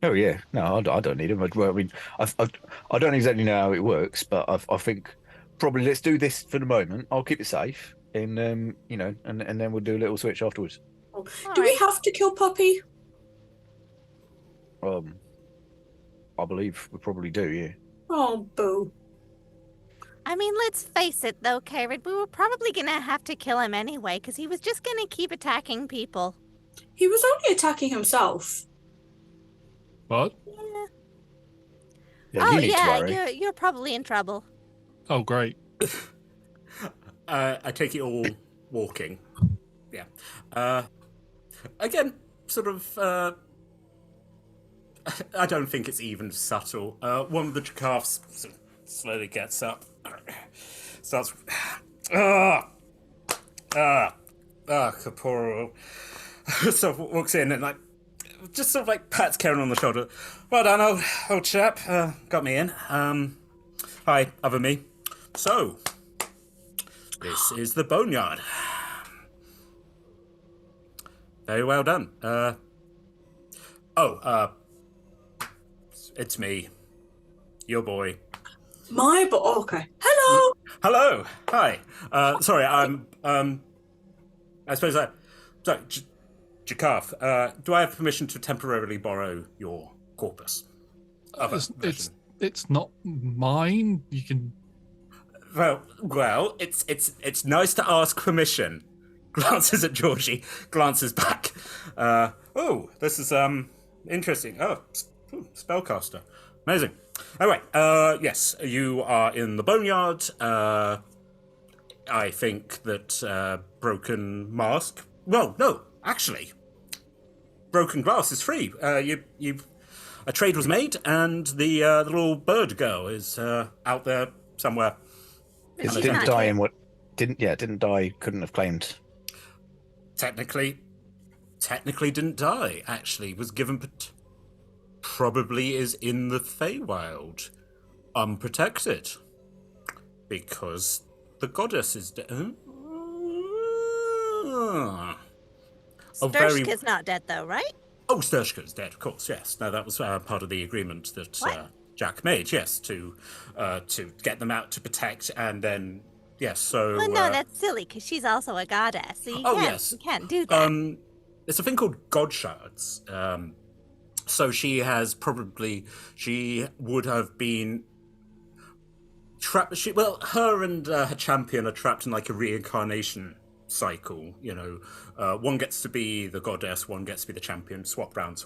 Oh yeah, no, I don't need them. Well, I mean, I don't exactly know how it works, but I think probably let's do this for the moment. I'll keep it safe, and and then we'll do a little switch afterwards. Do we have to kill Poppy? I believe we probably do. Yeah. Oh, boo. I mean, let's face it, though, Karen. We were probably going to have to kill him anyway, because he was just going to keep attacking people. He was only attacking himself. What? Yeah. Yeah, you need to worry. You're probably in trouble. Oh, great. I take it all walking. Yeah. Again, sort of. I don't think it's even subtle. One of the calves slowly gets up, starts. Corporal. So walks in and just sort of pats Karen on the shoulder. Well done, old chap. Got me in. Hi, other me. So, this is the boneyard. Very well done. It's me, your boy. My boy. Oh, okay. Hello. Hello. Hi. Sorry. I suppose sorry, Jakaf. Do I have permission to temporarily borrow your corpus? It's not mine. You can. Well, it's nice to ask permission. Glances at Georgie. Glances back. This is interesting. Spellcaster. Amazing. Anyway, yes, you are in the boneyard. I think that broken mask. Well, no, actually, broken glass is free. A trade was made, and the little bird girl is out there somewhere. Didn't die in what? Didn't die. Couldn't have claimed. Technically didn't die. Actually, was given. Probably is in the Feywild, unprotected, because the goddess is dead. Sturshka's not dead, though, right? Oh, Sturshka's dead, of course. Yes. No, that was part of the agreement that Jack made. Yes, to get them out to protect, and then yes. So. Well, no, that's silly because she's also a goddess. So you can't do that. It's a thing called god shards. So she would have been trapped. Her and her champion are trapped in a reincarnation cycle. One gets to be the goddess, one gets to be the champion. Swap round,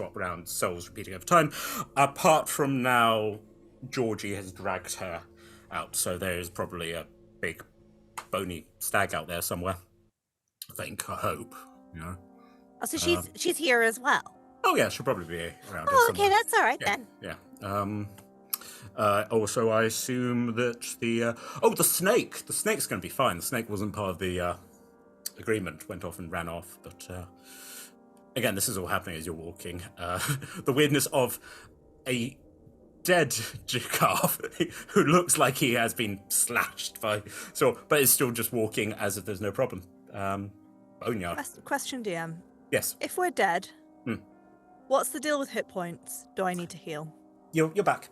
souls repeating over time. Apart from now, Georgie has dragged her out. So there is probably a big bony stag out there somewhere. I hope. Oh, so she's here as well. Oh yeah, she'll probably be around. Oh, okay, that's all right then. Yeah. Also, I assume that the snake. The snake's going to be fine. The snake wasn't part of the agreement. Went off and ran off. But again, this is all happening as you're walking. The weirdness of a dead calf who looks like he has been slashed but is still just walking as if there's no problem. Boneyard. Question, DM. Yes. If we're dead. What's the deal with hit points? Do I need to heal? You're back.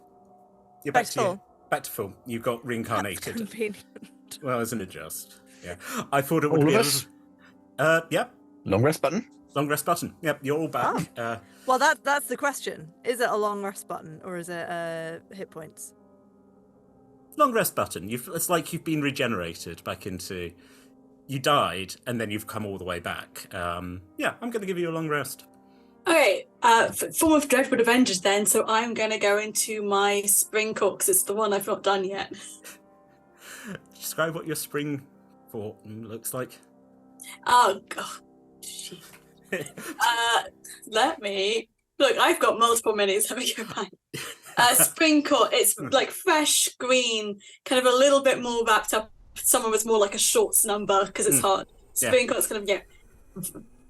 You're back to full. Back to full. You got reincarnated. That's convenient. Well, isn't it just? Yeah. I thought it would be. Yeah. Long rest button. Long rest button. Yep. You're all back. Oh. Well, that's the question. Is it a long rest button or is it hit points? Long rest button. It's like you've been regenerated back into. You died and then you've come all the way back. Yeah. I'm going to give you a long rest. Okay, Form of Dreadwood Avengers then, so I'm going to go into my spring court because it's the one I've not done yet. Describe what your spring fort looks like. Oh, God. Shit. Let me Look, I've got multiple minis. Let me go back. Spring court. It's like fresh green, kind of a little bit more wrapped up. Summer was more like a shorts number because it's hot. Spring court's kind of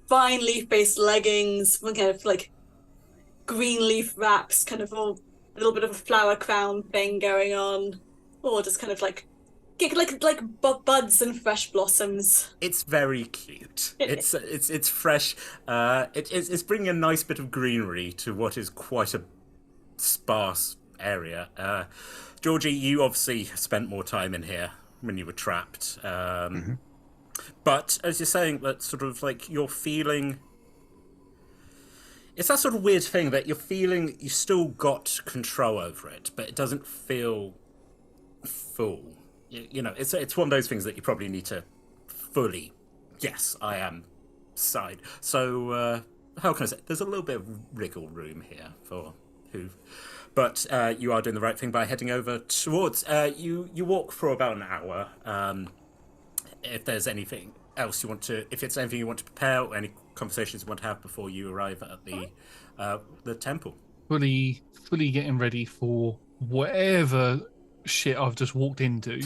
fine leaf-based leggings, kind of like green leaf wraps, kind of all a little bit of a flower crown thing going on, or just kind of like buds and fresh blossoms. It's very cute. It's fresh. It's bringing a nice bit of greenery to what is quite a sparse area. Georgie, you obviously spent more time in here when you were trapped. But as you're saying, that sort of like you're feeling. It's that sort of weird thing that you're feeling you still got control over it, but it doesn't feel full. You know, it's one of those things that you probably need to fully, yes, I am side. So, how can I say? There's a little bit of wriggle room here for who. But you are doing the right thing by heading over towards. You walk for about an hour. If there's anything else you want to, if it's anything you want to prepare, or any conversations you want to have before you arrive at the temple. Fully getting ready for whatever shit I've just walked into.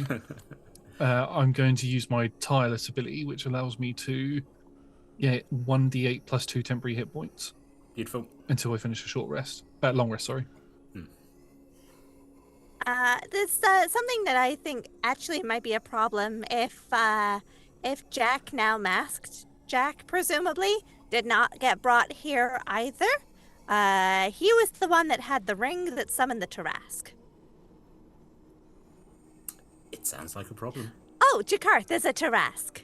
I'm going to use my tireless ability, which allows me to get 1d8 plus 2 temporary hit points. Beautiful. Until I finish a short rest. Long rest, sorry. There's something that I think actually might be a problem if Jack, now masked Jack, presumably, did not get brought here either. He was the one that had the ring that summoned the Tarask. It sounds like a problem. Oh, Jakarth is a Tarask.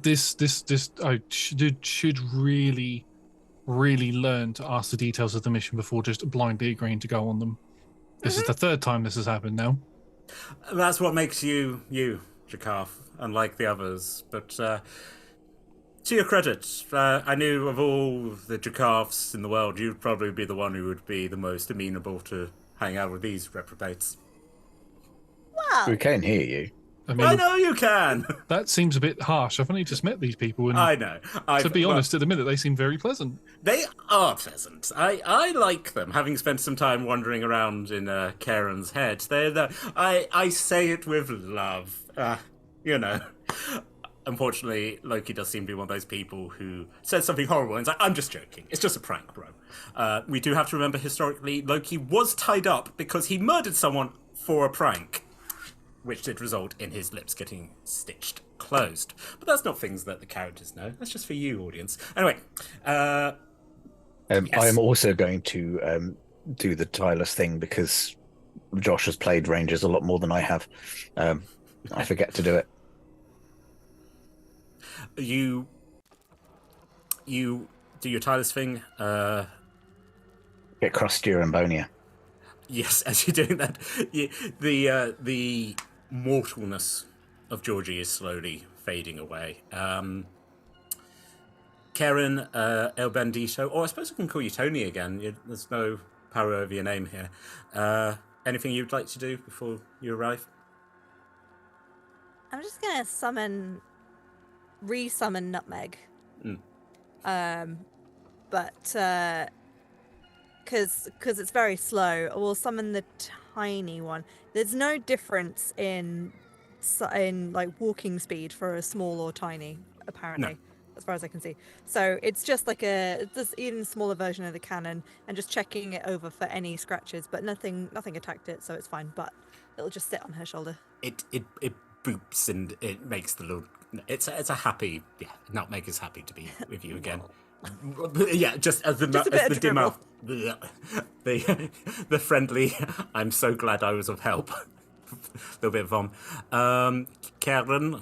This I should really learn to ask the details of the mission before just blindly agreeing to go on them. This is the third time this has happened now. That's what makes you, Jakarth, unlike the others. But to your credit, I knew of all the Jakarths in the world, you'd probably be the one who would be the most amenable to hang out with these reprobates. Wow. We can hear you. I mean, I know you can! That seems a bit harsh. I've only just met these people, and I know. to be honest, at the minute, they seem very pleasant. They are pleasant. I like them, having spent some time wandering around in Karen's head. I say it with love. You know. Unfortunately, Loki does seem to be one of those people who says something horrible and is like, I'm just joking. It's just a prank, bro. We do have to remember historically, Loki was tied up because he murdered someone for a prank, which did result in his lips getting stitched closed. But that's not things that the characters know. That's just for you, audience. Anyway. Yes. I am also going to do the tireless thing because Josh has played Rangers a lot more than I have. I forget to do it. You do your tireless thing. Get crusty and bonier. Yes, as you're doing that, the mortalness of Georgie is slowly fading away. Karen, El Bandito, or I suppose I can call you Tony again. There's no power over your name here. Anything you'd like to do before you arrive? I'm just gonna re-summon Nutmeg. But because it's very slow, we'll summon the tiny one. There's no difference in like walking speed for a small or tiny, apparently. No. As far as I can see. So it's just like this even smaller version of the cannon, and just checking it over for any scratches, but nothing attacked it, so it's fine. But it'll just sit on her shoulder. It boops and it makes the little. It's a happy. Yeah, Nutmeg is happy to be with you again. Yeah, just as the dim mouth, the friendly. I'm so glad I was of help. A little bit of vom. Karen.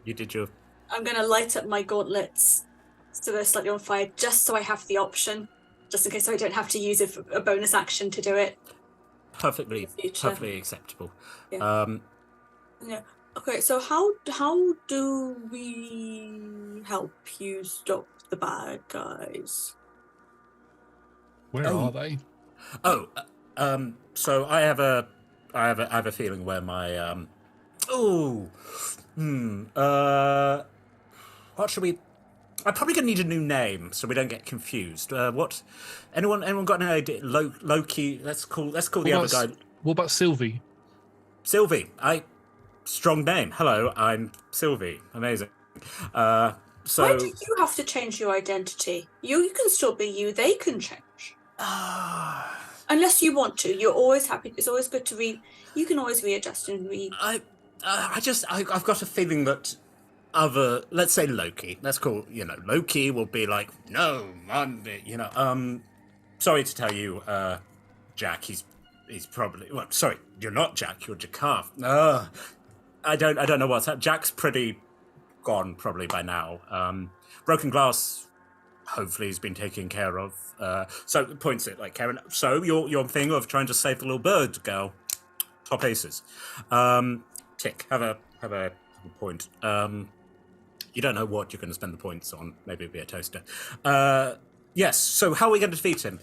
You did your. I'm going to light up my gauntlets so they're slightly on fire, just so I have the option, just in case I don't have to use a bonus action to do it. Perfectly acceptable. Yeah. Yeah. Okay, so how do we help you stop the bad guys? Where are they? So I have a feeling where my what should we I'm probably going to need a new name so we don't get confused. What? Anyone got an idea? Loki. Let's call the other guy. What about Sylvie? Sylvie. Strong name. Hello, I'm Sylvie. Amazing. So why do you have to change your identity? You can still be you. They can change. Unless you want to. You're always happy. It's always good to you can always readjust and I've got a feeling that let's say Loki. Let's call, Loki will be like, no, sorry to tell you, Jack, he's probably, well, sorry, you're not Jack, you're Jakarth. I don't know what's happened. Jack's pretty gone probably by now. Broken glass, hopefully, has been taken care of. So points it like Karen. So your thing of trying to save the little bird girl, top aces. Tick. Have a point. You don't know what you're going to spend the points on. Maybe it'll be a toaster. Yes. So how are we going to defeat him?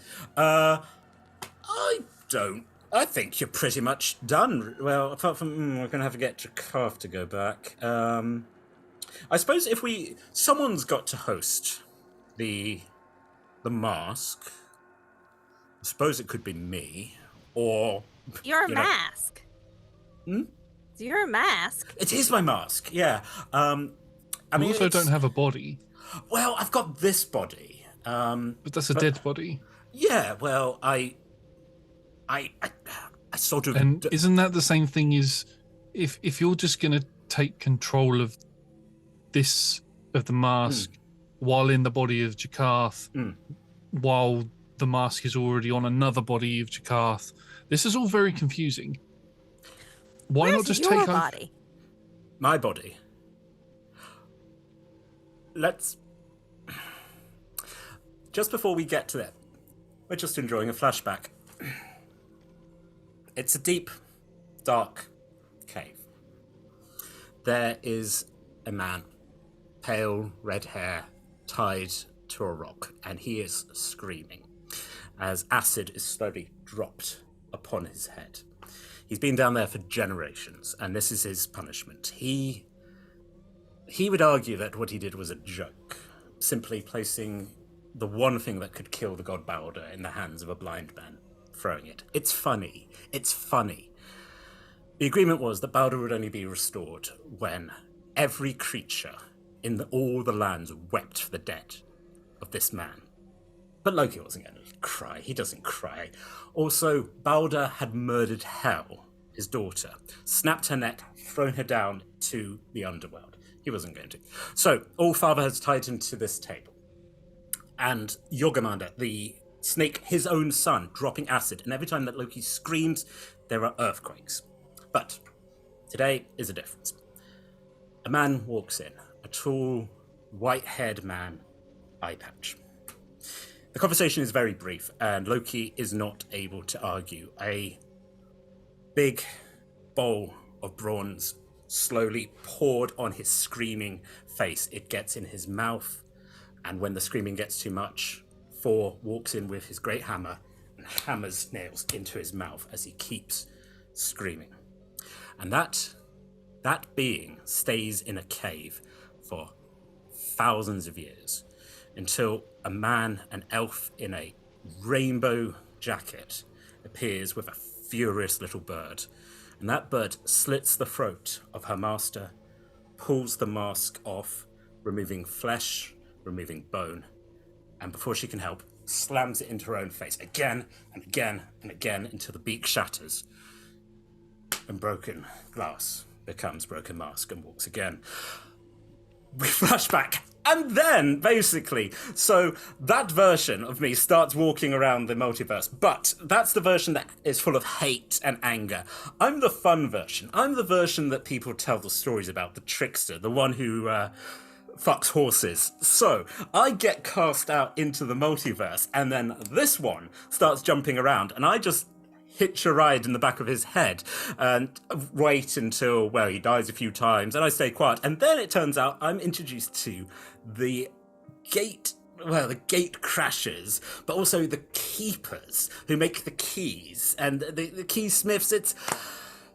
I think you're pretty much done. Well, apart from we're going to have to get Jakarth to go back. I suppose someone's got to host the mask. I suppose it could be me, or you're a mask. You're a mask. It is my mask. Yeah. I mean, also don't have a body. Well, I've got this body. But that's a dead body. Yeah. Well, I sort of. And isn't that the same thing as if you're just going to take control of the mask while in the body of Jakarth, while the mask is already on another body of Jakarth? This is all very confusing. Why not just take your body? My body. Let's. Just before we get to that, we're just enjoying a flashback. It's a deep, dark cave. There is a man, pale red hair, tied to a rock, and he is screaming as acid is slowly dropped upon his head. He's been down there for generations, and this is his punishment. He would argue that what he did was a joke, simply placing the one thing that could kill the god Balder in the hands of a blind man, throwing it. It's funny. It's funny. The agreement was that Balder would only be restored when every creature in all the lands wept for the dead of this man. But Loki wasn't going to cry. He doesn't cry. Also, Balder had murdered Hel, his daughter, snapped her neck, thrown her down to the underworld. He wasn't going to. So, All-Father has tied him to this table. And Jorgamander, the snake, his own son, dropping acid. And every time that Loki screams, there are earthquakes. But today is a difference. A man walks in. A tall, white-haired man, eye patch. The conversation is very brief, and Loki is not able to argue. A big bowl of bronze slowly poured on his screaming face. It gets in his mouth, and when the screaming gets too much, Thor walks in with his great hammer and hammers nails into his mouth as he keeps screaming. And that being stays in a cave for thousands of years until a man, an elf in a rainbow jacket, appears with a furious little bird. And that bird slits the throat of her master, pulls the mask off, removing flesh, removing bone, and before she can help, slams it into her own face again and again and again until the beak shatters and broken glass becomes broken mask and walks again. We flash back. And then, basically, so that version of me starts walking around the multiverse, but that's the version that is full of hate and anger. I'm the fun version. I'm the version that people tell the stories about, the trickster, the one who fucks horses. So, I get cast out into the multiverse, and then this one starts jumping around, and I just hitch a ride in the back of his head and wait until, well, he dies a few times, and I stay quiet. And then it turns out I'm introduced to the gate crashers, but also the keepers who make the keys and the keysmiths.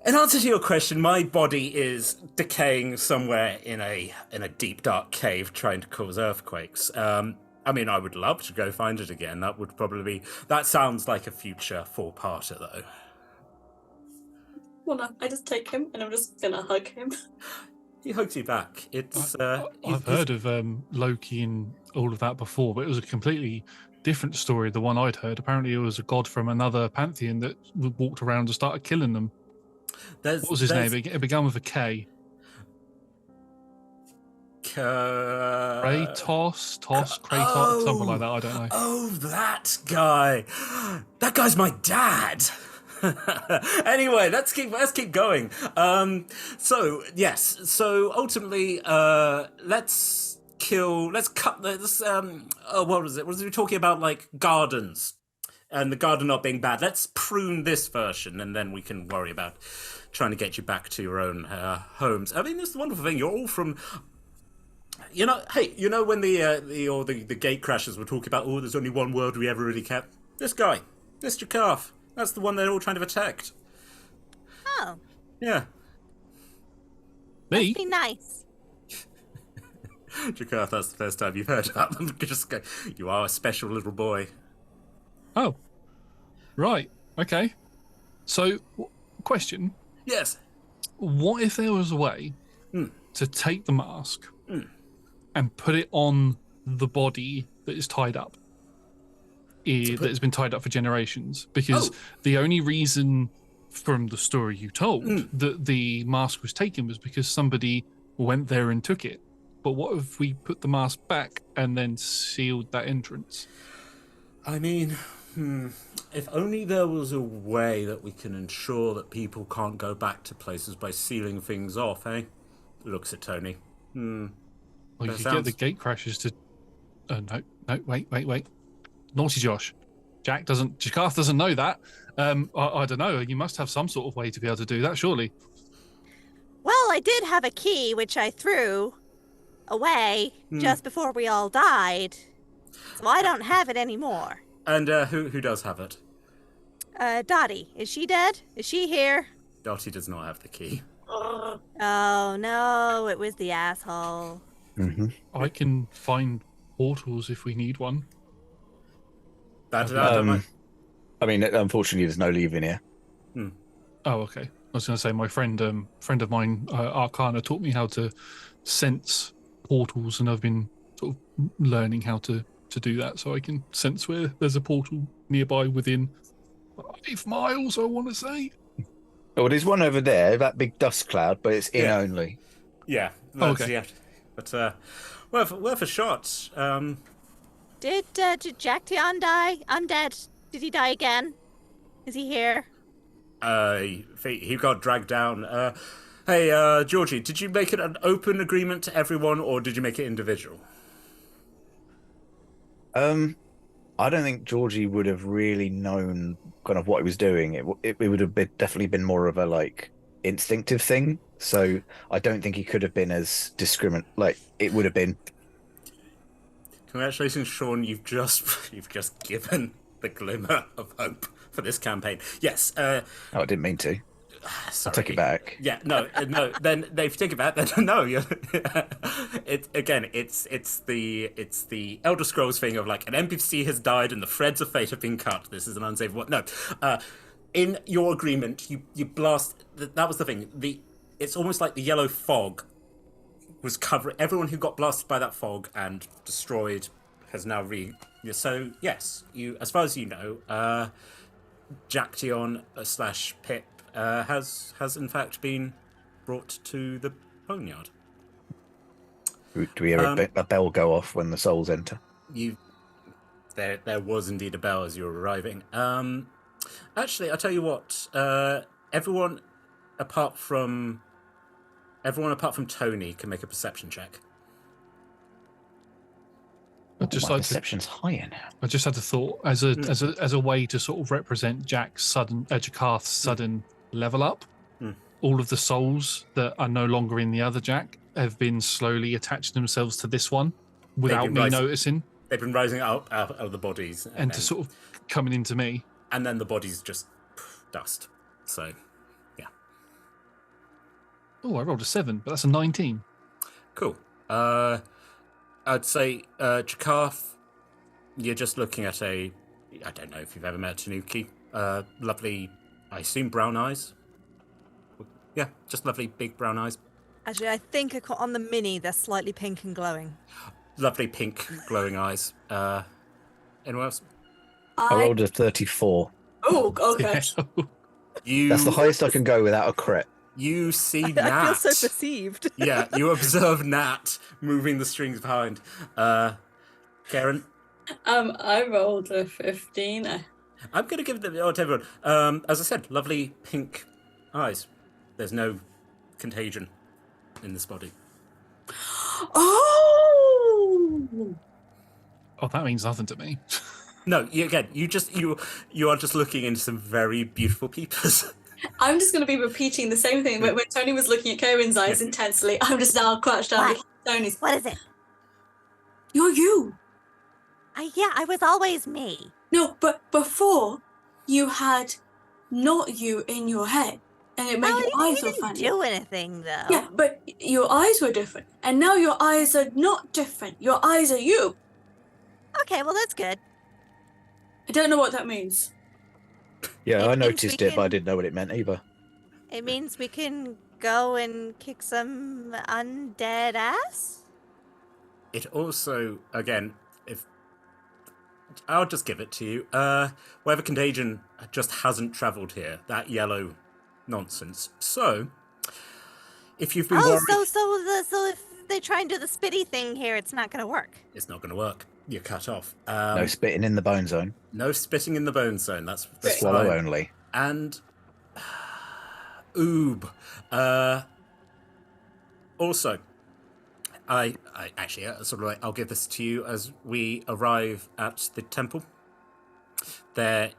In answer to your question, my body is decaying somewhere in a deep dark cave trying to cause earthquakes. I mean, I would love to go find it again. That sounds like a future four-parter, though. Well, no, I just take him and I'm just gonna hug him. He hugs you back. I've heard of Loki and all of that before, but it was a completely different story. The one I'd heard, apparently, it was a god from another pantheon that walked around and started killing them. What was his name? It began with a K. Kratos, something like that. I don't know. Oh, that guy. That guy's my dad. Anyway, let's keep going. So ultimately, let's cut this. What was it? Was we talking about, like, gardens and the garden not being bad? Let's prune this version, and then we can worry about trying to get you back to your own homes. I mean, this is the wonderful thing. You're all from. When the gate crashers were talking about, there's only one world we ever really kept. This guy, this Jakarth. That's the one they're all trying to protect. Oh. Yeah. Me? Must be nice. Jakarth, that's the first time you've heard about them. Just go, you are a special little boy. Oh. Right. Okay. So, question. Yes. What if there was a way to take the mask and put it on the body that is tied up? That has been tied up for generations, because the only reason from the story you told that the mask was taken was because somebody went there and took it. But what if we put the mask back and then sealed that entrance? I mean, if only there was a way that we can ensure that people can't go back to places by sealing things off, eh? Looks at Tony. Well, you could get the gate crashers to... no, wait. Naughty Josh. Jakarth doesn't know that. I don't know. You must have some sort of way to be able to do that, surely. Well, I did have a key, which I threw away just before we all died. So I don't have it anymore. And who does have it? Dottie. Is she dead? Is she here? Dottie does not have the key. Oh, no. It was the asshole. Mm-hmm. I can find portals if we need one. I mean, unfortunately, there's no leaving here. Oh, okay. I was going to say, my friend of mine, Arcana, taught me how to sense portals, and I've been sort of learning how to do that, so I can sense where there's a portal nearby within 5 miles, I want to say. Oh, there's one over there, that big dust cloud, but it's in only. Yeah. Okay. Yeah. But worth a shot. Did Jack Tion die? Undead. Did he die again? Is he here? He got dragged down. Hey, Georgie, did you make it an open agreement to everyone, or did you make it individual? I don't think Georgie would have really known kind of what he was doing. It would have definitely been more of a, like, instinctive thing. So I don't think he could have been as discriminate. Like, it would have been. Congratulations, Sean. You've just given the glimmer of hope for this campaign. Yes. I didn't mean to. Sorry. I'll take it back. Yeah, no. Then they've taken it back. Then no. It's the Elder Scrolls thing of, like, an NPC has died and the threads of fate have been cut. This is an unsafe one. No. In your agreement, you blast. That was the thing. It's almost like the yellow fog was covering everyone who got blasted by that fog and destroyed. Has now So yes, you, as far as you know, Jack Tion / Pip has in fact been brought to the boneyard. Do we hear a bell go off when the souls enter? There was indeed a bell as you were arriving. Actually, I'll tell you what. Everyone apart from Tony can make a perception check. My perception's higher now. I just had a thought as a way to sort of represent Jakarth's sudden level up. All of the souls that are no longer in the other Jack have been slowly attaching themselves to this one without me noticing. They've been rising out of the bodies and to sort of coming into me. And then the bodies just dust. So, yeah. Oh, I rolled a 7, but that's a 19. Cool. I'd say, Jakarth, you're just looking at I don't know if you've ever met a Tanuki. Lovely, I assume brown eyes. Yeah, just lovely big brown eyes. Actually, I think on the mini, they're slightly pink and glowing. Lovely pink glowing eyes. Anyone else? I rolled a 34. Oh, okay. That's the highest I can go without a crit. You see I Nat. feel so perceived. Yeah, you observe Nat moving the strings behind. Karen? I rolled a 15. I'm going to give it to everyone. As I said, lovely pink eyes. There's no contagion in this body. Oh! Oh, that means nothing to me. No, you are just looking into some very beautiful peepers. I'm just going to be repeating the same thing. When Tony was looking at Karen's eyes intensely, I'm just now crouched down. What? Tony's. What is it? You're you. Yeah, I was always me. No, but before you had not you in your head, and it made your eyes you all didn't funny. do anything though. Yeah, but your eyes were different, and now your eyes are not different. Your eyes are you. Okay, well that's good. I don't know what that means. Yeah, It I means noticed we it, but I can- didn't know what it meant either. It means we can go and kick some undead ass? It also, again, if I'll just give it to you. Wherever contagion just hasn't travelled here, that yellow nonsense. So, if you've been worried, So if they try and do the spitty thing here, it's not going to work. it's not going to work. You're cut off. No spitting in the bone zone. No spitting in the bone zone. That's Swallow fine. only. And oob. Also, I actually sort of like I'll give this to you as we arrive at the temple. There,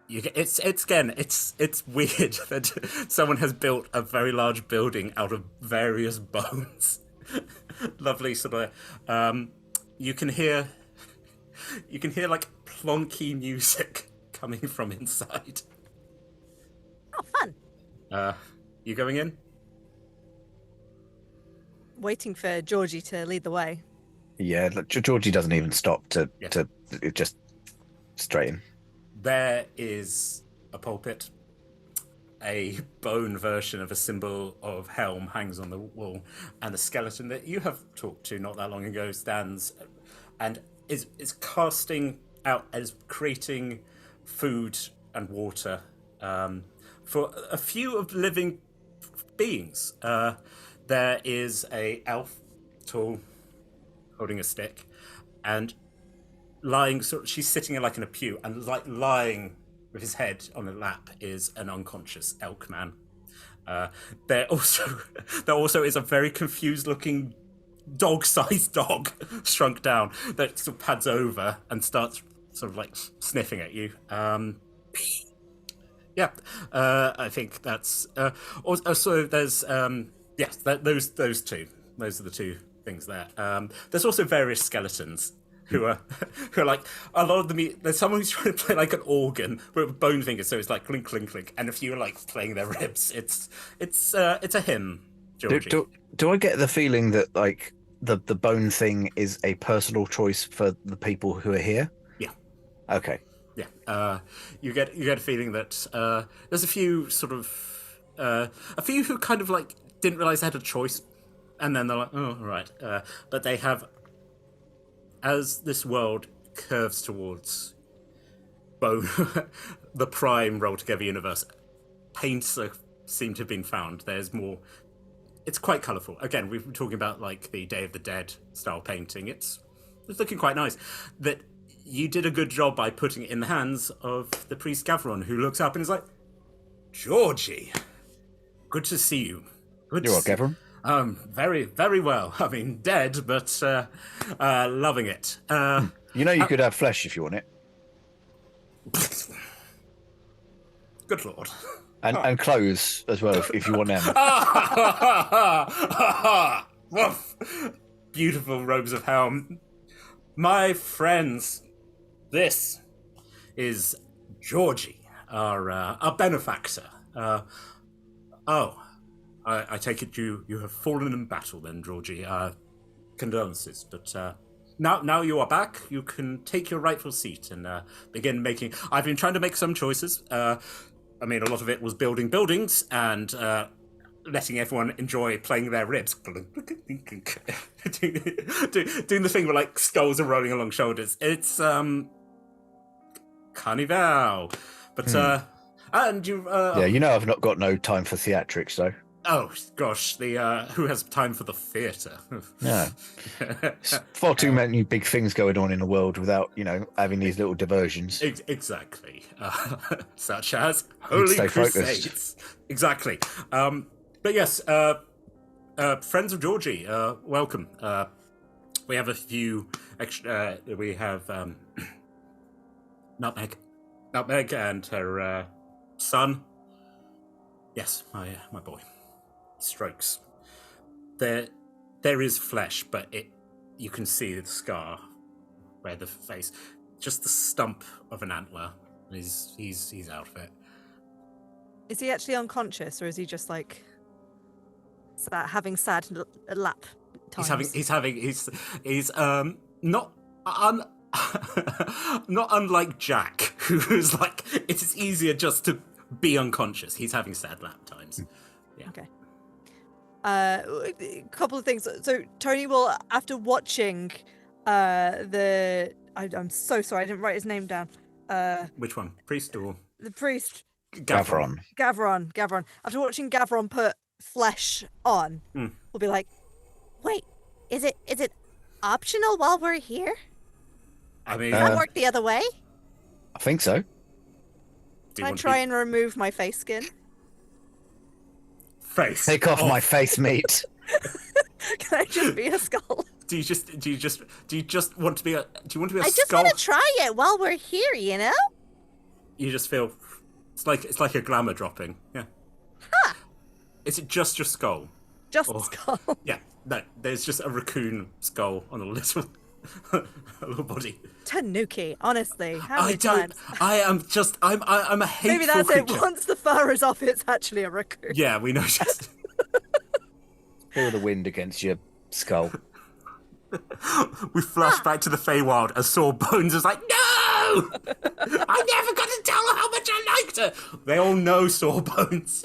you get it's weird that someone has built a very large building out of various bones. Lovely sort of. You can hear like plonky music coming from inside. Oh, fun. You going in? Waiting for Georgie to lead the way. Yeah, look, Georgie doesn't even stop to it just straight in. There is a pulpit. A bone version of a symbol of Helm hangs on the wall, and a skeleton that you have talked to not that long ago stands and is casting out, as creating food and water for a few of living beings. There is a elf, tall, holding a stick, and lying. She's sitting like in a pew, and like lying with his head on her lap is an unconscious elk man. There also is a very confused-looking dog-sized dog shrunk down that sort of pads over and starts sort of like sniffing at you. I think that's also there's those two. Those are the two things there. There's also various skeletons who are like, a lot of them. There's someone who's trying to play like an organ with bone fingers, so it's like clink clink clink. And if you're like playing their ribs, it's a hymn. Georgie. Do I get the feeling that like the bone thing is a personal choice for the people who are here? Yeah. Okay. Yeah. You get a feeling that there's a few sort of a few who kind of like didn't realize they had a choice, and then they're like, oh right. But they have, as this world curves towards the prime roll together universe, paints seem to have been found. There's more. It's quite colourful. Again, we've been talking about like the Day of the Dead style painting. It's looking quite nice. That you did a good job by putting it in the hands of the priest Gavron, who looks up and is like, Georgie, good to see you. You're what, Gavron? Very, very well. I mean, dead, but loving it. You know you could have flesh if you want it. Good lord. And clothes as well, if you want them. Woof. Beautiful robes of Helm. My friends, this is Georgie, our benefactor. I take it you have fallen in battle then, Georgie. Condolences, but now you are back. You can take your rightful seat and begin making. I've been trying to make some choices. I mean, a lot of it was building buildings and letting everyone enjoy playing their ribs. doing the thing where like skulls are rolling along shoulders. It's Carnival. But and you yeah, you know I've not got no time for theatrics though. Oh gosh, the who has time for the theatre? No. Far too many big things going on in the world without, having these little diversions. Exactly. Such as Holy Crusades. Focused. Exactly. But yes, friends of Georgie, welcome. We have a few extra. We have Nutmeg and her son. Yes, my boy. Strokes. There is flesh, but you can see the scar where the face, just the stump of an antler. He's out of it. Is he actually unconscious, or is he just like having sad lap times? He's not not unlike Jack, who's like it is easier just to be unconscious. He's having sad lap times. Yeah. Okay. A couple of things. So Tony will, after watching I'm so sorry, I didn't write his name down. Which one? Priest or the priest? Gavron. After watching Gavron put flesh on, we'll be like, wait, is it optional while we're here? I mean, does that work the other way? I think so. Can I try and remove my face skin? Face. Take off my face meat. Can I just be a skull? Do you just want to be a? Do you want to be a skull? I just want to try it while we're here. You just feel it's like a glamour dropping. Yeah. Huh. Is it just your skull? Just the skull. Yeah. No, there's just a raccoon skull on a little body. Tanuki, honestly. I'm a hateful Maybe that's creature. it. Once the fur is off, it's actually a raccoon. Yeah, we know. Just feel the wind against your skull. We flash back to the Feywild as Sawbones is like, no! I never got to tell her how much I liked her. They all know Sawbones.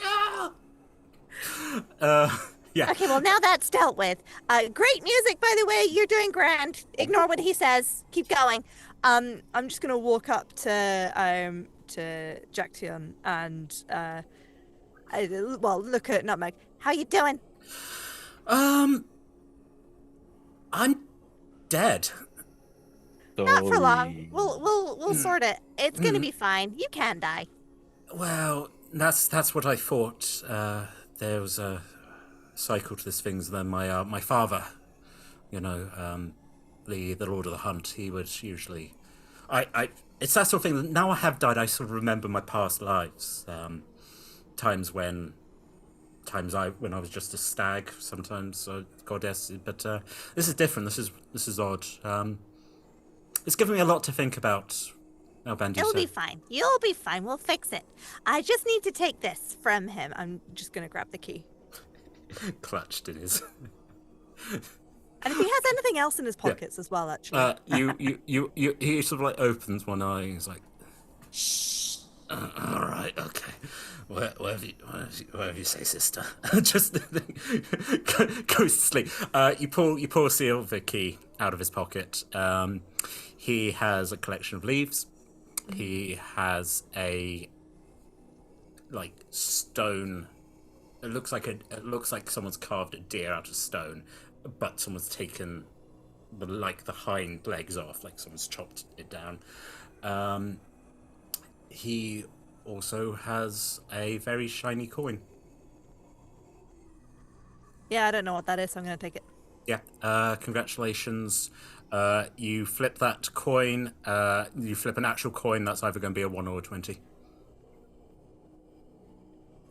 Yeah. Okay, well, now that's dealt with. Great music, by the way. You're doing grand. Ignore what he says. Keep going. I'm just going to walk up to Jaction and, look at Nutmeg. How you doing? I'm dead. Not for long. We'll sort it. It's going to be fine. You can die. Well, that's what I thought. There was a cycle to this thing. Then my father, the Lord of the Hunt, he would usually, it's that sort of thing that now I have died, I sort of remember my past lives, times when I was just a stag, sometimes a goddess, but this is different. This is odd. It's given me a lot to think about. It'll be fine. You'll be fine. We'll fix it. I just need to take this from him. I'm just gonna grab the key. Clutched in his. And if he has anything else in his pockets as well, actually. He sort of like opens one eye and he's like, shh. All right, okay. Whatever you say, sister. Just goes to sleep. You pull a silver key out of his pocket. He has a collection of leaves. He has a stone. It looks like someone's carved a deer out of stone, but someone's taken the hind legs off, like someone's chopped it down. He also has a very shiny coin. Yeah, I don't know what that is, so I'm going to take it. Yeah, congratulations. You flip that coin. You flip an actual coin. That's either going to be a 1 or a 20.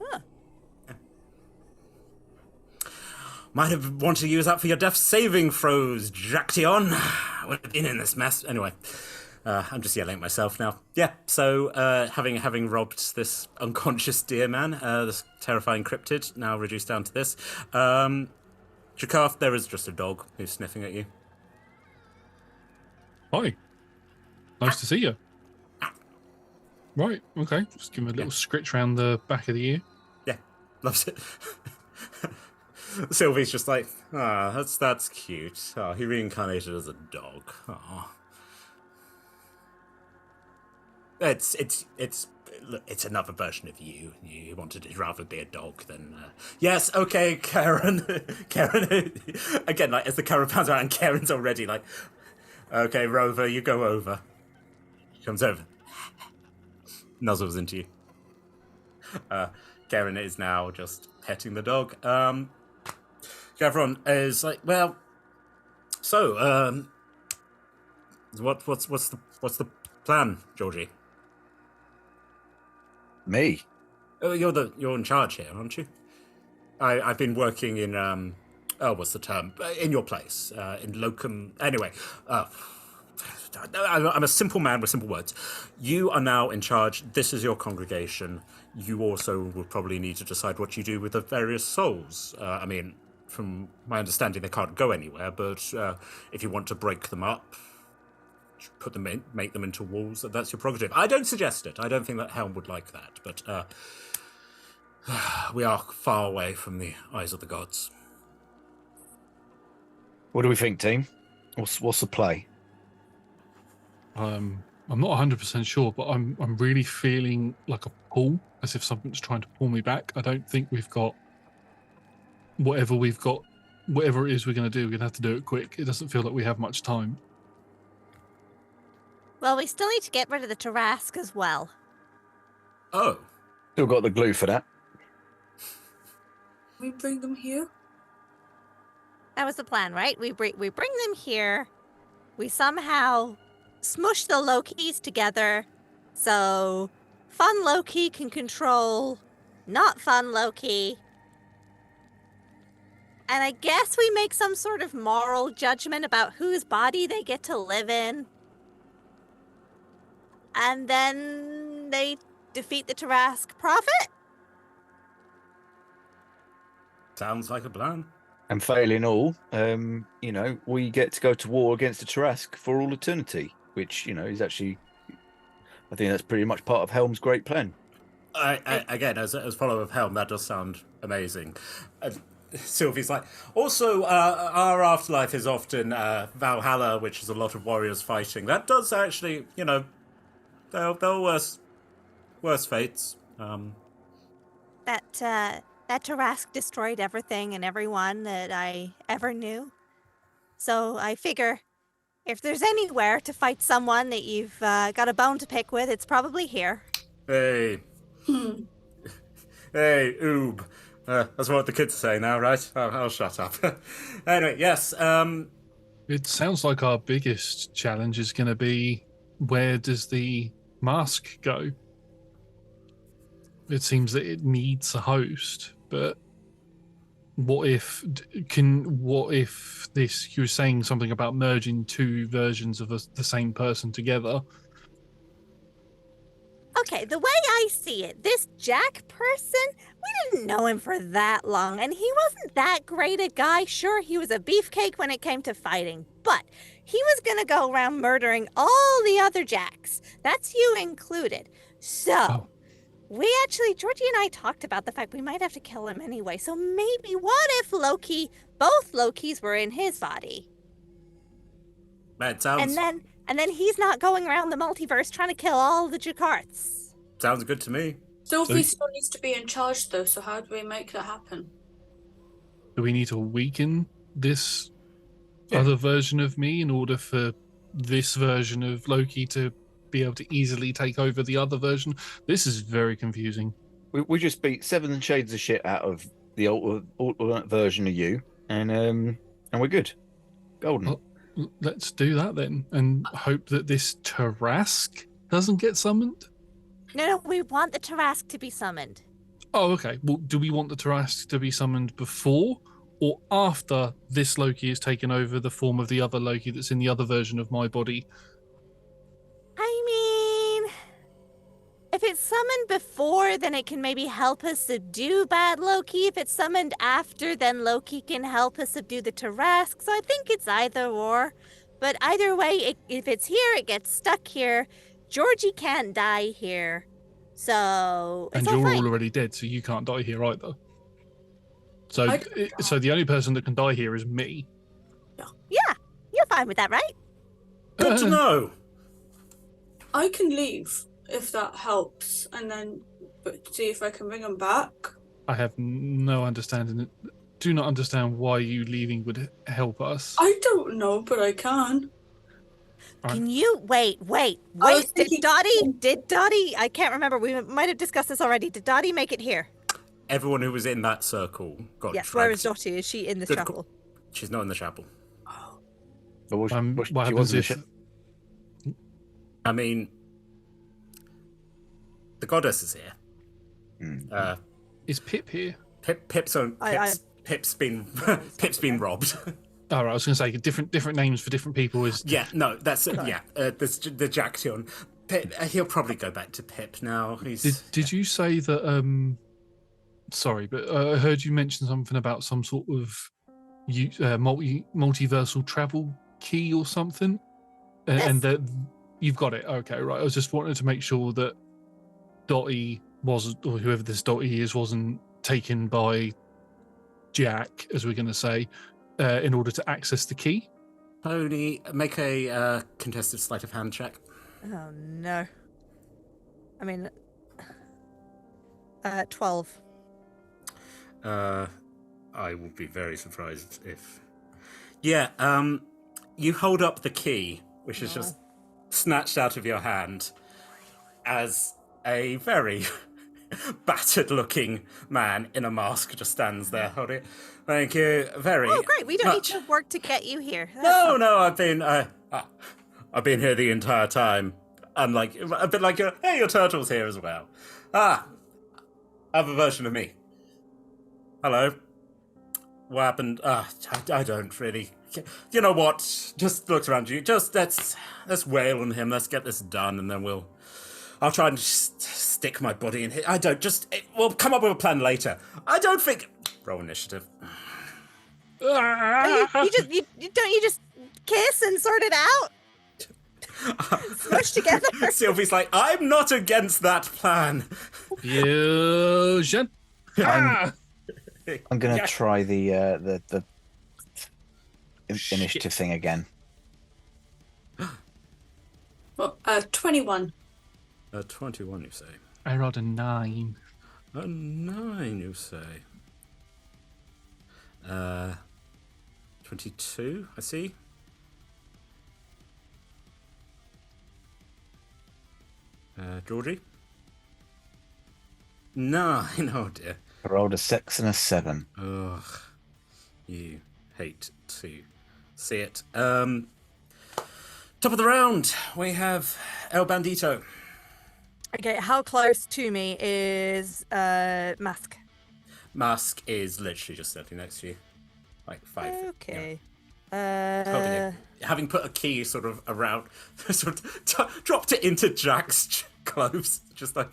Huh. Yeah. Might have wanted to use that for your death saving throws, Jaction. Would have been in this mess. Anyway, I'm just yelling at myself now. Yeah, so having robbed this unconscious deer man, this terrifying cryptid, now reduced down to this. Jakarth, there is just a dog who's sniffing at you. Hi. Nice to see you. Right, okay. Just give him a little scritch round the back of the ear. Yeah, loves it. Sylvie's just like, that's cute. Oh, he reincarnated as a dog. Oh. It's another version of you. You wanted to rather be a dog than. Yes, okay, Karen. Karen, again, like as the camera pans around, Karen's already like, okay, Rover, you go over. She comes over, nuzzles into you. Karen is now just petting the dog. Gavron is like, well, so what's the plan, Georgie? Me? Oh, you're in charge here, aren't you? I've been working in what's the term? In your place, in locum. Anyway, I'm a simple man with simple words. You are now in charge. This is your congregation. You also will probably need to decide what you do with the various souls. I mean, from my understanding, they can't go anywhere. But if you want to break them up, put them in, make them into walls, that's your prerogative. I don't suggest it. I don't think that Helm would like that. But we are far away from the eyes of the gods. What do we think, team? What's the play? I'm not 100% sure, but I'm really feeling like a pull, as if something's trying to pull me back. I don't think we've got whatever it is we're going to do. We're going to have to do it quick. It doesn't feel like we have much time. Well, we still need to get rid of the Tarask as well. Oh. Still got the glue for that. We bring them here? That was the plan, right? We bring them here. We somehow smush the Lokis together so fun Loki can control not fun Loki. And I guess we make some sort of moral judgment about whose body they get to live in. And then they defeat the Tarask prophet? Sounds like a plan. And failing all, we get to go to war against the Tarask for all eternity, which, is actually, I think that's pretty much part of Helm's great plan. Again, as follower of Helm, that does sound amazing. Sylvie's like, also, our afterlife is often Valhalla, which is a lot of warriors fighting. That does actually, there are worse fates. That Tarask destroyed everything and everyone that I ever knew. So I figure if there's anywhere to fight someone that you've got a bone to pick with, it's probably here. Hey. Hey, oob. That's what the kids say now, right? I'll shut up. Anyway, yes. It sounds like our biggest challenge is going to be, where does the mask go? It seems that it needs a host, but what if this, you were saying something about merging two versions of the same person together? Okay, the way I see it, this Jack person, we didn't know him for that long, and he wasn't that great a guy. Sure, he was a beefcake when it came to fighting, but he was gonna go around murdering all the other Jacks. That's you included. So, Georgie and I talked about the fact we might have to kill him anyway, so maybe what if both Lokis were in his body? That sounds... And then he's not going around the multiverse trying to kill all the Jakarths. Sounds good to me. Sylvie still needs to be in charge, though, so how do we make that happen? Do we need to weaken this other version of me in order for this version of Loki to be able to easily take over the other version? This is very confusing. We just beat 7 shades of shit out of the alternate version of you, and we're good. Golden. Well, let's do that then, and hope that this Tarask doesn't get summoned. No, we want the Tarask to be summoned. Oh, okay. Well, do we want the Tarask to be summoned before or after this Loki has taken over the form of the other Loki that's in the other version of my body? it's summoned before, then it can maybe help us subdue bad Loki. If it's summoned after, then Loki can help us subdue the Tarask. So I think it's either or. But either way, if it's here, it gets stuck here. Georgie can't die here. So And it's you're all fine. all already dead, so you can't die here either. So, I- so the only person that can die here is me. Yeah, you're fine with that, right? Good to know. I can leave if that helps, and then see if I can bring them back. I have no understanding. Do not understand why you leaving would help us. I don't know, but I can. Right. Can you wait? I was thinking- Did Dottie? I can't remember. We might have discussed this already. Did Dottie make it here? Everyone who was in that circle got Yes. dragged. Where is Dottie? Is she in the Good chapel? She's not in the chapel. But What she happens wasn't the if ship. I mean, the goddess is here. Mm. is Pip here? Pip's been Pip's been robbed. All right, I was going to say different names for different people is Yeah, no, that's there's the Jackson. Pip, he'll probably go back to Pip now. Did you say that? Sorry, but I heard you mention something about some sort of multiversal travel key or something, and that you've got it. Okay, right. I was just wanting to make sure that Dottie wasn't, or whoever this Dottie is, wasn't taken by Jack, as we're going to say, in order to access the key. Tony, make a contested sleight of hand check. Oh no. I mean, 12. I would be very surprised if. Yeah, you hold up the key, which is just snatched out of your hand, as a very battered-looking man in a mask just stands there holding it. Thank you very. Oh, great! We don't much. need to work to get you here. No, I've been here the entire time. I'm like a bit like your turtle's here as well. Other version of me. Hello. What happened? I don't really. You know what? Just looks around you. Just let's wail on him. Let's get this done, and then I'll try and stick my body in here. We'll come up with a plan later. I don't think. Roll initiative. You just kiss and sort it out? Smush together? Sylvie's like, I'm not against that plan. Fusion. I'm gonna try the initiative thing again. Well, 21. 21, you say? I rolled a 9. A 9, you say? 22, I see. Georgie? 9, oh dear. I rolled a 6 and a 7. Ugh. You hate to see it. Top of the round, we have El Bandito. Okay, how close to me is Mask? Mask is literally just standing next to you. Like 5 feet. Okay. Holding it. Having put a key sort of around, sort of dropped it into Jack's clothes. Just like.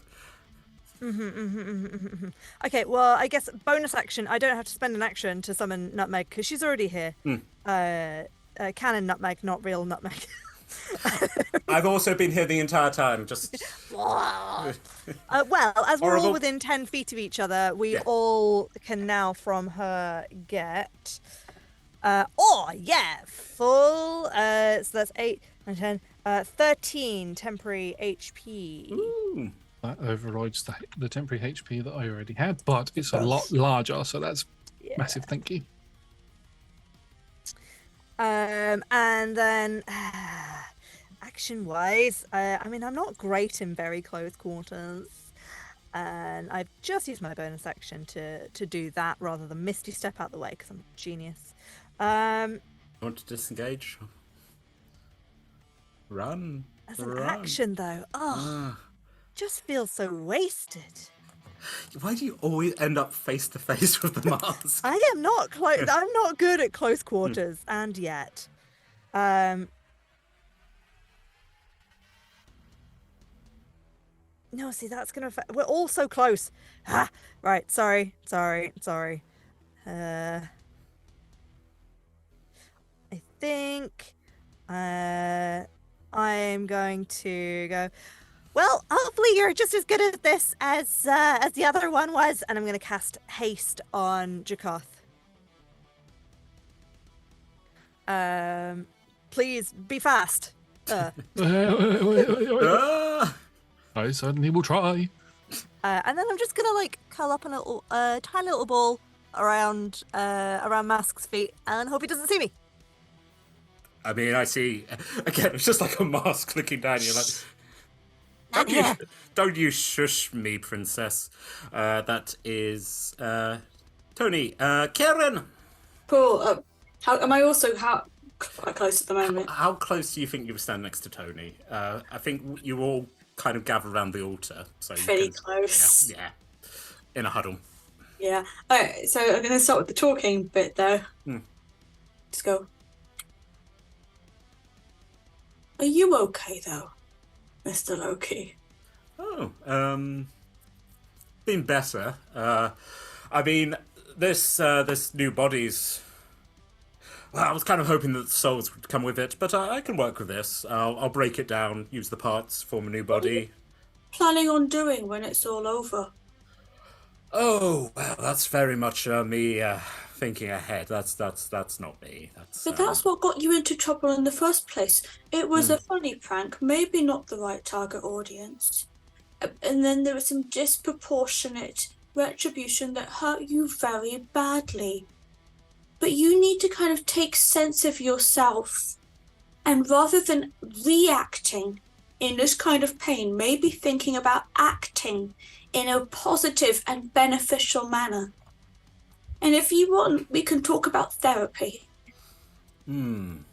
Okay, well, I guess bonus action. I don't have to spend an action to summon Nutmeg because she's already here. Canon Nutmeg, not real Nutmeg. I've also been here the entire time. Just. Well, as we're all Horrible. within 10 feet of each other, we all can now from her get. Full. So that's 8 and 10. 13 temporary HP. Ooh. That overrides the temporary HP that I already had, but it's a lot larger, so that's massive. Thank you. And then action-wise, I mean, I'm not great in very close quarters, and I've just used my bonus action to do that rather than Misty Step out the way because I'm a genius. Want to disengage? Run. As an Run. action, though, just feels so wasted. Why do you always end up face to face with the mask? I am not close. I'm not good at close quarters, and yet, No, see, that's gonna. We're all so close. Ah, right. Sorry. I think I'm going to go. Well, hopefully you're just as good at this as the other one was, and I'm going to cast haste on Jakoth. Please be fast. Ah! I certainly will try. And then I'm just gonna like curl up in a little, tiny little ball around Mask's feet, and hope he doesn't see me. I mean, I see. Again, it's just like a mask looking down. You're like, don't you shush me, princess. That is Tony. Karen. Cool. How am I also quite close at the moment? How close do you think you were standing next to Tony? I think you all kind of gather around the altar. So Pretty close. Yeah. In a huddle. Yeah. Alright, so I'm gonna start with the talking bit though. Just go. Are you okay though, Mr. Loki? Oh, been better. I mean, this new body's. Well, I was kind of hoping that the souls would come with it, but I can work with this. I'll break it down, use the parts, form a new body. Planning on doing when it's all over? Oh, well, that's very much me thinking ahead. That's not me. But that's what got you into trouble in the first place. It was a funny prank, maybe not the right target audience. And then there was some disproportionate retribution that hurt you very badly. But you need to kind of take sense of yourself. And rather than reacting in this kind of pain, maybe thinking about acting in a positive and beneficial manner. And if you want, we can talk about therapy. Interesting.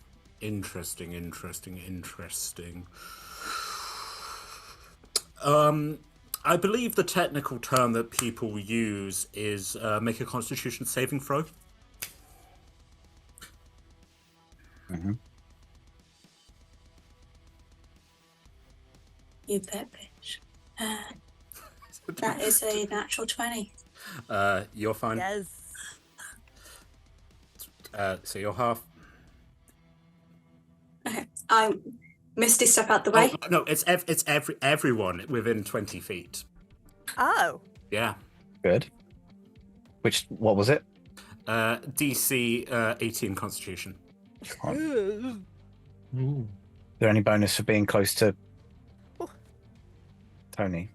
I believe the technical term that people use is make a Constitution saving throw. You bet, bitch. That is a natural 20. You're fine. Yes. So you're half. Okay, I Misty step out the way. Oh, no, it's everyone within 20 feet. Oh. Yeah. Good. What was it? DC 18 Constitution. Ooh. Is there any bonus for being close to Tony?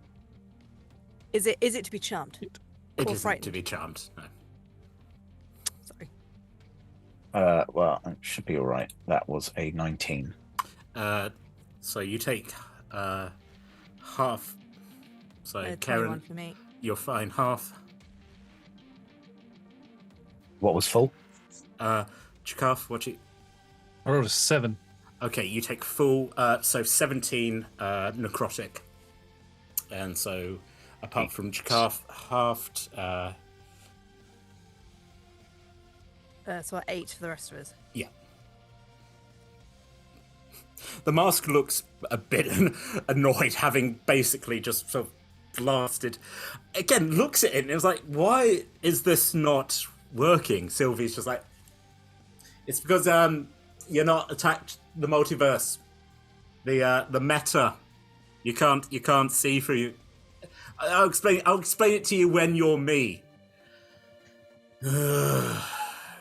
Is it to be charmed? It Or isn't frightened? to be charmed. No. Sorry. Well, it should be all right. That was a 19. So you take half. So 21 Karen, for me. you're fine. Half. What was full? Chikaf, what you? I rolled a 7. Okay, you take full. So 17 necrotic, and so apart from Chikaf, halved. So 8 for the rest of us. Yeah. The mask looks a bit annoyed, having basically just sort of blasted. Again, looks at it and it was like, why is this not working? Sylvie's just like, it's because you're not attacked the multiverse, the meta. You can't see through you. I'll explain it to you when you're me.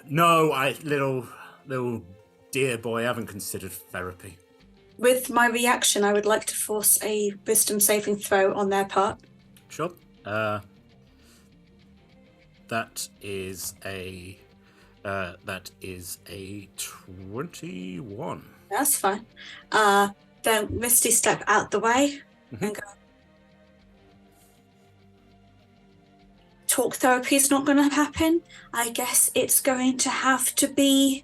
No, little dear boy, I haven't considered therapy. With my reaction, I would like to force a wisdom saving throw on their part. Sure. That is a 21. That's fine. Then Misty step out the way and go. Talk therapy is not going to happen. I guess it's going to have to be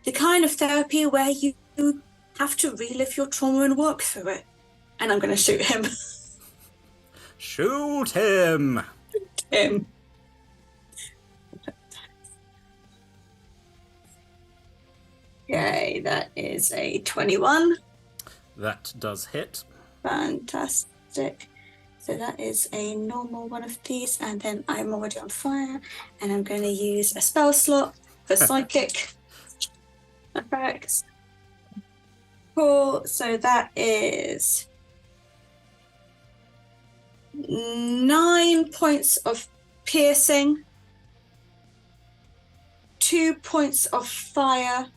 the kind of therapy where you have to relive your trauma and work through it. And I'm going to shoot him. Shoot him! Him. Okay, that is a 21. That does hit. Fantastic. So that is a normal one of these, and then I'm already on fire, and I'm going to use a spell slot for psychic effects. Cool. So that is 9 points of piercing, 2 points of fire,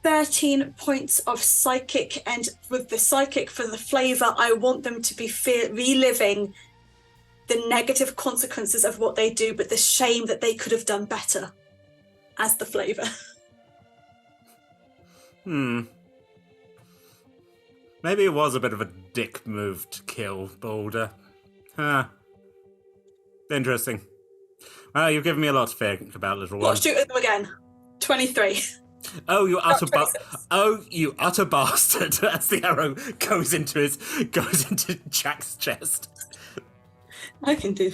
13 points of psychic, and with the psychic for the flavor, I want them to be reliving the negative consequences of what they do, but the shame that they could have done better as the flavor. Maybe it was a bit of a dick move to kill Boulder. Interesting. Well, you've given me a lot to think about, little one. Let's shoot at them again. 23. Oh, you utter bastard! As the arrow goes into Jack's chest. I can do.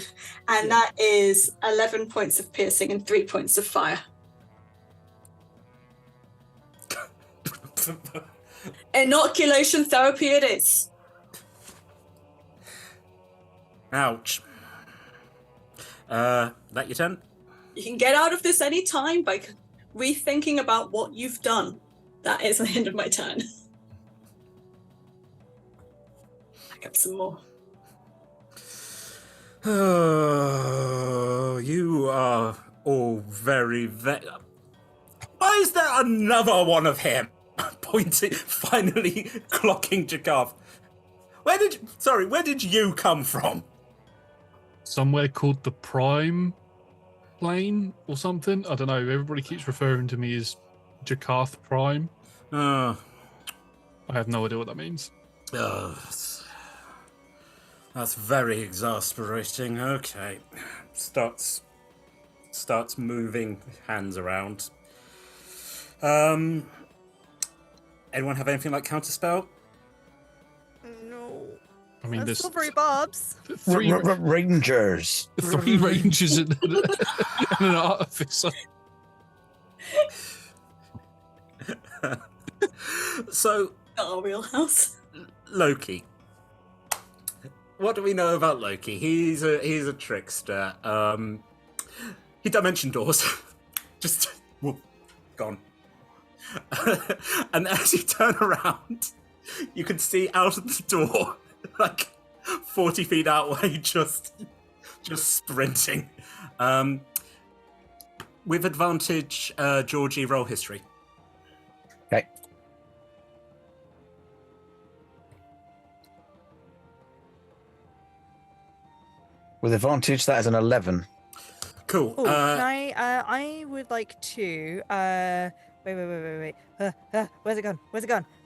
And that is 11 points of piercing and 3 points of fire. Inoculation therapy it is. Ouch. That your turn? You can get out of this any time by rethinking about what you've done. That is the end of my turn. Back up some more. Oh, you are all very... Why is there another one of him? Pointing, finally clocking Jakov. Where did you come from? Somewhere called the Prime Plane or something. I don't know. Everybody keeps referring to me as Jakarth Prime. I have no idea what that means. That's very exasperating. Okay. Starts moving hands around. Anyone have anything like counterspell? No. I mean, there's silvery bobs. Rangers. 3 rangers and an artificer. So, Not our wheelhouse. Loki. What do we know about Loki? He's a trickster. He dimension doors. Just whoop, gone. And as you turn around, you can see out of the door, like 40 feet out where you just sprinting. With advantage, Georgie, roll history. Okay. With advantage, that is an 11. Cool. Oh, can I would like to. Wait. Where's it gone?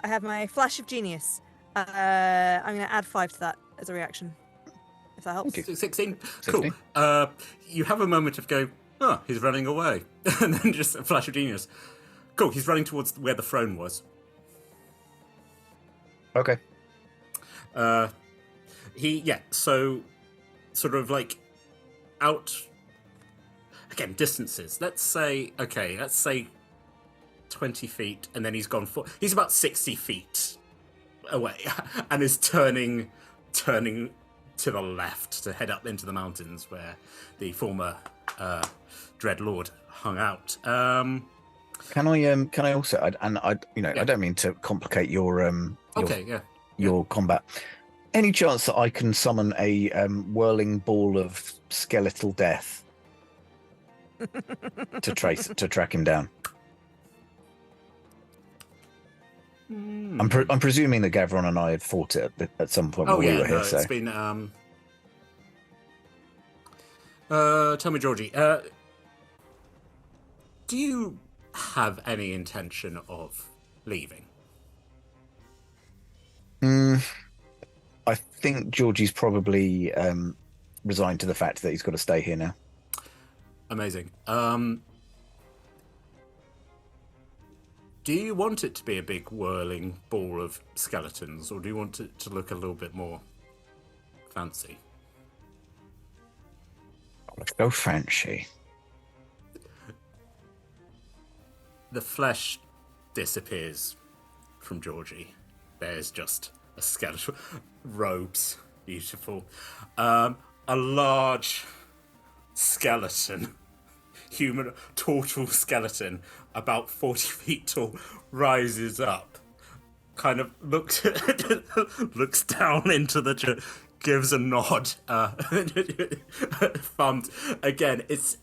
I have my flash of genius. I'm going to add 5 to that as a reaction, if that helps. 16. Cool. You have a moment of go, oh, he's running away. And then just a flash of genius. Cool, he's running towards where the throne was. Okay. So sort of like out, again, distances. Let's say 20 feet, and then he's gone he's about 60 feet away and is turning to the left to head up into the mountains where the former Dread Lord hung out. Can I also I don't mean to complicate your combat. Any chance that I can summon a whirling ball of skeletal death to track him down? I'm presuming that Gavron and I had fought it at some point when we were here. So it's been. Tell me, Georgie, do you have any intention of leaving? I think Georgie's probably resigned to the fact that he's got to stay here now. Amazing. Do you want it to be a big whirling ball of skeletons, or do you want it to look a little bit more fancy? Let's go fancy. The flesh disappears from Georgie, there's just a skeleton. Robes, beautiful. A large skeleton, human tortoise skeleton, about 40 feet tall, rises up, kind of looks down into the gives a nod, thumbs. Again, it's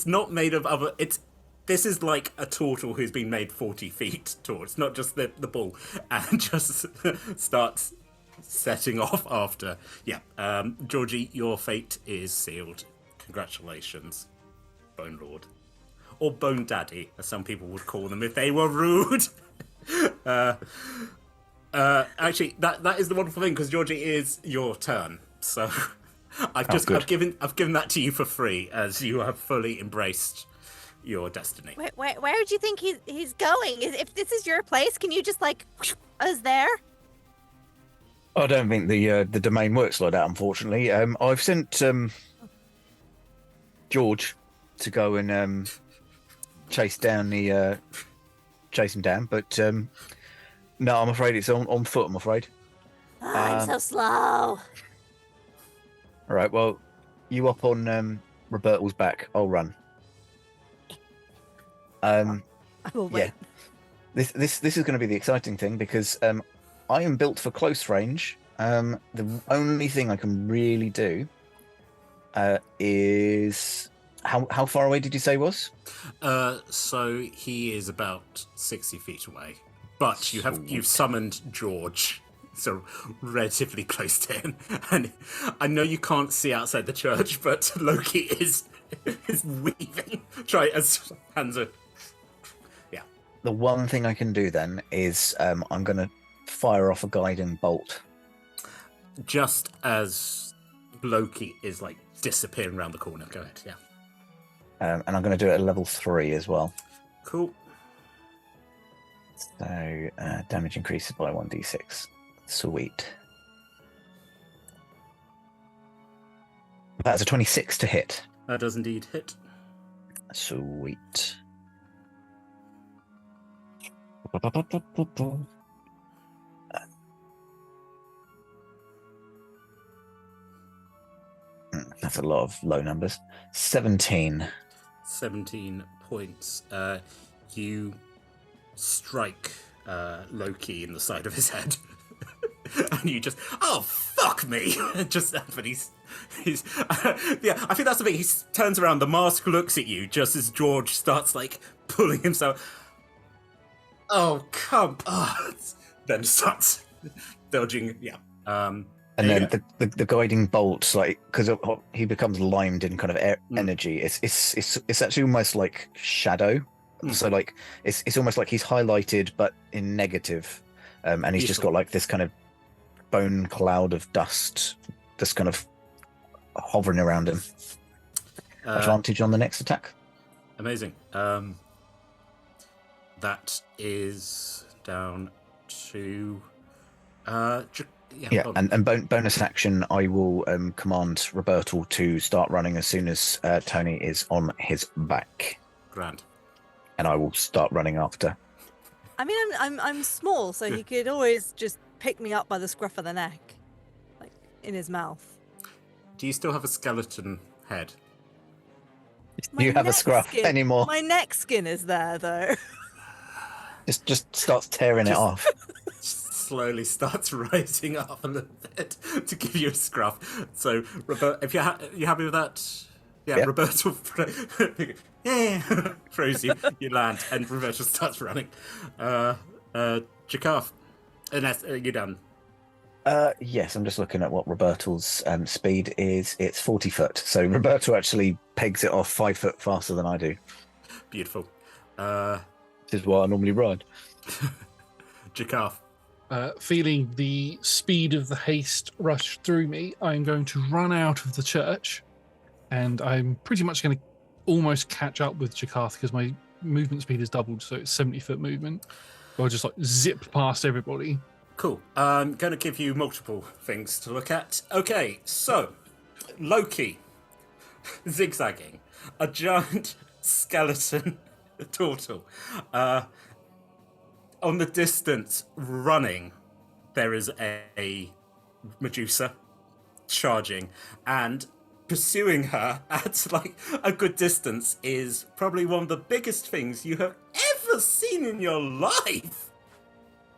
not made of other. This is like a turtle who's been made 40 feet tall. It's not just the bull, and just starts setting off after. Yeah, Georgie, your fate is sealed. Congratulations, Bone Lord, or Bone Daddy, as some people would call them if they were rude. Actually, that is the wonderful thing, because Georgie, is your turn. So I've given that to you for free, as you have fully embraced your destiny. Where do you think he's going? If this is your place, can you just us there? I don't think the domain works like that, unfortunately. I've sent George to go and chase him down, but no, I'm afraid it's on foot. I'm afraid. I'm so slow. All right, well, you up on Roberto's back. I'll run. I will wait. Yeah, this is going to be the exciting thing, because I am built for close range. The only thing I can really do is how far away did you say was? So he is about 60 feet away, but you've summoned George, so relatively close to him. And I know you can't see outside the church, but Loki is weaving. Try as hands are. Yeah. The one thing I can do then is I'm going to fire off a guiding bolt. Just as Loki is disappearing around the corner. Go ahead, yeah. And I'm going to do it at level 3 as well. Cool. So damage increases by 1d6. Sweet. That's a 26 to hit. That does indeed hit. Sweet. That's a lot of low numbers. 17. 17 points. You strike Loki in the side of his head. And you just, oh, fuck me. Just, but he's yeah, I think that's the thing. He turns around, the mask looks at you just as George starts pulling himself. Oh, come on. Then starts dodging, yeah. And then the guiding bolts, because he becomes limed in kind of energy. It's actually almost like shadow. So it's almost like he's highlighted, but in negative. And he's just got this kind of bone cloud of dust, just kind of hovering around him. Advantage on the next attack. Amazing. That is down to and bonus action, I will command Roberto to start running as soon as Tony is on his back. Grand. And I will start running after. I mean, I'm small, so he could always just pick me up by the scruff of the neck, in his mouth. Do you still have a skeleton head? You have a scruff anymore? My neck skin is there, though. Just starts tearing it off. Slowly starts rising up a little bit to give you a scruff. So, Roberto, if you happy with that? Yeah, yep. Roberto throws you, you land, and Roberto starts running. Jakaf, unless you're done. Yes, I'm just looking at what Roberto's speed is. It's 40 foot. So Roberto actually pegs it off 5 foot faster than I do. Beautiful. This is why I normally ride. Jakaf. Feeling the speed of the haste rush through me, I'm going to run out of the church, and I'm pretty much going to almost catch up with Jakarth because my movement speed is doubled, so it's 70-foot movement. I'll just zip past everybody. Cool. I'm going to give you multiple things to look at. Okay, so Loki zigzagging, a giant skeleton turtle. on the distance, running, there is a Medusa charging, and pursuing her at like a good distance is probably one of the biggest things you have ever seen in your life.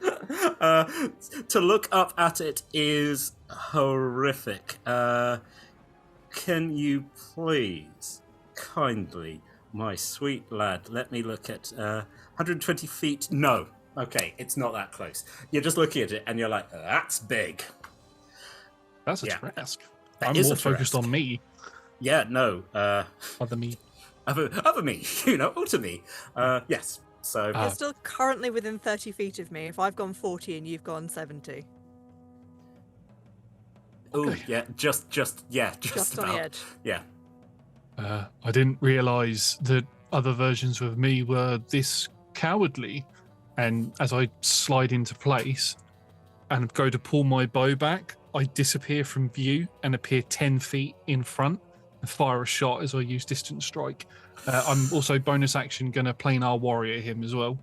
To look up at it is horrific. Can you please kindly, my sweet lad, let me look at 120 feet? No. Okay, it's not that close. You're just looking at it and you're like, that's big. That's a Trask. That I'm is more a focused Trask. on me. Yeah, no. Other me. Other me, utter me. Yes. So You're still currently within 30 feet of me. If I've gone 40 and you've gone 70. oh Okay. yeah, just Just about. on the edge. Yeah. I didn't realise that other versions of me were this cowardly. And as I slide into place and go to pull my bow back, I disappear from view and appear 10 feet in front and fire a shot as I use distant strike. I'm also bonus action going to planar warrior him as well.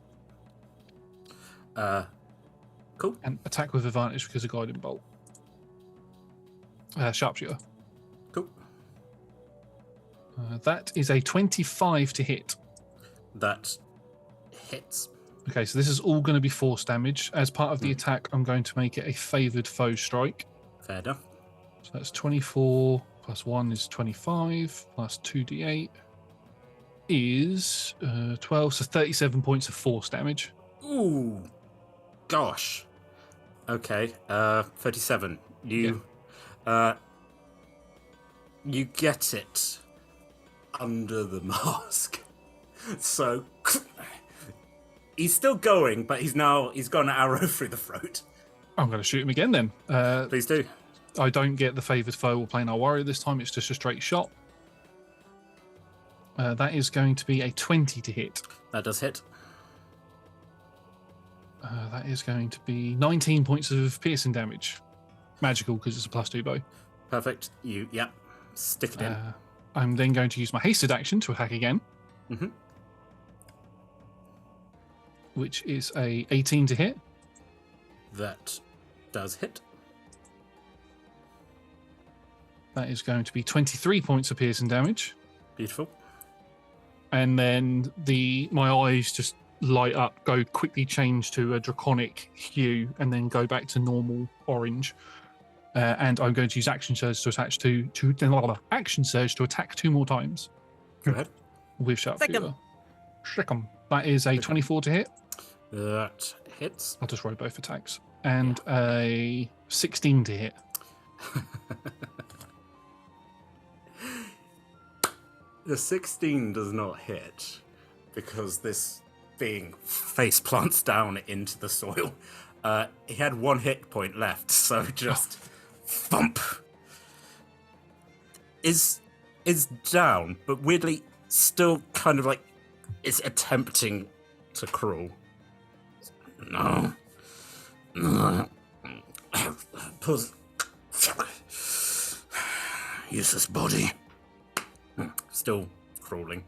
Cool. And attack with advantage because of guiding bolt. Sharpshooter. Cool. That is a 25 to hit. That hits. Okay, so this is all going to be force damage. As part of the attack, I'm going to make it a favoured foe strike. Fair enough. So that's 24 plus 1 is 25 plus 2d8 is 12, so 37 points of force damage. Ooh. Gosh. Okay. 37. You get it under the mask. So he's still going, but he's got an arrow through the throat. I'm going to shoot him again then. Please do. I don't get the favoured foe or planar warrior this time. It's just a straight shot. That is going to be a 20 to hit. That does hit. That is going to be 19 points of piercing damage. Magical because it's a +2 bow. Perfect. Stick it in. I'm then going to use my hasted action to attack again. Mm-hmm. Which is a 18 to hit. That does hit. That is going to be 23 points of piercing damage. Beautiful. And then my eyes just light up, go quickly change to a draconic hue, and then go back to normal orange. And I'm going to use action surge to attack attack 2 more times. Go ahead. With sharpshooter. Shrikum. That is a 24 to hit. That hits. I'll just roll both attacks. And a 16 to hit. The 16 does not hit because this being face plants down into the soil. He had 1 hit point left, so just thump. Is down, but weirdly still kind of like is attempting to crawl. No. Pause. Useless body. Still crawling.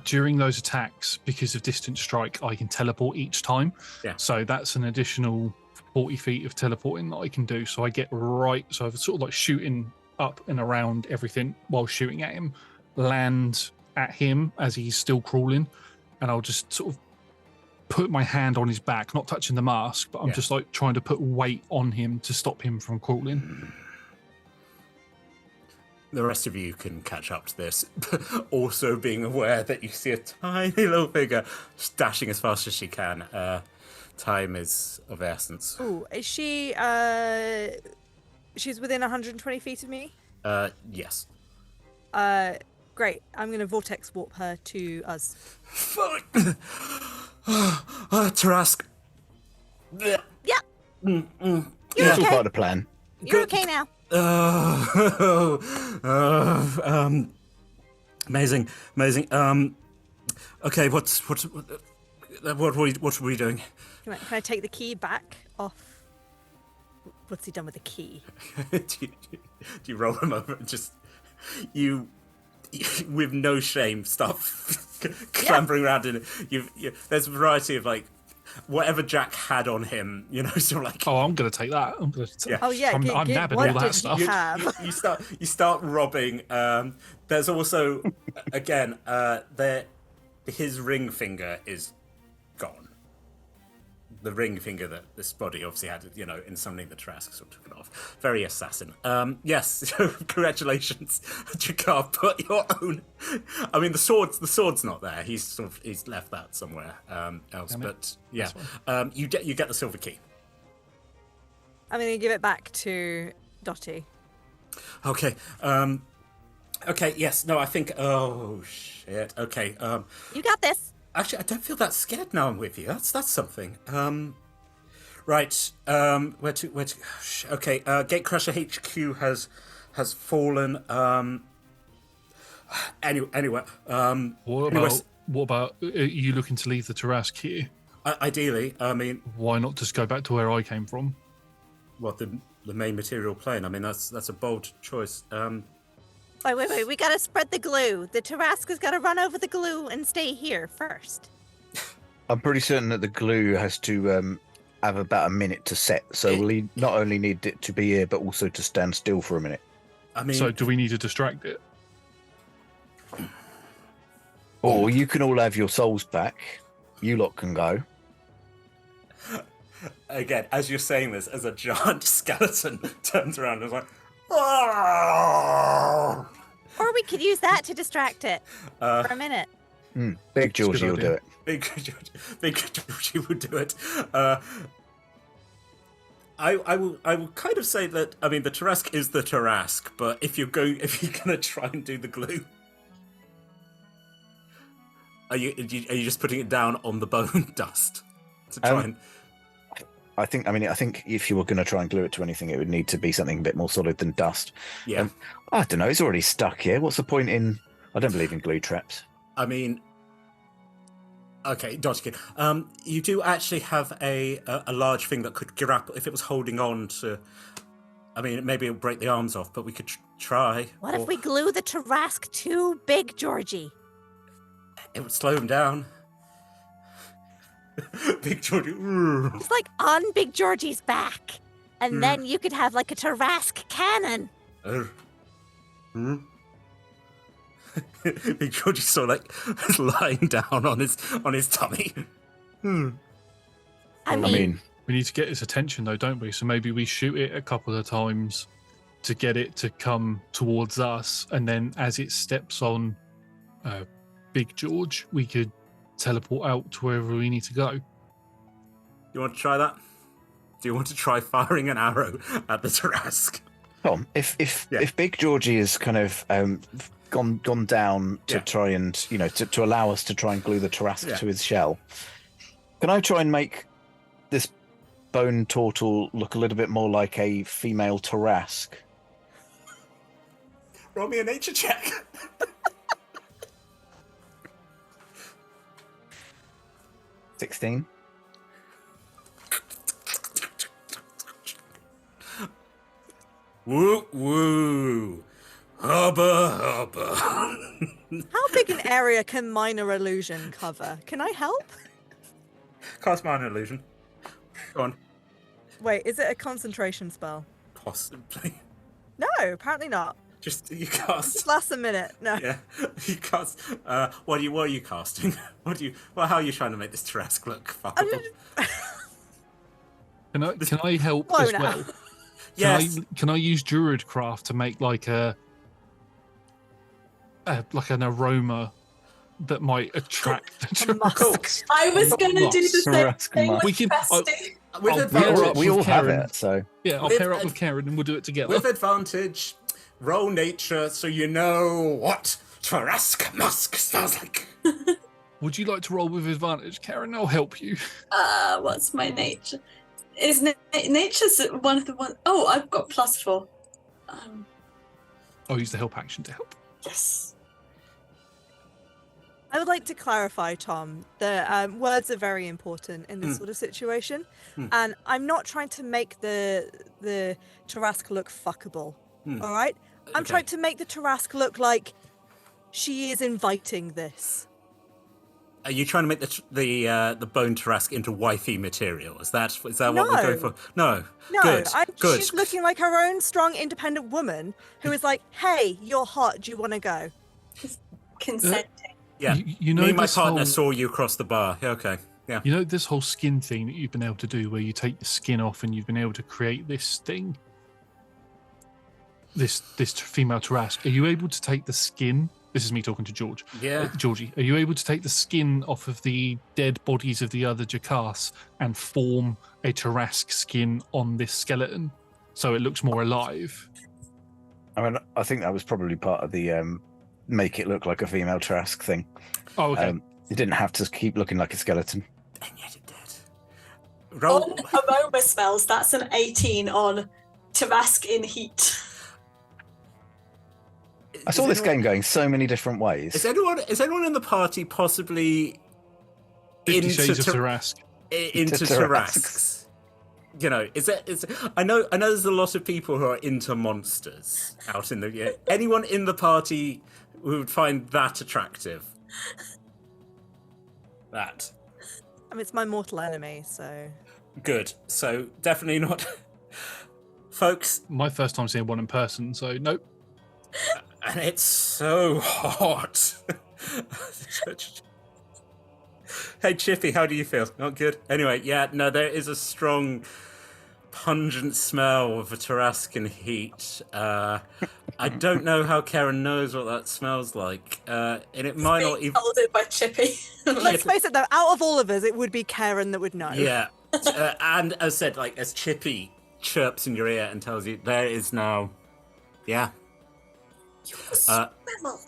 During those attacks, because of distant strike, I can teleport each time. Yeah. So that's an additional 40 feet of teleporting that I can do. So I get so I'm sort of like shooting up and around everything while shooting at him, land at him as he's still crawling, and I'll just sort of put my hand on his back, not touching the mask, but I'm just like trying to put weight on him to stop him from crawling. The rest of you can catch up to this, also being aware that you see a tiny little figure dashing as fast as she can. Time is of essence. Ooh, is she? She's within 120 feet of me. Yes. Great. I'm gonna vortex warp her to us. Tarask. Yeah. You're It's all okay. part of the plan. You're okay now. Amazing. Okay, what are we doing? Can I take the key back off? What's he done with the key? do you roll him over and just you with no shame start clambering around in it? There's a variety of like whatever Jack had on him, sort of like. Oh, I'm going to take that. Yeah. Oh yeah, I'm nabbing what all that did stuff. you have? You start robbing. There's also, again, his ring finger is gone. The ring finger that this body obviously had, in summoning the Trask, sort of took it off. Very assassin. Yes, so congratulations, Jakar. Put your own. I mean, the sword's not there. He's left that somewhere else. But yeah, you get the silver key. I'm going to give it back to Dottie. Okay. Okay. Yes. No. I think. Oh shit. Okay. You got this. Actually, I don't feel that scared now I'm with you. That's something. Right. Where to? Okay. Gatecrusher HQ has fallen. Anyway. What about are you looking to leave the Tarask here? Ideally, I mean. Why not just go back to where I came from? What the main material plane? I mean, that's a bold choice. Wait. We gotta spread the glue. The Taraska's gotta run over the glue and stay here first. I'm pretty certain that the glue has to have about a minute to set. So we'll not only need it to be here, but also to stand still for a minute. I mean, so do we need to distract it? Or you can all have your souls back. You lot can go. Again, as you're saying this, as a giant skeleton turns around and is like, "Oh!" Or we could use that to distract it for a minute. Big Georgie will do it. Big Georgie will do it. I will kind of say that. I mean, the Tarask is the Tarask, but if you're gonna try and do the glue, are you just putting it down on the bone dust to try and? I think if you were going to try and glue it to anything, it would need to be something a bit more solid than dust. Yeah. I don't know. It's already stuck here. What's the point in? I don't believe in glue traps. I mean, okay, Dodge Kid. You do actually have a large thing that could grapple if it was holding on to. I mean, maybe it'll break the arms off, but we could try. What if we glue the Tarask to Big Georgie? It would slow him down. Big Georgie. It's like on Big Georgie's back. And then you could have like a Tarask cannon. Big Georgie's sort of like lying down on his tummy. I mean, we need to get its attention though, don't we? So maybe we shoot it a couple of times to get it to come towards us, and then as it steps on Big George, we could teleport out to wherever we need to go. You want to try that? Do you want to try firing an arrow at the Tarask? Tom, if Big Georgie is kind of gone down to try and to allow us to try and glue the Tarask to his shell, can I try and make this bone turtle look a little bit more like a female Tarask? Roll me a nature check. 16. Woo woo. Hubba hubba. how big an area can minor illusion cover? Can I help? Cast minor illusion. Go on. Wait, is it a concentration spell? Possibly. No, apparently not. Just you cast. Just lasts a minute. No. Yeah, you cast. What are you casting? How are you trying to make this Tarask look fuckable? Can I help Whoa, as now. well? Yes. Can I use Druidcraft to make like an aroma that might attract the Tarask? I was going to do the same Tarask thing musk. with We can- Festy. With I'll advantage. pair up We all with have Karen. it, so Yeah, I'll With pair up ad- with Karen and we'll do it together. With advantage, roll nature so you know what Tarask musk smells like. Would you like to roll with advantage, Karen? I'll help you. What's my nature? Is nature's one of the ones? Oh, I've got +4. I'll use the help action to help. Yes. I would like to clarify, Tom, that words are very important in this sort of situation. And I'm not trying to make the Tarask look fuckable. All right? I'm Okay. trying to make the Tarask look like she is inviting this. Are you trying to make the bone Tarask into wifey material? Is that what we're going for? No. No, Good. Good. she's looking like her own strong, independent woman who is like, "Hey, you're hot. Do you want to go?" Consenting. Yeah. You know, Me and my this partner whole- saw you across the bar. Yeah, okay. Yeah. You know this whole skin thing that you've been able to do, where you take the skin off and you've been able to create this thing, this female Tarask. Are you able to take the skin? This is me talking to George. Yeah. Georgie, are you able to take the skin off of the dead bodies of the other Jakars and form a Tarask skin on this skeleton so it looks more alive? I mean, I think that was probably part of the make it look like a female Trask thing. Oh, okay. It didn't have to keep looking like a skeleton. And yet it did. Roll. On aroma smells, that's an 18 on Tarask in heat. I saw this game going so many different ways. Is anyone in the party possibly 50 into Shades of Tarask. into Into Tarasks? You know, I know there's a lot of people who are into monsters out in the anyone in the party who would find that attractive. That. I mean, it's my mortal enemy, so. Good. So definitely not folks, My first time seeing one in person, so nope. and it's so hot. Hey Chippy, how do you feel? Not good? Anyway, yeah, no, there is a strong, pungent smell of a Tarascan heat. I don't know how Karen knows what that smells like. And it might not even... Told it by Chippy. Let's face it, though, out of all of us, it would be Karen that would know. Yeah. And as said, like, as Chippy chirps in your ear and tells you, there is now... Yeah. Swimmel.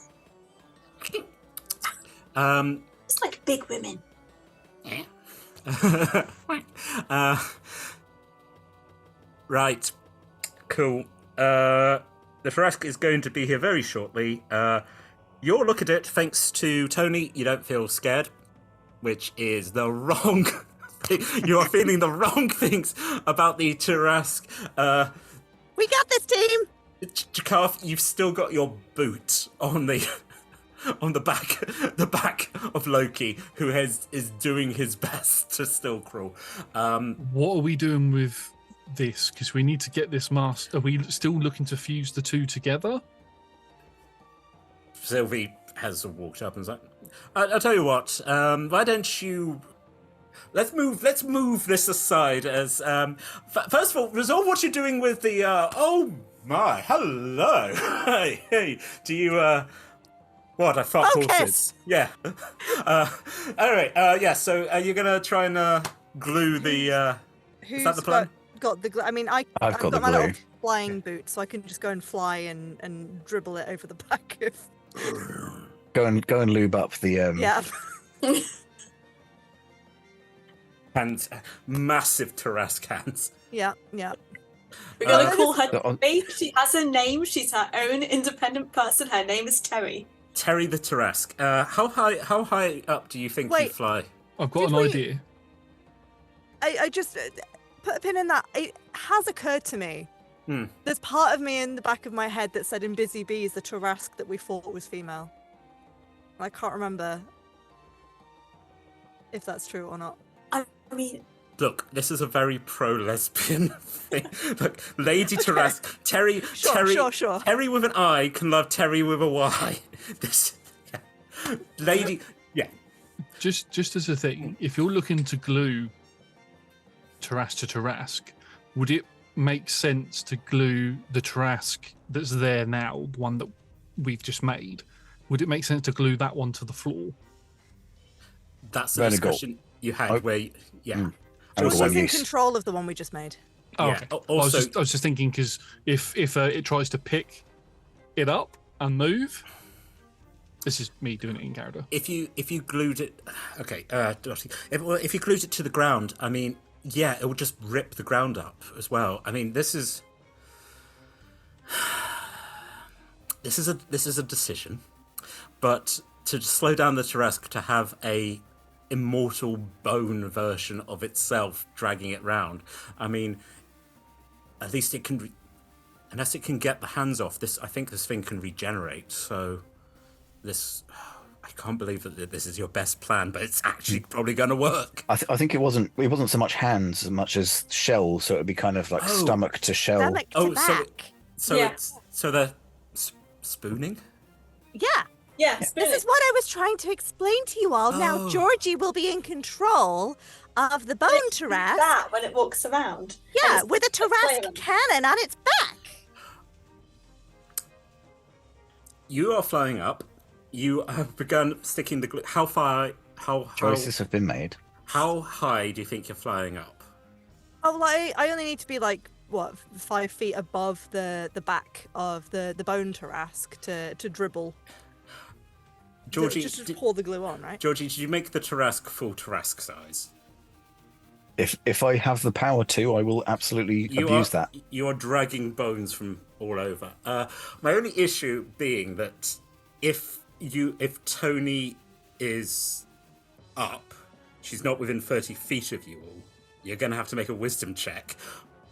It's like big women. Right. Cool. The Tarask is going to be here very shortly. You'll look at it thanks to Tony. You don't feel scared, which is the wrong thing. You are feeling the wrong things about the Tarask. We got this, team! Jakarth, you've still got your boot on the back of Loki, who is doing his best to still crawl. What are we doing with this? Because we need to get this mask. Are we still looking to fuse the two together? Sylvie has walked up and is like, I'll tell you what, why don't you... Let's move this aside as... first of all, resolve what you're doing with the... Oh my, hello! hey, do you... What, I thought horses. Yeah. Anyway, yeah, so are you going to try and glue the... Who's is that the plan? got the glue? I mean, I've got the my little glue. flying boot, so I can just go and fly and dribble it over the back of... Go and lube up the. Yeah. Hands, massive Tarask hands. Yeah. We're going to call her on- Terry. She has a name. She's her own independent person. Her name is Terry. Terry the Tarask. How high up do you think you Wait. fly? I've got Did an we- idea. I just put a pin in that. It has occurred to me. There's part of me in the back of my head that said in Busy Bees the Tarask that we thought was female. I can't remember if that's true or not. I mean, Look, this is a very pro-lesbian thing. Look, Lady Tarask, Terry, Sure. Terry with an I can love Terry with a Y. This, Lady, yeah. Just as a thing, if you're looking to glue Tarask to Tarask, would it make sense to glue the Tarask that's there now, the one that we've just made? Would it make sense to glue that one to the floor? That's the Renegade. discussion you had where, yeah. She's one in use. control of the one we just made. Oh, Yeah, okay. also- I was just thinking because if it tries to pick it up and move, this is me doing it in character. If you glued it, okay, Dottie, if you glued it to the ground, I mean, yeah, it would just rip the ground up as well. I mean, this is a decision, but to slow down the Tarask to have a immortal bone version of itself dragging it round. I mean, at least it can, unless it can get the hands off this. I think this thing can regenerate. So, this, I can't believe that this is your best plan, but it's actually probably going to work. I think it wasn't so much hands as much as shell, so it'd be kind of like stomach to shell. Stomach to back. So they're spooning? Yeah. Yeah, This is what I was trying to explain to you all. Now, Georgie will be in control of the bone Tarrasque. That when it walks around. Yeah, with a Tarrasque cannon on its back. You are flying up. You have begun sticking the glue. How far? How Choices have been made. How high do you think you're flying up? Oh, well, I only need to be like, what, 5 feet above the back of the bone Tarrasque to dribble. Georgie, just pour the glue on, right? Georgie, did you make the Tarrasque full Tarrasque size? If I have the power to, I will absolutely abuse that. You are dragging bones from all over. My only issue being that if Tony is up, she's not within 30 feet of you all, you're going to have to make a wisdom check.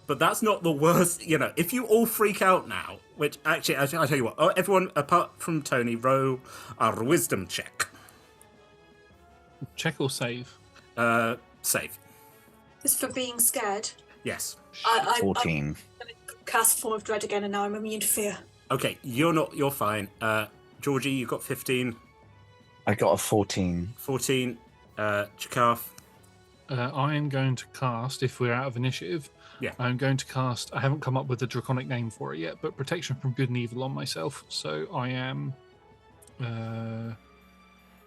But that's not the worst, if you all freak out now, which actually, I'll tell you what, everyone apart from Tony, roll a wisdom check. Check or save? Save. Just for being scared. Yes. 14. I'm going to cast Form of Dread again, and now I'm immune to fear. Okay, you're fine. Georgie, you got 15. I got a 14. 14. Chikaf. I am going to cast, if we're out of initiative, I'm going to cast, I haven't come up with a draconic name for it yet, but Protection from Good and Evil on myself. So I am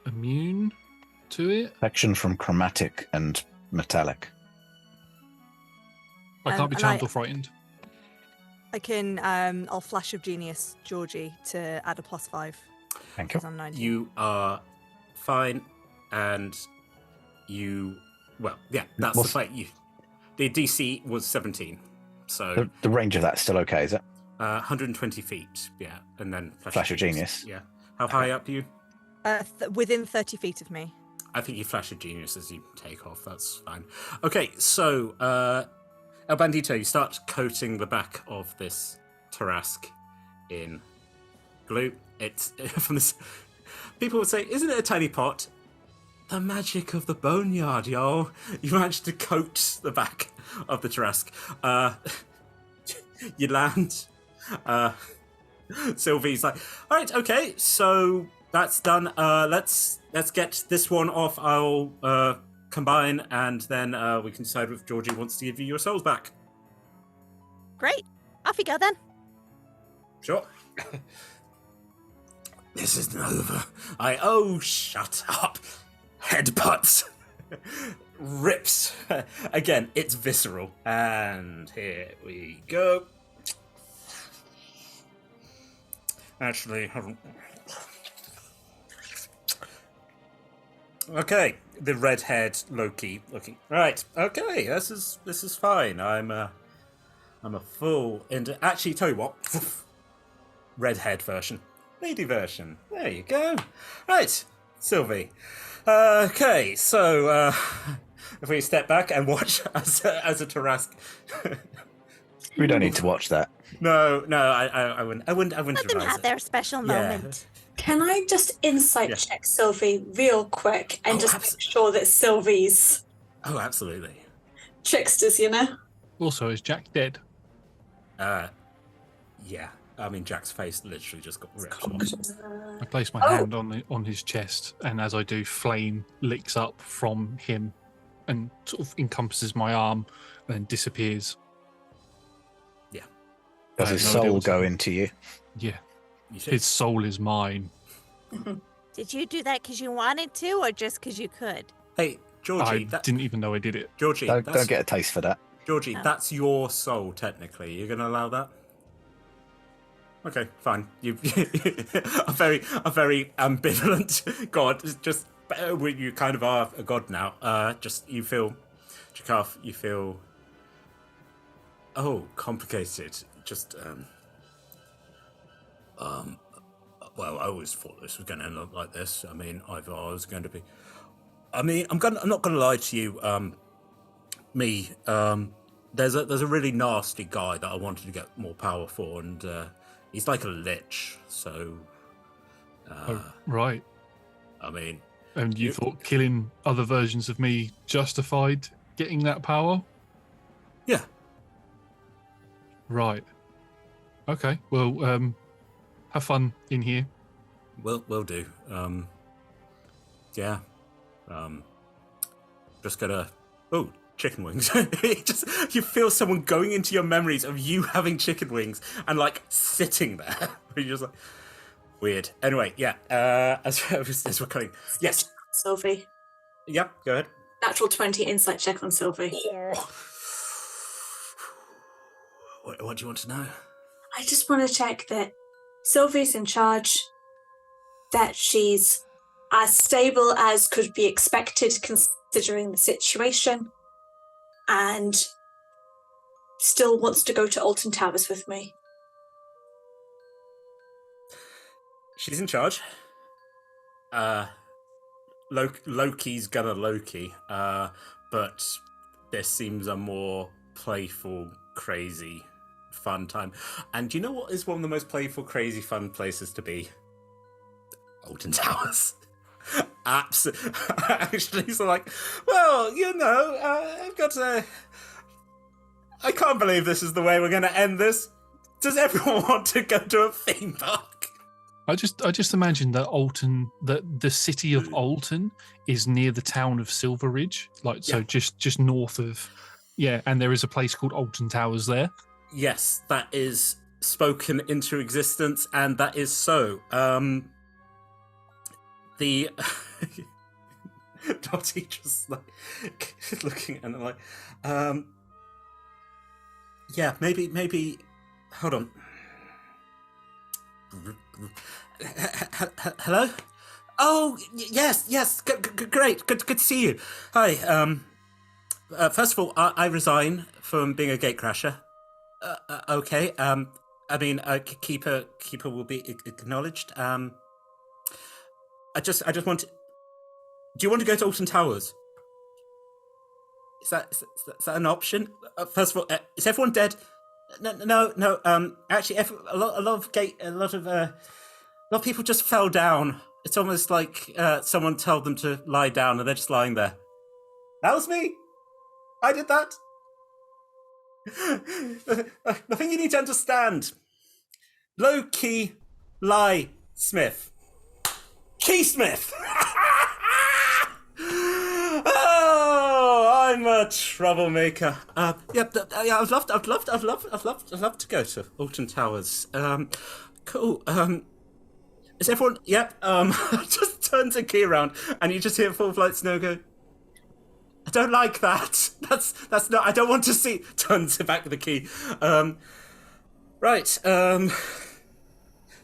immune to it. Protection from chromatic and metallic. I can't be charmed or frightened. I can, I'll Flash of Genius Georgie to add a +5. Thank you. I'm 19. You are fine, and that's the fight. The DC was 17, so the range of that's still okay, is it? 120 feet, and then Flash of Genius. Yeah. How high up are you? Within 30 feet of me. I think you Flash of Genius as you take off. That's fine. Okay, so El Bandito, you start coating the back of this Tarrasque in glue. It's from this. People would say, "Isn't it a tiny pot?" The magic of the boneyard, y'all. You managed to coat the back of the Tarrasque. You land. Sylvie's like, all right, okay, so that's done. Let's get this one off. I'll combine, and then we can decide if Georgie wants to give you your souls back. Great. Off you go then. Sure. This isn't over. Shut up. Headbutts. Rips. Again, it's visceral. And here we go. Actually, okay, the red-haired Loki looking. Right. Okay, this is fine. I'm a fool. And actually, tell you what, red-haired version, lady version. There you go. Right, Sylvie. Okay, so if we step back and watch as a Tarrasque. We don't need to watch that. No, I wouldn't. Let them have their special moment. Can I just insight check Sylvie real quick and make sure that Sylvie's absolutely. Tricksters, Also, is Jack dead? Yeah. I mean, Jack's face literally just got ripped off. I place my hand on his chest, and as I do, flame licks up from him and sort of encompasses my arm and then disappears. Yeah. Does his soul go into you? Yeah. His soul is mine. Did you do that because you wanted to, or just because you could? Hey, Georgie. I didn't even know I did it. Georgie, don't get a taste for that. Georgie, that's your soul, technically. You're going to allow that? Okay, fine. You a very ambivalent god. Just you kind of are a god now. Just you feel, Chikaf, you feel. Oh, complicated. Just well, I always thought this was going to end up like this. I mean, I thought I was going to be. I mean, I'm not going to lie to you. There's a really nasty guy that I wanted to get more power for, and he's like a lich. So. Right. I mean, And you thought killing other versions of me justified getting that power? yeah. Right. Okay. Well, have fun in here. Will do. Yeah. Just gotta. Oh, chicken wings. You feel someone going into your memories of you having chicken wings and like sitting there. You're just like weird. Anyway, yeah. As we're cutting. Yes. Sylvie. Yep. Go ahead. Natural 20 insight check on Sylvie. What do you want to know? I just want to check that Sylvie's in charge, that she's as stable as could be expected considering the situation, and still wants to go to Alton Towers with me. She's in charge. Loki's gonna Loki, but this seems a more playful, crazy, fun time. And do you know what is one of the most playful, crazy, fun places to be? Alton Towers. Absolutely. Actually, so like, well, I've got to. I can't believe this is the way we're going to end this. Does everyone want to go to a theme park? I just imagine that the city of Alton is near the town of Silver Ridge, so just north of, and there is a place called Alton Towers there. Yes, that is spoken into existence, and that is so. The Dottie just like looking and like, maybe. Hold on. Hello? Oh, yes. Great. Good to see you. Hi. First of all, I resign from being a gatecrasher. Okay. Keeper will be acknowledged. I just want. Do you want to go to Alton Towers? Is that an option? First of all, is everyone dead? No. Actually, a lot of people just fell down. It's almost like someone told them to lie down, and they're just lying there. That was me. I did that. The thing you need to understand: low-key lie Smith. Keysmith. Oh, I'm a troublemaker. I'd love to go to Alton Towers. Cool. Is everyone? Yep. Just turns a key around, and you just hear Full Flight Snow go. I don't like that. That's not. I don't want to see. Turns back the key. Right.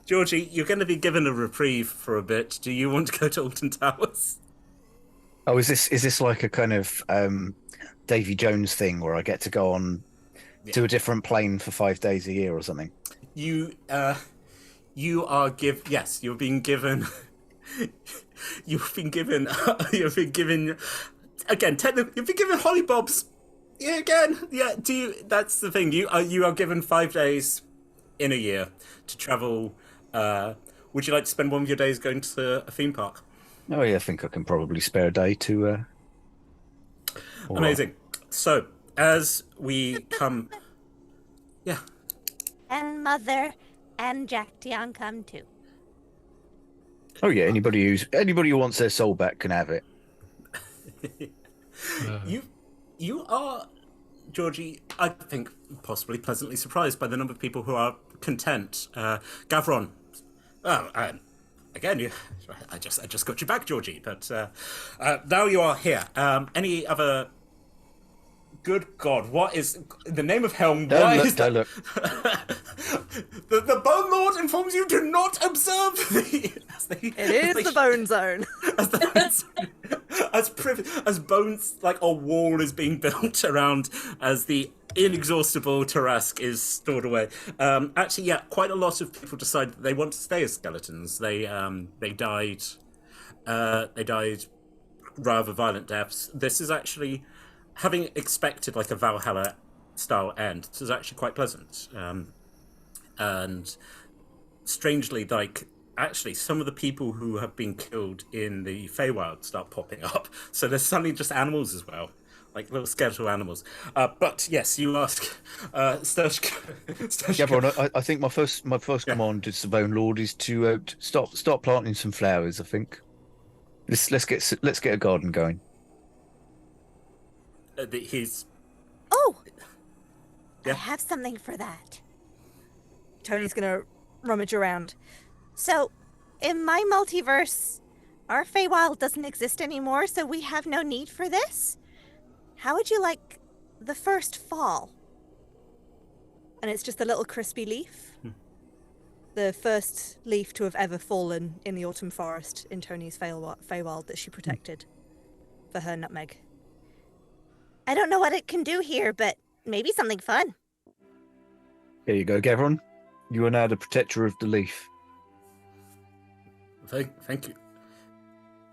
Georgie, you're going to be given a reprieve for a bit. Do you want to go to Alton Towers? Oh, is this like a kind of Davy Jones thing where I get to go on to a different plane for 5 days a year or something? You are you're being given. You've been given again. Technically, you've been given hollybobs. Yeah, again. Yeah. That's the thing. You are given 5 days in a year to travel. Would you like to spend one of your days going to a theme park? Oh yeah, I think I can probably spare a day to. Amazing. So as we come, yeah. And Mother and Jack Dion come too. Oh yeah, anybody who wants their soul back can have it. You are, Georgie, I think possibly pleasantly surprised by the number of people who are content. Gavron, again, I just got you back, Georgie. But now you are here. Any other? Good God, what is in the name of Helm? Don't look. The Bone Lord informs you do not observe It is the Bone Zone. As bones, like a wall is being built around as the inexhaustible Tarask is stored away. Actually, yeah, quite a lot of people decided that they want to stay as skeletons. They died rather violent deaths. This is actually, having expected like a Valhalla style end, this is actually quite pleasant. And strangely, like actually some of the people who have been killed in the Feywild start popping up. So there's suddenly just animals as well, like little skeletal animals. But yes, you ask, Sturge. Yeah, Ron, I think my first command to Savone Lord is to start planting some flowers. I think let's get a garden going. He's Oh, I Yeah. have something for that. Tony's gonna rummage around. So, in my multiverse, our Feywild doesn't exist anymore, so we have no need for this. How would you like the first fall? And it's just a little crispy leaf. The first leaf to have ever fallen in the autumn forest in Tony's Feywild that she protected for her nutmeg. I don't know what it can do here, but maybe something fun. Here you go, Gavron. You are now the protector of the leaf. Thank you.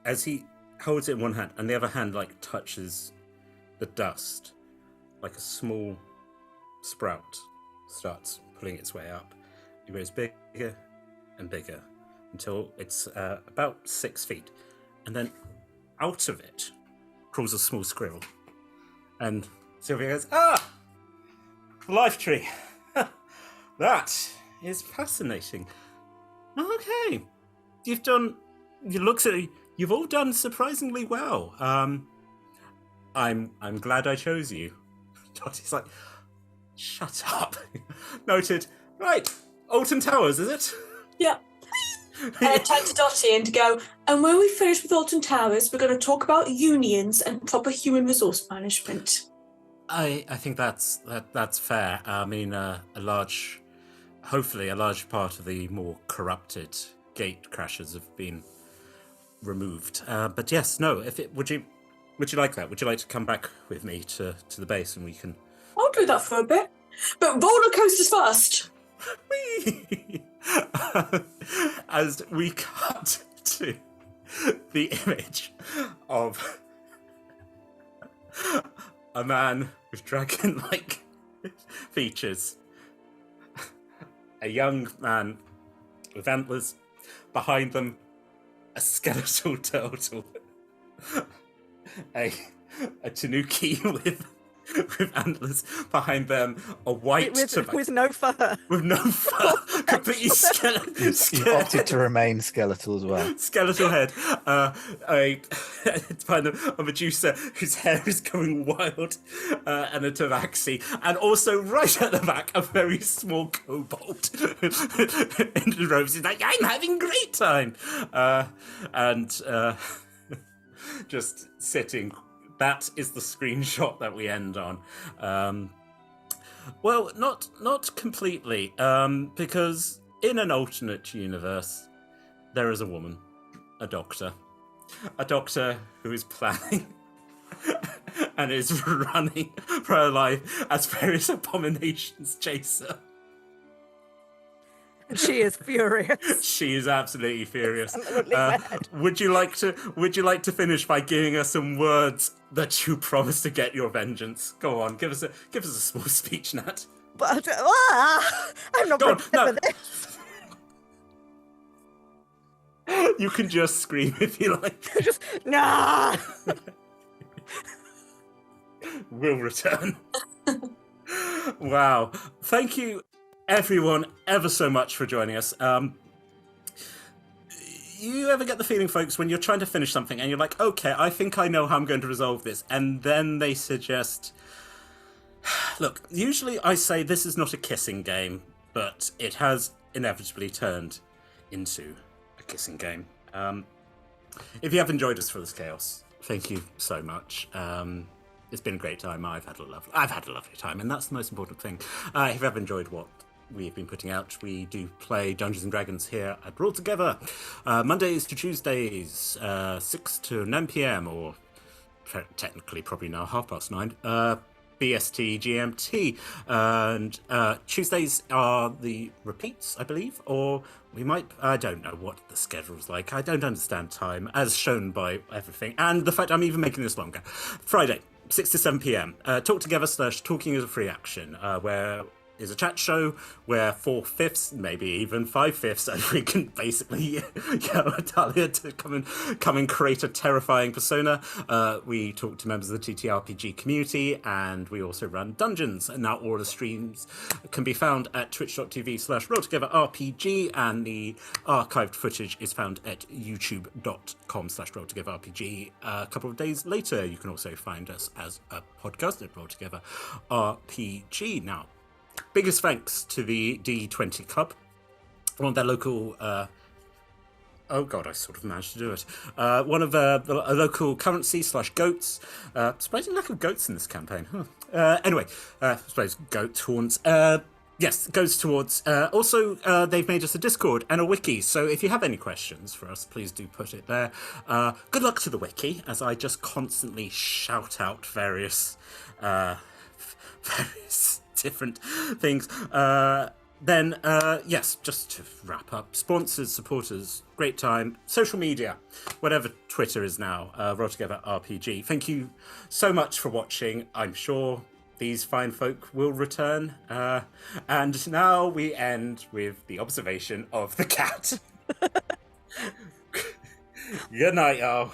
As he holds it in one hand, and the other hand like touches the dust, like a small sprout starts pulling its way up. It grows bigger and bigger until it's about 6 feet, and then out of it crawls a small squirrel. And Sylvia goes, life tree. That is fascinating. Okay. You've all done surprisingly well. I'm glad I chose you. Dottie's like, shut up. Noted. Right, Alton Towers, is it? Yeah. I turn to Dottie and go, and when we finish with Alton Towers, we're going to talk about unions and proper human resource management. I think that's fair. I mean, hopefully a large part of the more corrupted gate crashes have been removed. But yes, no. Would you like that? Would you like to come back with me to the base and we can? I'll do that for a bit, but roller coasters first. Whee! As we cut to the image of a man with dragon-like features, a young man with antlers, behind them a skeletal turtle, a tanuki with antlers, behind them a white with no fur. With no fur, completely You opted to remain skeletal as well. skeletal head. Behind them a Medusa whose hair is going wild, and a Tabaxi, and also right at the back a very small kobold in the robes. He's like, I'm having a great time, and just sitting. That is the screenshot that we end on. Well, not completely, because in an alternate universe, there is a woman, a doctor who is planning and is running for her life as various abominations chase her. She is furious. She is absolutely furious. Absolutely mad. Would you like to finish by giving us some words that you promise to get your vengeance? Go on, give us a small speech, Nat. But I'm not Go on, prepared for this. You can just scream if you like. Just nah. We'll return. Wow. Thank you, everyone, ever so much for joining us. You ever get the feeling, folks, when you're trying to finish something and you're like, okay, I think I know how I'm going to resolve this, and then they suggest... Look, usually I say this is not a kissing game, but it has inevitably turned into a kissing game. If you have enjoyed us for this chaos, thank you so much. It's been a great time. I've had a lovely time, and that's the most important thing. If you have enjoyed what we've been putting out, we do play Dungeons and Dragons here at Roll Together, Mondays to Tuesdays, 6 to 9 p.m, or technically probably now 9:30. BST GMT, and Tuesdays are the repeats, I believe, or we might, I don't know what the schedule's like. I don't understand time, as shown by everything, and the fact I'm even making this longer. Friday, 6 to 7 p.m, Talk Together / Talking as a Free Action, where is a chat show where 4/5, maybe even 5/5, and we can basically yell at Talia to come and create a terrifying persona. We talk to members of the TTRPG community, and we also run dungeons. And now all the streams can be found at twitch.tv/rolltogetherrpg, and the archived footage is found at youtube.com/rolltogetherrpg. A couple of days later, you can also find us as a podcast at Rolltogether RPG. Now, biggest thanks to the D20 Club, one of their local oh god, I sort of managed to do it. One of a local currency / goats. Surprising lack of goats in this campaign. Huh. Anyway, I suppose goat horns. Yes, goes towards. Also, they've made us a Discord and a wiki, so if you have any questions for us, please do put it there. Good luck to the wiki, as I just constantly shout out various different things. Then, yes, just to wrap up, sponsors, supporters, great time, social media, whatever Twitter is now, Roll Together RPG. Thank you so much for watching. I'm sure these fine folk will return. And now we end with the observation of the cat. Good night, y'all.